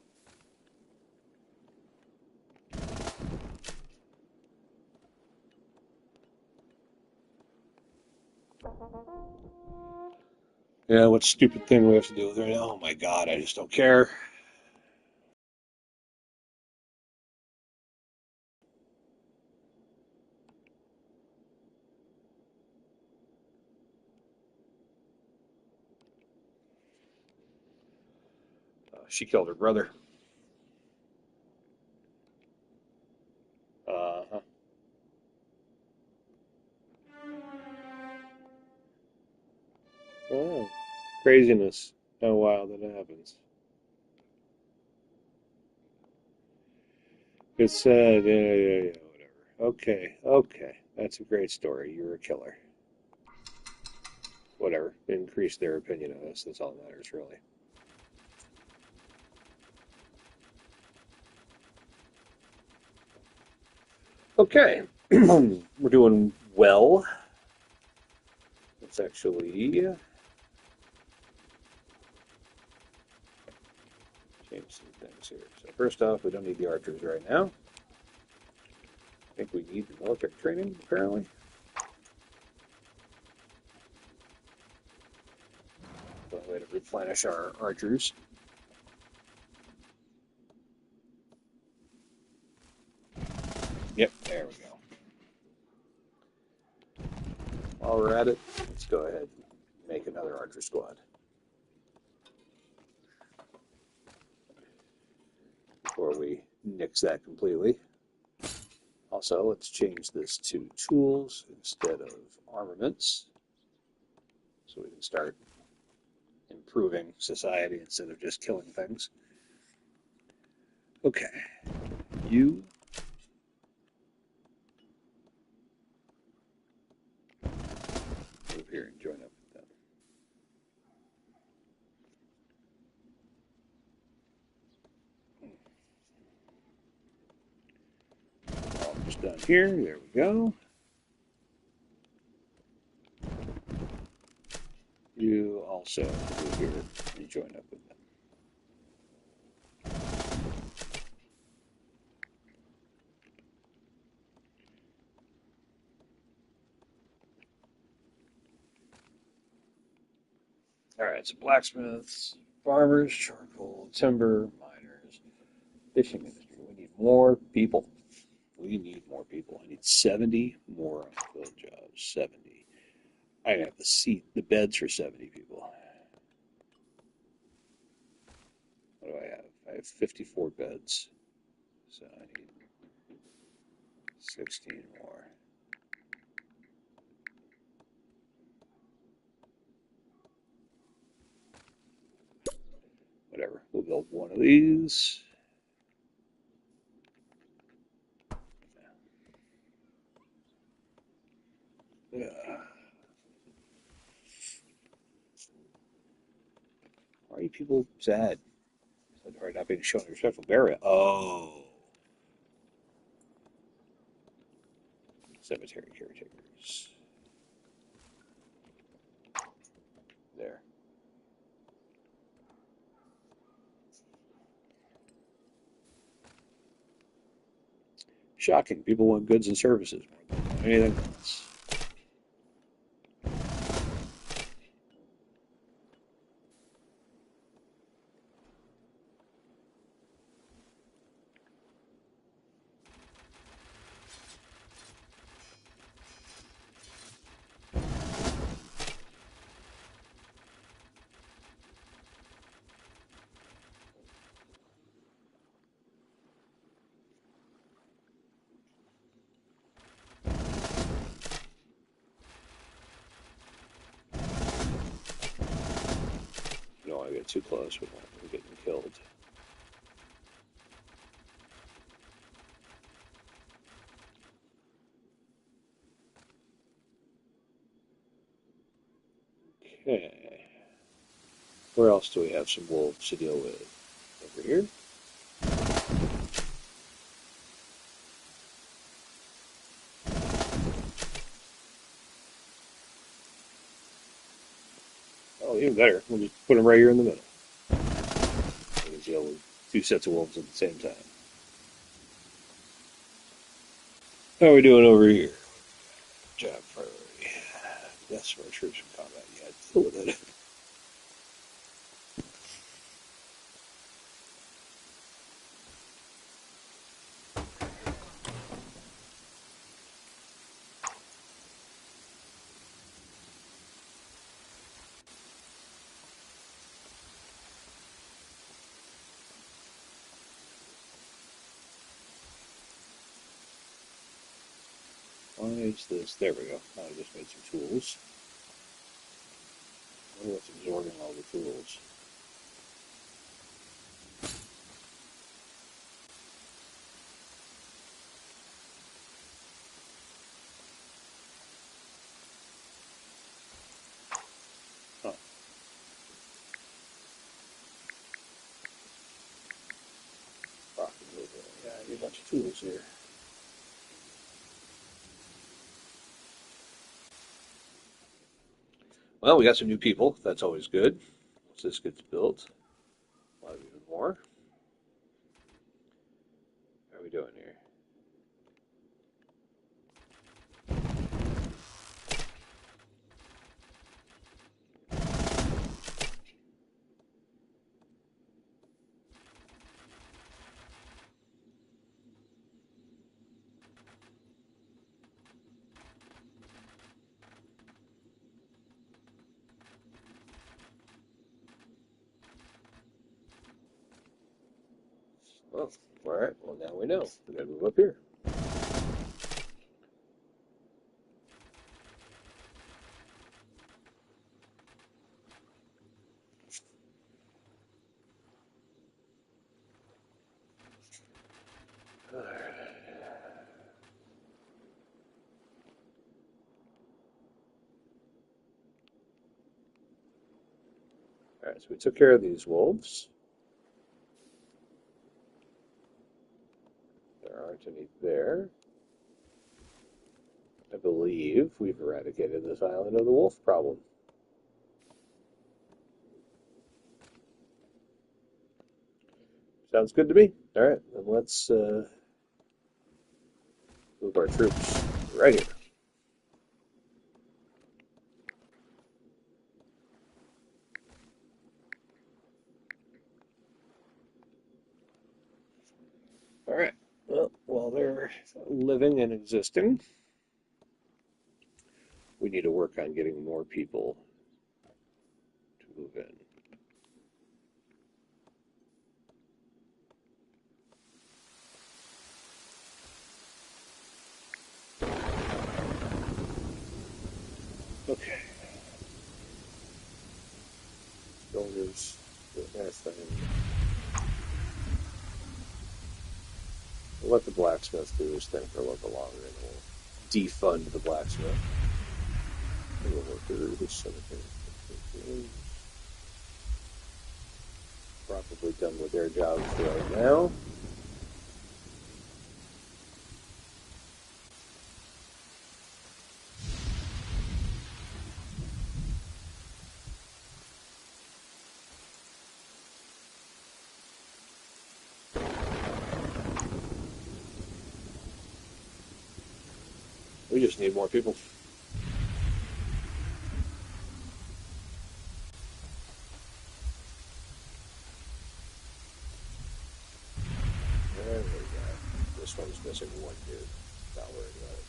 Yeah, what stupid thing we have to deal with right now? Oh my God, I just don't care. She killed her brother. Uh-huh. Oh, craziness. How wild that happens. It's sad. Yeah, whatever. Okay, okay. That's a great story. You're a killer. Whatever. Increase their opinion of us. That's all that matters, really. Okay. We're doing well. Let's actually change some things here. So first off, we don't need the archers right now. I think we need the military training, apparently. So a way to replenish our archers. Yep, there we go. While we're at it, let's go ahead and make another archer squad before we nix that completely. Also, let's change this to tools instead of armaments so we can start improving society instead of just killing things. Okay, you move here and join up with them. Almost done here. There we go. You also move here and join up with them. All right, so blacksmiths, farmers, charcoal, timber, miners, fishing industry. We need more people. We need more people. I need 70 more field jobs. 70. I have the beds for 70 people. What do I have? I have 54 beds. So I need 16 more. Whatever. We'll build one of these. Yeah. Why are you people sad? Or not being shown respectful burial? Oh. Cemetery caretakers. There. Shocking. People want goods and services more than anything else. You don't want to get too close without getting killed. Okay. Where else do we have some wolves to deal with? Over here? Oh, even better. We'll just put them right here in the middle. We can deal with two sets of wolves at the same time. How are we doing over here? Job priority. Yes, for our troops in combat. Yeah, deal with it. Where's this? There we go. Now I just made some tools. I wonder what's absorbing all the tools. Oh. Yeah, I need a bunch of tools here. Well, we got some new people. That's always good. Once this gets built, we'll have even more. How are we doing here? Well, all right. Well, now we know. We gotta move up here. All right. So we took care of these wolves. There aren't any there. I believe we've eradicated this island of the wolf problem. Sounds good to me. All right, then let's move our troops right here. All right. Well, while they're living and existing, we need to work on getting more people to move in. Okay. Builders, that's thing. We'll let the blacksmith do his thing for a little bit longer, and we'll defund the blacksmith. And we'll work through this sort of thing. Probably done with their jobs right now. We just need more people. There we go. This one's missing one dude. Not worried about it.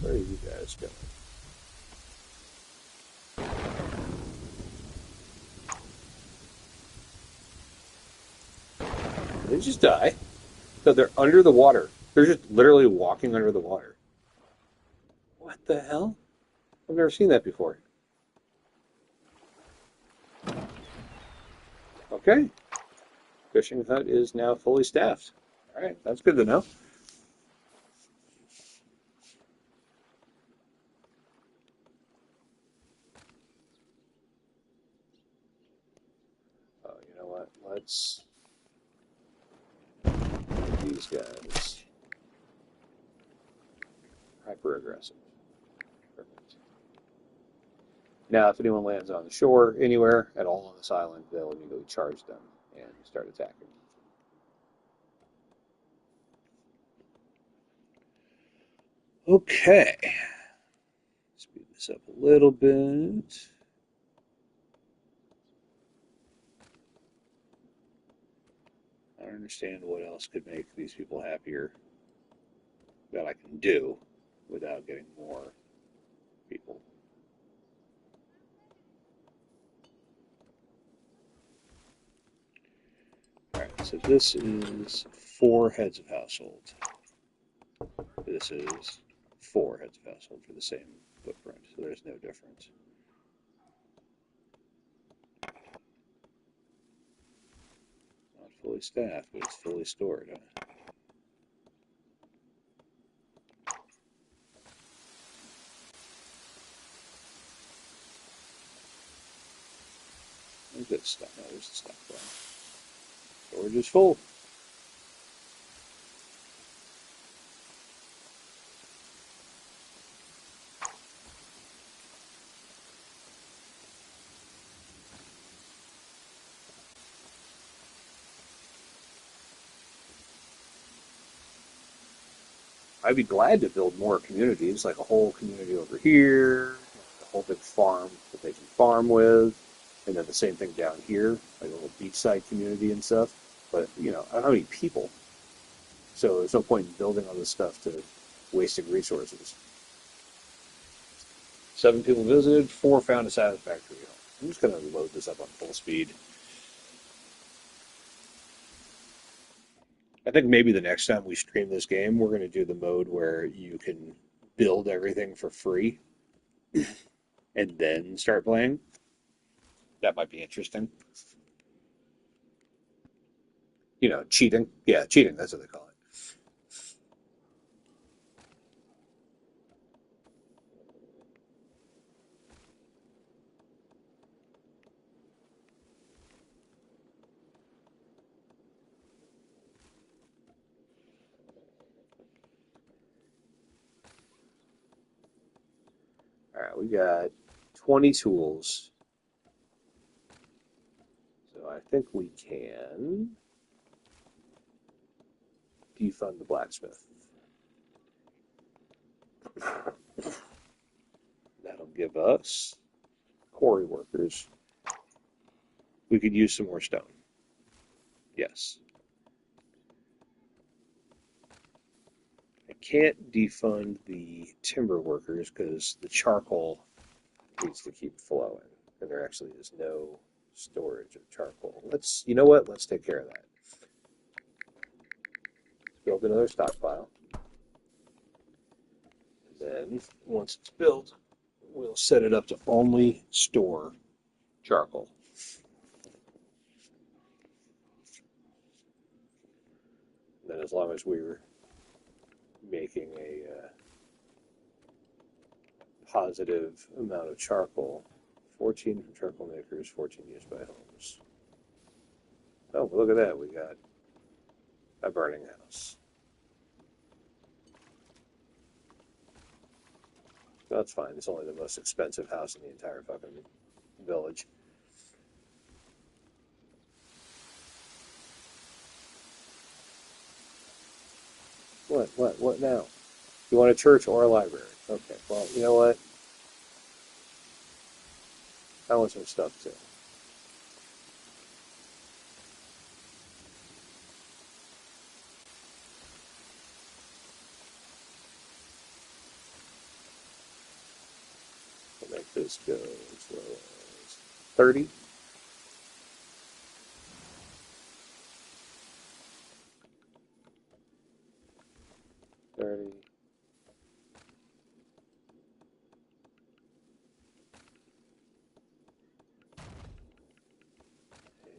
Where are you guys going? Did they just die? So they're under the water. They're just literally walking under the water. What the hell? I've never seen that before. Okay. Fishing hut is now fully staffed. All right, that's good to know. Oh, you know what? Let's make these guys hyper aggressive. Perfect. Now, if anyone lands on the shore anywhere at all on this island, they'll immediately charge them and start attacking. Okay. Speed this up a little bit. I don't understand what else could make these people happier that I can do without getting more people. So this is 4 heads of household. This is 4 heads of household for the same footprint, so there's no difference. Not fully staffed, but it's fully stored. Huh? Good stuff. No, there's the stockpile. Storage is full. I'd be glad to build more communities, like a whole community over here, a whole big farm that they can farm with, and then the same thing down here, like a little beachside community and stuff. But, I don't have any people, so there's no point in building all this stuff to wasting resources. 7 people visited, 4 found a satisfactory home. I'm just going to load this up on full speed. I think maybe the next time we stream this game, we're going to do the mode where you can build everything for free and then start playing. That might be interesting. Cheating. Yeah, cheating. That's what they call it. All right, we got 20 tools. So I think we can defund the blacksmith. That'll give us quarry workers. We could use some more stone. Yes. I can't defund the timber workers because the charcoal needs to keep flowing, and there actually is no storage of charcoal. You know what? Let's take care of that. Let's build another stockpile. And then, once it's built, we'll set it up to only store charcoal. And then, as long as we're making a positive amount of charcoal, 14 from charcoal makers, 14 used by homes. Oh, look at that. We got a burning house. That's fine. It's only the most expensive house in the entire fucking village. What now? You want a church or a library? Okay, well, you know what? I want some stuff too. We'll make this go as low as 30. 30.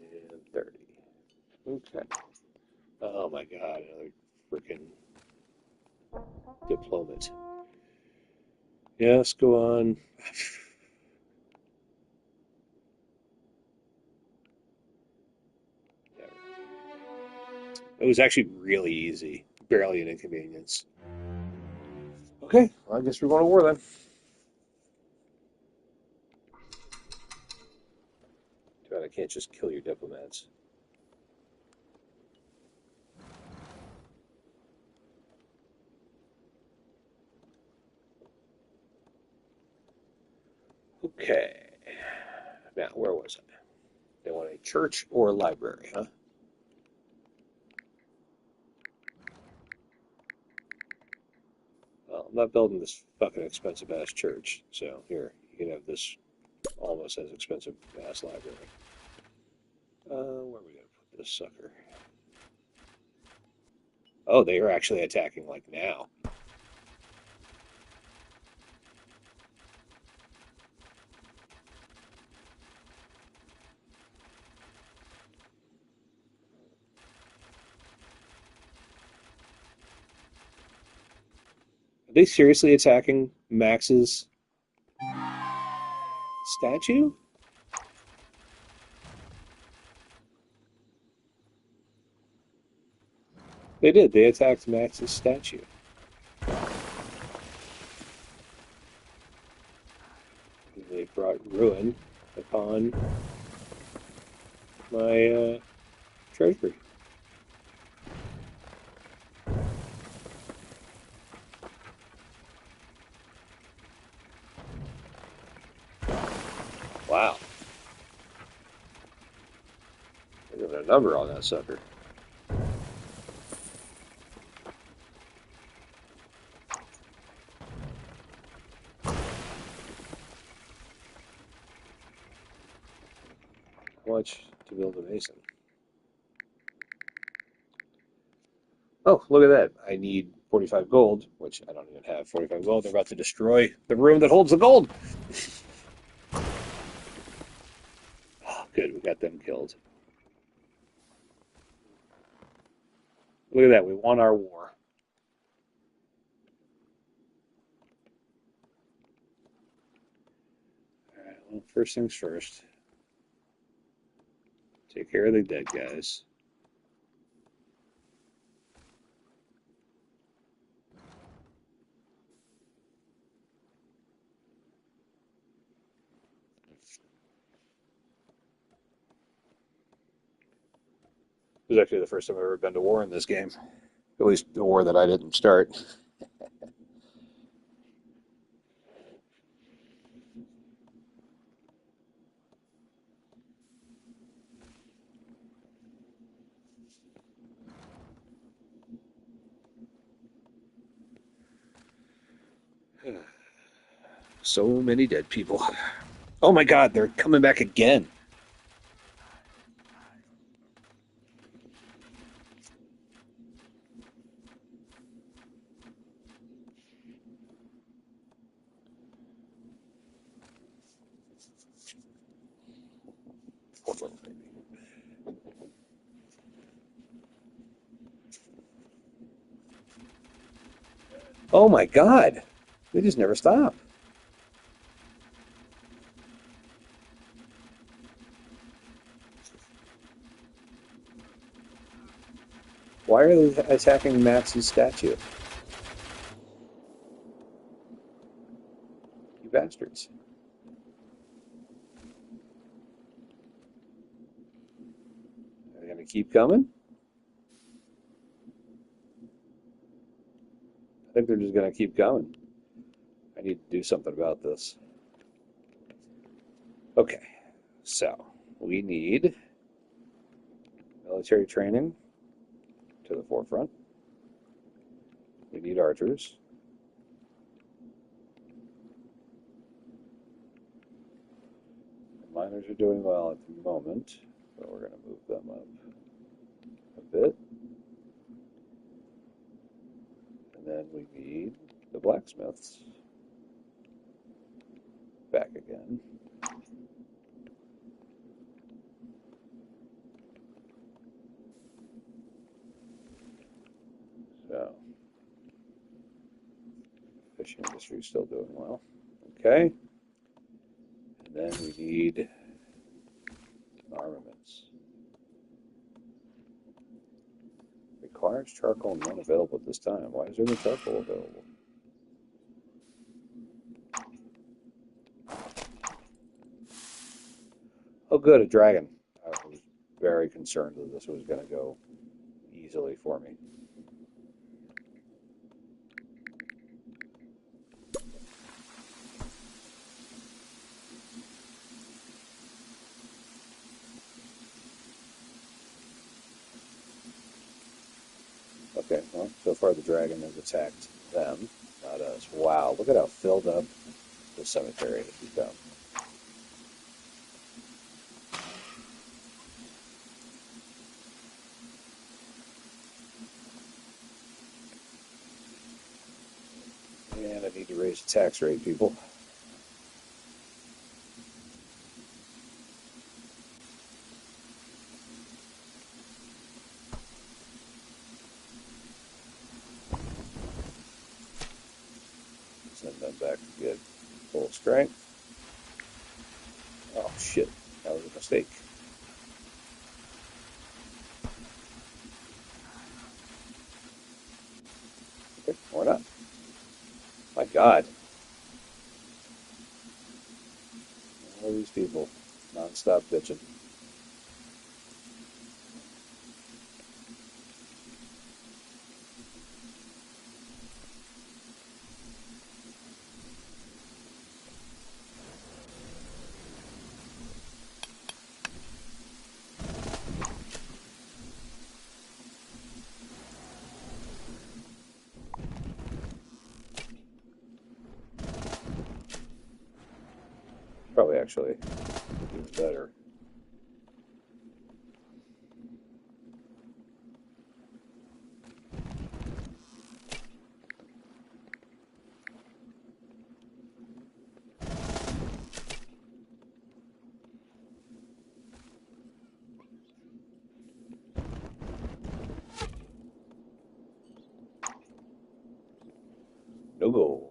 And 30. Okay. Oh my god, another freaking diplomat. Yes, go on. It was actually really easy. Barely an inconvenience. Okay, well, I guess we're going to war then. Too bad I can't just kill your diplomats. Okay. Now, where was I? They want a church or a library, huh? Well, I'm not building this fucking expensive ass church, so here, you can have this almost as expensive ass library. Where are we gonna put this sucker? Oh, they are actually attacking like now. Are they seriously attacking Max's statue? They did. They attacked Max's statue. They brought ruin upon my treasury. Wow. There's a number on that sucker. How much to build a mason? Oh, look at that. I need 45 gold, which I don't even have 45 gold. They're about to destroy the room that holds the gold. Oh, good, we got them killed. Look at that, we won our war. All right, well, first things first. Take care of the dead guys. This is actually the first time I've ever been to war in this game. At least a war that I didn't start. So many dead people. Oh my god, they're coming back again. Oh my god. They just never stop. Why are they attacking Max's statue? You bastards. Are they going to keep coming? I think they're just going to keep coming. I need to do something about this. Okay, so we need military training to the forefront. We need archers. The miners are doing well at the moment, so we're going to move them up a bit. And then we need the blacksmiths back again. So, fishing industry is still doing well. Okay. And then we need armaments. Requires charcoal not available at this time. Why is there no charcoal available? Oh, good, a dragon. I was very concerned that this was going to go easily for me. Okay, well, so far the dragon has attacked them, not us. Wow, look at how filled up the cemetery has become. And I need to raise the tax rate, people. Send them back to get full strength. Oh, shit. That was a mistake. Okay, or not. My God. All these people non-stop bitching. Probably actually even better. No gold.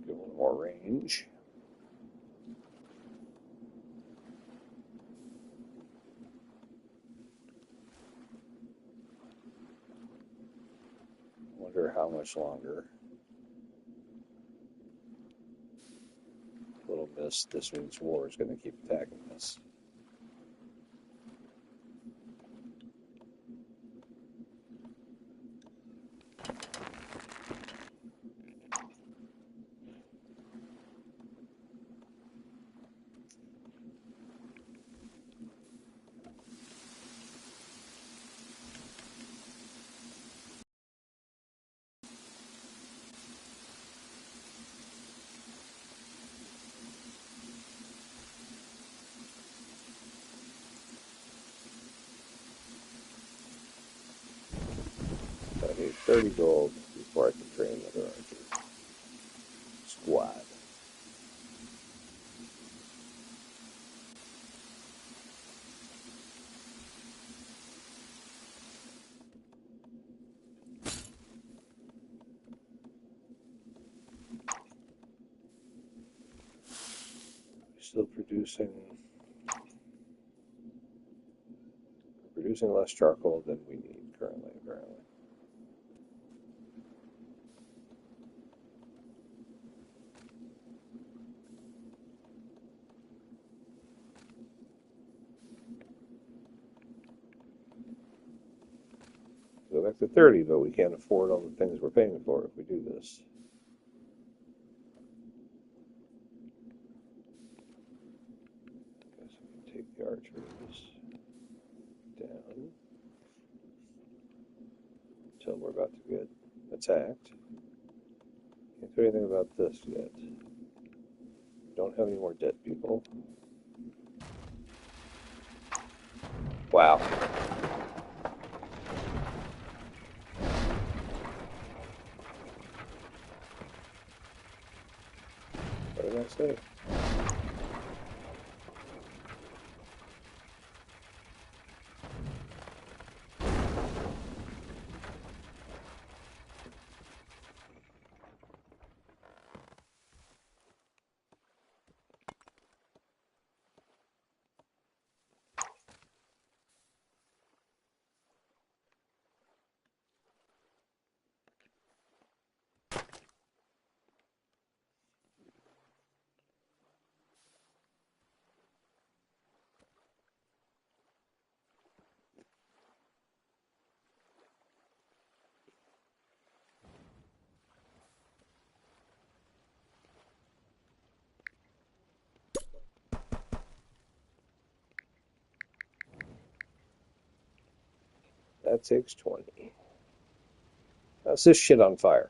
Get a little more range. Wonder how much longer. Little miss. This means war is going to keep attacking us. I need 30 gold before I can train another archer. Squad. Still producing less charcoal than we need currently, apparently. Go back to 30, but we can't afford all the things we're paying for if we do this. Guess we can take the archers down until we're about to get attacked. Can't do anything about this yet. Don't have any more dead people. Wow. What did I say? That takes 20. How's this shit on fire?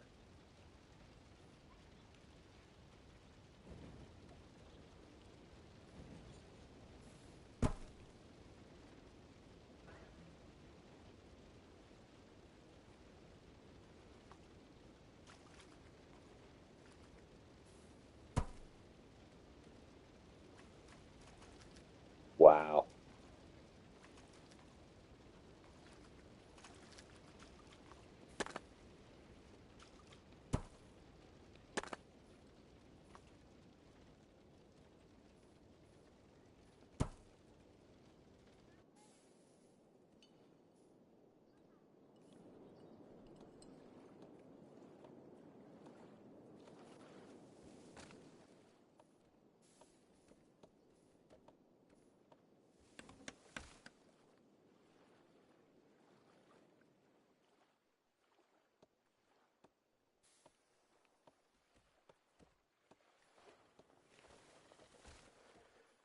Wow.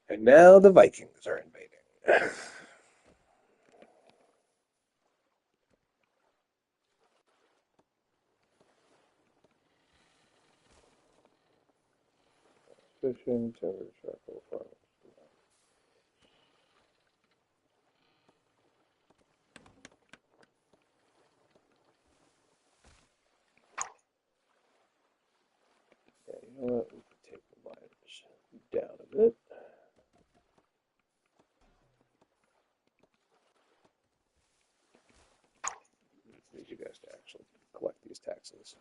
And now the Vikings are invading. Fishing, timber, charcoal farms. Yeah, you know what? We can take the miners down a bit. Need you guys to actually collect these taxes.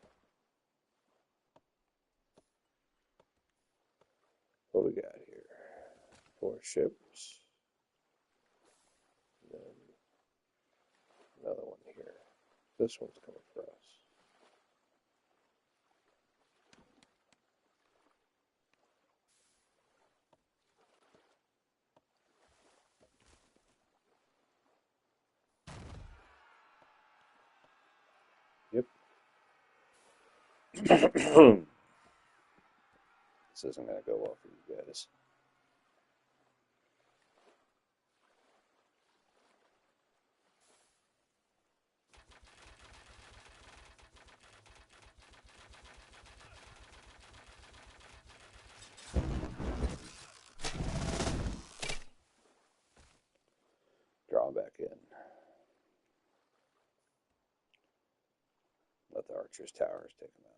What we got here? 4 ships. And then another one here. This one's coming for us. Yep. This isn't going to go well for you guys. Draw back in. Let the archer's towers take them out.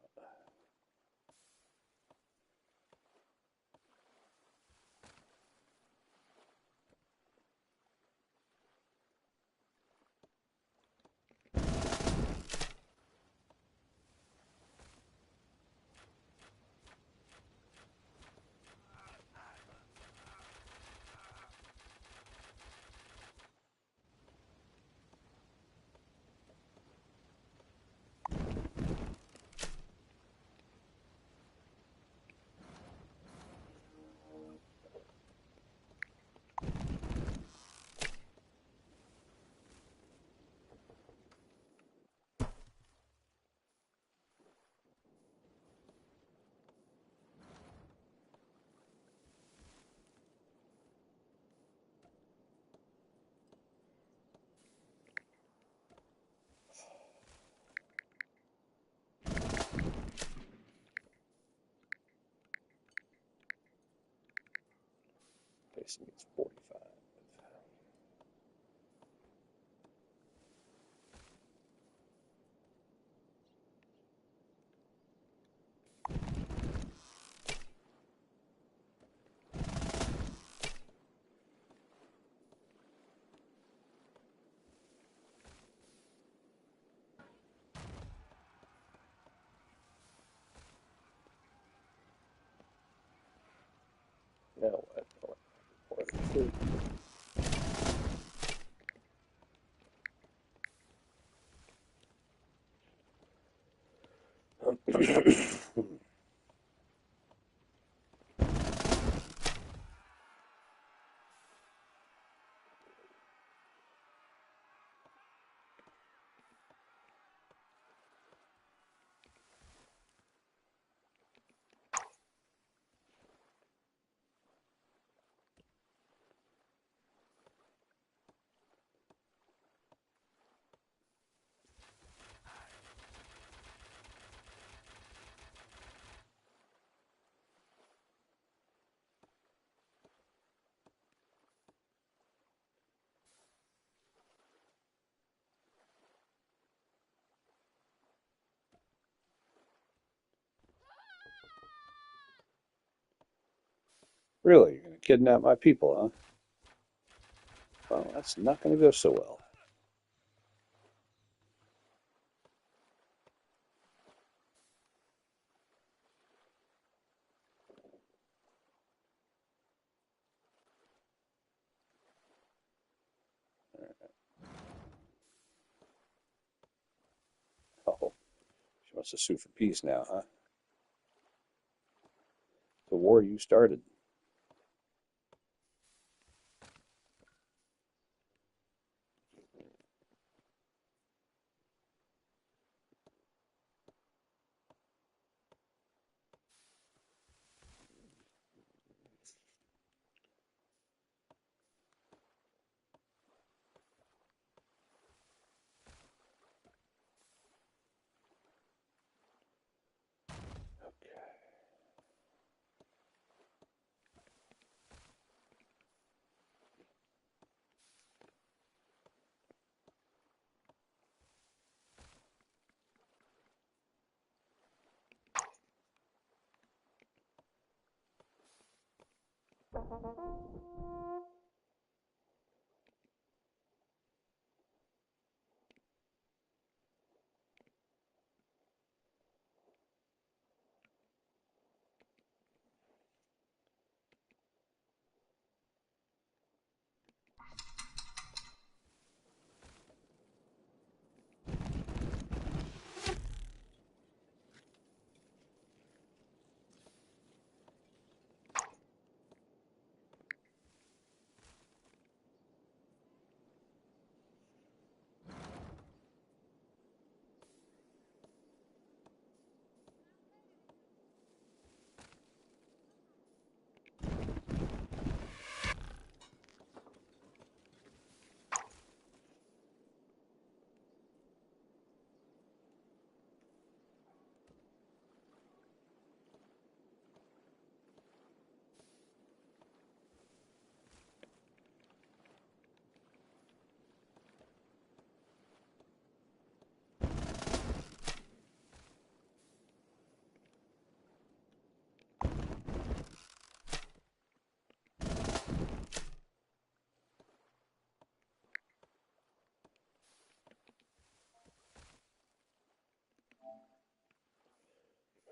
Base needs 45. Now what? Oh, Really? You're going to kidnap my people, huh? Well, that's not going to go so well. Oh, she wants to sue for peace now, huh? The war you started.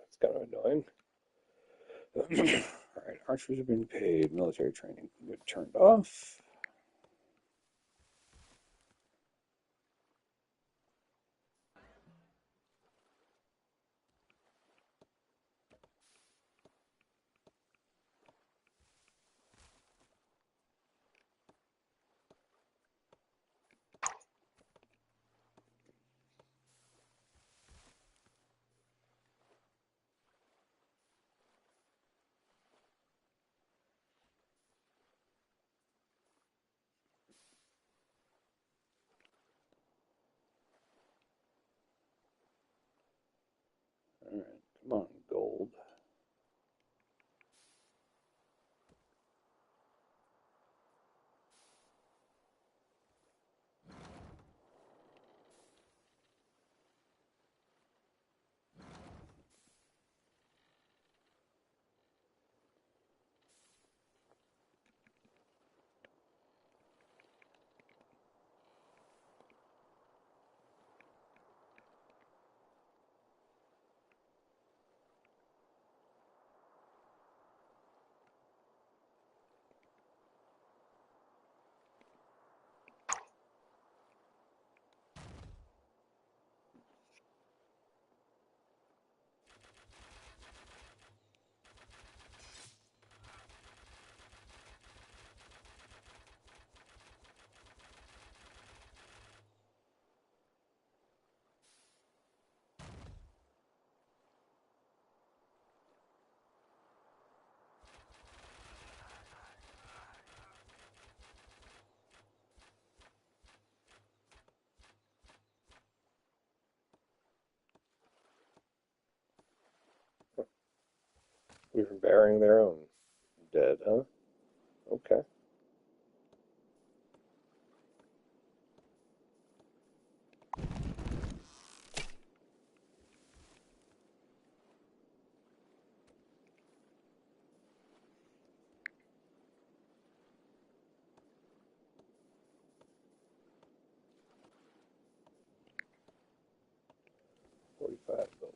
It's kind of annoying. All right, archers are being paid. Military training turned off. All right, come on, gold. We were burying their own dead, huh? Okay. 45 gold.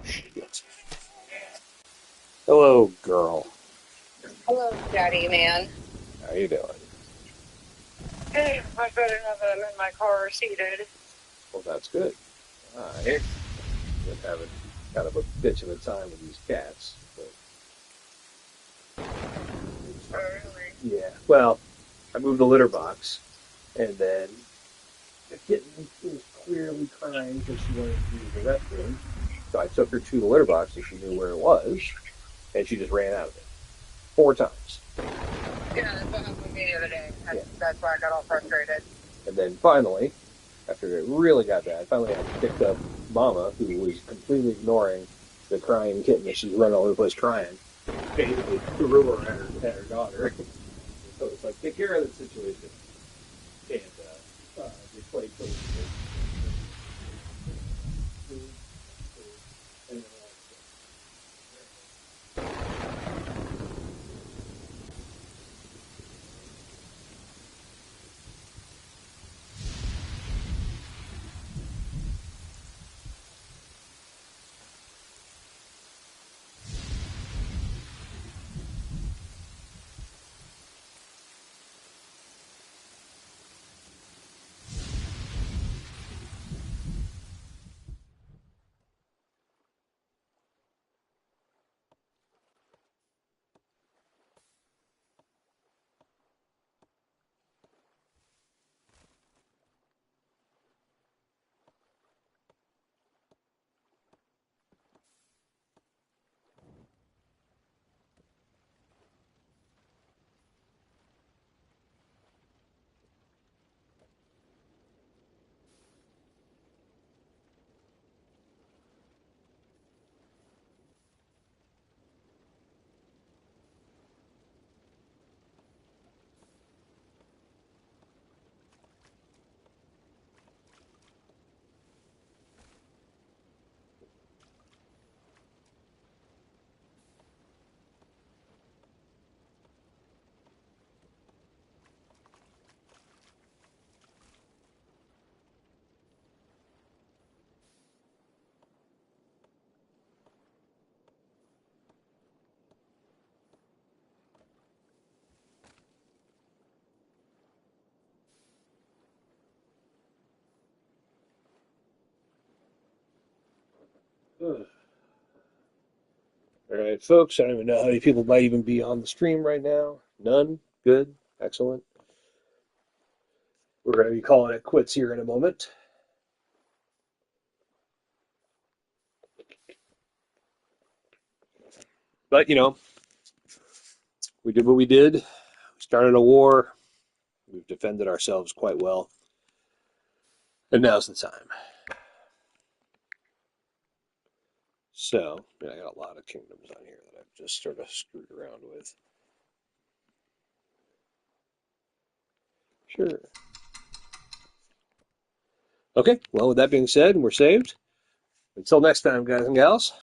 Shit. Hello, girl. Hello, Daddy man. How you doing? Hey, much better now that I'm in my car seated. Well, that's good. I've been having kind of a bitch of a time with these cats. But Oh, really? yeah. Well, I moved the litter box, and then the kitten was clearly crying because she wanted to use the restroom. So I took her to the litter box so she knew where it was, and she just ran out of it 4 times. Yeah, that's what happened to me the other day. Yeah. That's why I got all frustrated. And then finally, after it really got bad, finally I picked up Mama, who was completely ignoring the crying kitten that she's running all over the place crying. Basically threw her at her daughter. So it's like, take care of the situation. And they played close to it. All right, folks. I don't even know how many people might even be on the stream right now. None. Good. Excellent. We're going to be calling it quits here in a moment. But, we did what we did. We started a war. We've defended ourselves quite well. And now's the time. So, I got a lot of kingdoms on here that I've just sort of screwed around with. Sure. Okay, well, with that being said, we're saved. Until next time, guys and gals.